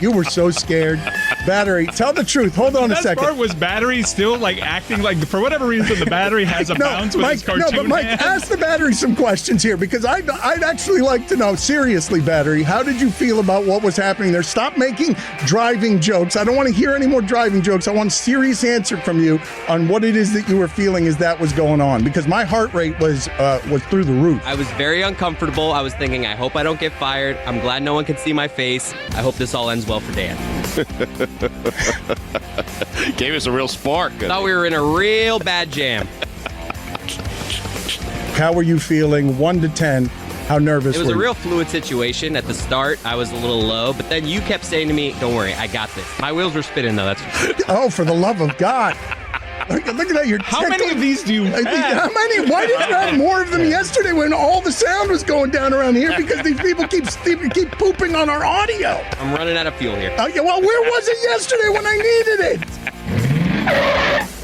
You were so scared. Battery, tell the truth. Hold on a second. Part was battery still acting like, for whatever reason, the battery has a bounce with his cartoon but Mike, hand. ask the battery some questions here, because I'd actually like to know, seriously, battery, how did you feel about what was happening there? Stop making driving jokes. I don't want to hear any more driving jokes. I want a serious answer from you on what it is that you were feeling as that was going on, because my heart rate was through the roof. I was very uncomfortable. I was thinking, I hope I don't get fired. I'm glad no one can see my face. I hope this all ends well for Dan. Gave us a real spark. Thought we were in a real bad jam. How were you feeling? 1 to 10. How nervous It was were a you? real fluid situation. At the start, I was a little low, but then you kept saying to me, don't worry, I got this. My wheels were spinning, though. That's Oh, for the love of God. Look at that. You're How many of these do you have? How many? Why didn't you have more of them yesterday when all the sound was going down around here? Because these people keep pooping on our audio. I'm running out of fuel here. Oh, yeah, well, where was it yesterday when I needed it?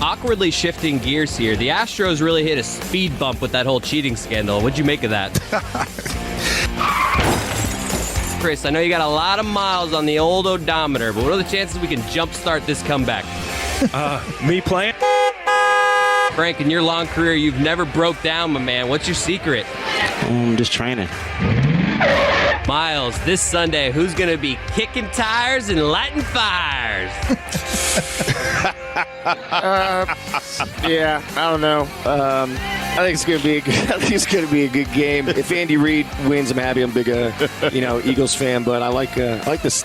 Awkwardly shifting gears here. The Astros really hit a speed bump with that whole cheating scandal. What'd you make of that? Chris, I know you got a lot of miles on the old odometer, but what are the chances we can jumpstart this comeback? Me playing? Frank, in your long career, you've never broke down, my man. What's your secret? I'm just training. Miles, this Sunday, who's going to be kicking tires and lighting fires? Yeah, I don't know. I think it's gonna be a good. I think it's gonna be a good game. If Andy Reid wins, I'm happy. I'm a big, Eagles fan. But I like this.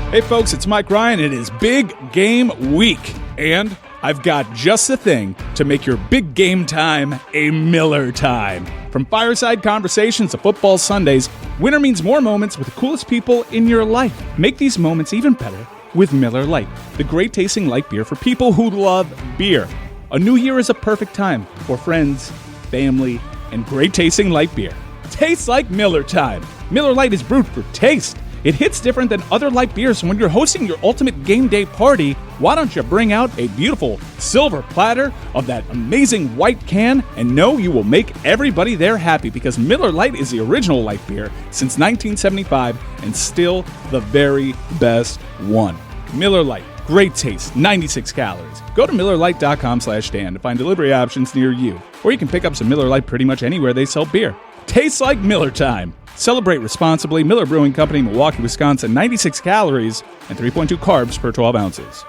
Hey, folks, it's Mike Ryan. It is Big Game Week, and I've got just the thing to make your big game time a Miller time. From fireside conversations to football Sundays, winter means more moments with the coolest people in your life. Make these moments even better with Miller Lite, the great-tasting light beer for people who love beer. A new year is a perfect time for friends, family, and great-tasting light beer. Tastes like Miller time. Miller Lite is brewed for taste. It hits different than other light beers, and when you're hosting your ultimate game day party, why don't you bring out a beautiful silver platter of that amazing white can and know you will make everybody there happy, because Miller Lite is the original light beer since 1975 and still the very best one. Miller Lite, great taste, 96 calories. Go to MillerLite.com/Dan to find delivery options near you, or you can pick up some Miller Lite pretty much anywhere they sell beer. Tastes like Miller time. Celebrate responsibly. Miller Brewing Company, Milwaukee, Wisconsin. 96 calories and 3.2 carbs per 12 ounces.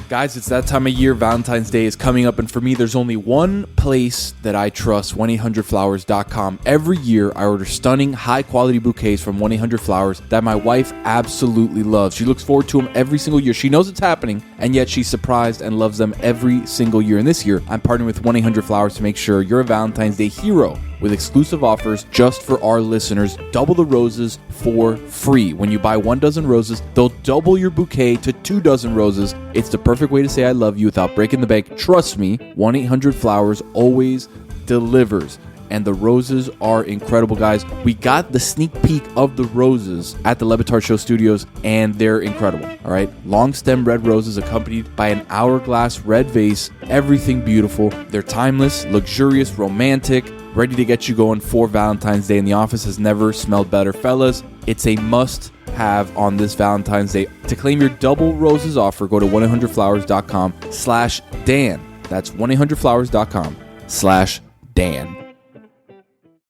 Guys, it's that time of year. Valentine's Day is coming up, and for me, there's only one place that I trust, 1-800-Flowers.com. Every year, I order stunning, high-quality bouquets from 1-800-Flowers that my wife absolutely loves. She looks forward to them every single year. She knows it's happening, and yet she's surprised and loves them every single year. And this year, I'm partnering with 1-800-Flowers to make sure you're a Valentine's Day hero with exclusive offers just for our listeners. Double the roses for free. When you buy 1 dozen roses, they'll double your bouquet to 2 dozen roses. It's the perfect way to say I love you without breaking the bank. Trust me, 1-800-Flowers always delivers. And the roses are incredible, guys. We got the sneak peek of the roses at the Batard Show Studios, and they're incredible, all right? Long stem red roses accompanied by an hourglass red vase. Everything beautiful. They're timeless, luxurious, romantic, ready to get you going for Valentine's Day, and the office has never smelled better. Fellas, it's a must-have on this Valentine's Day. To claim your double roses offer, go to 1-800-Flowers.com/Dan. That's 1-800-Flowers.com/Dan.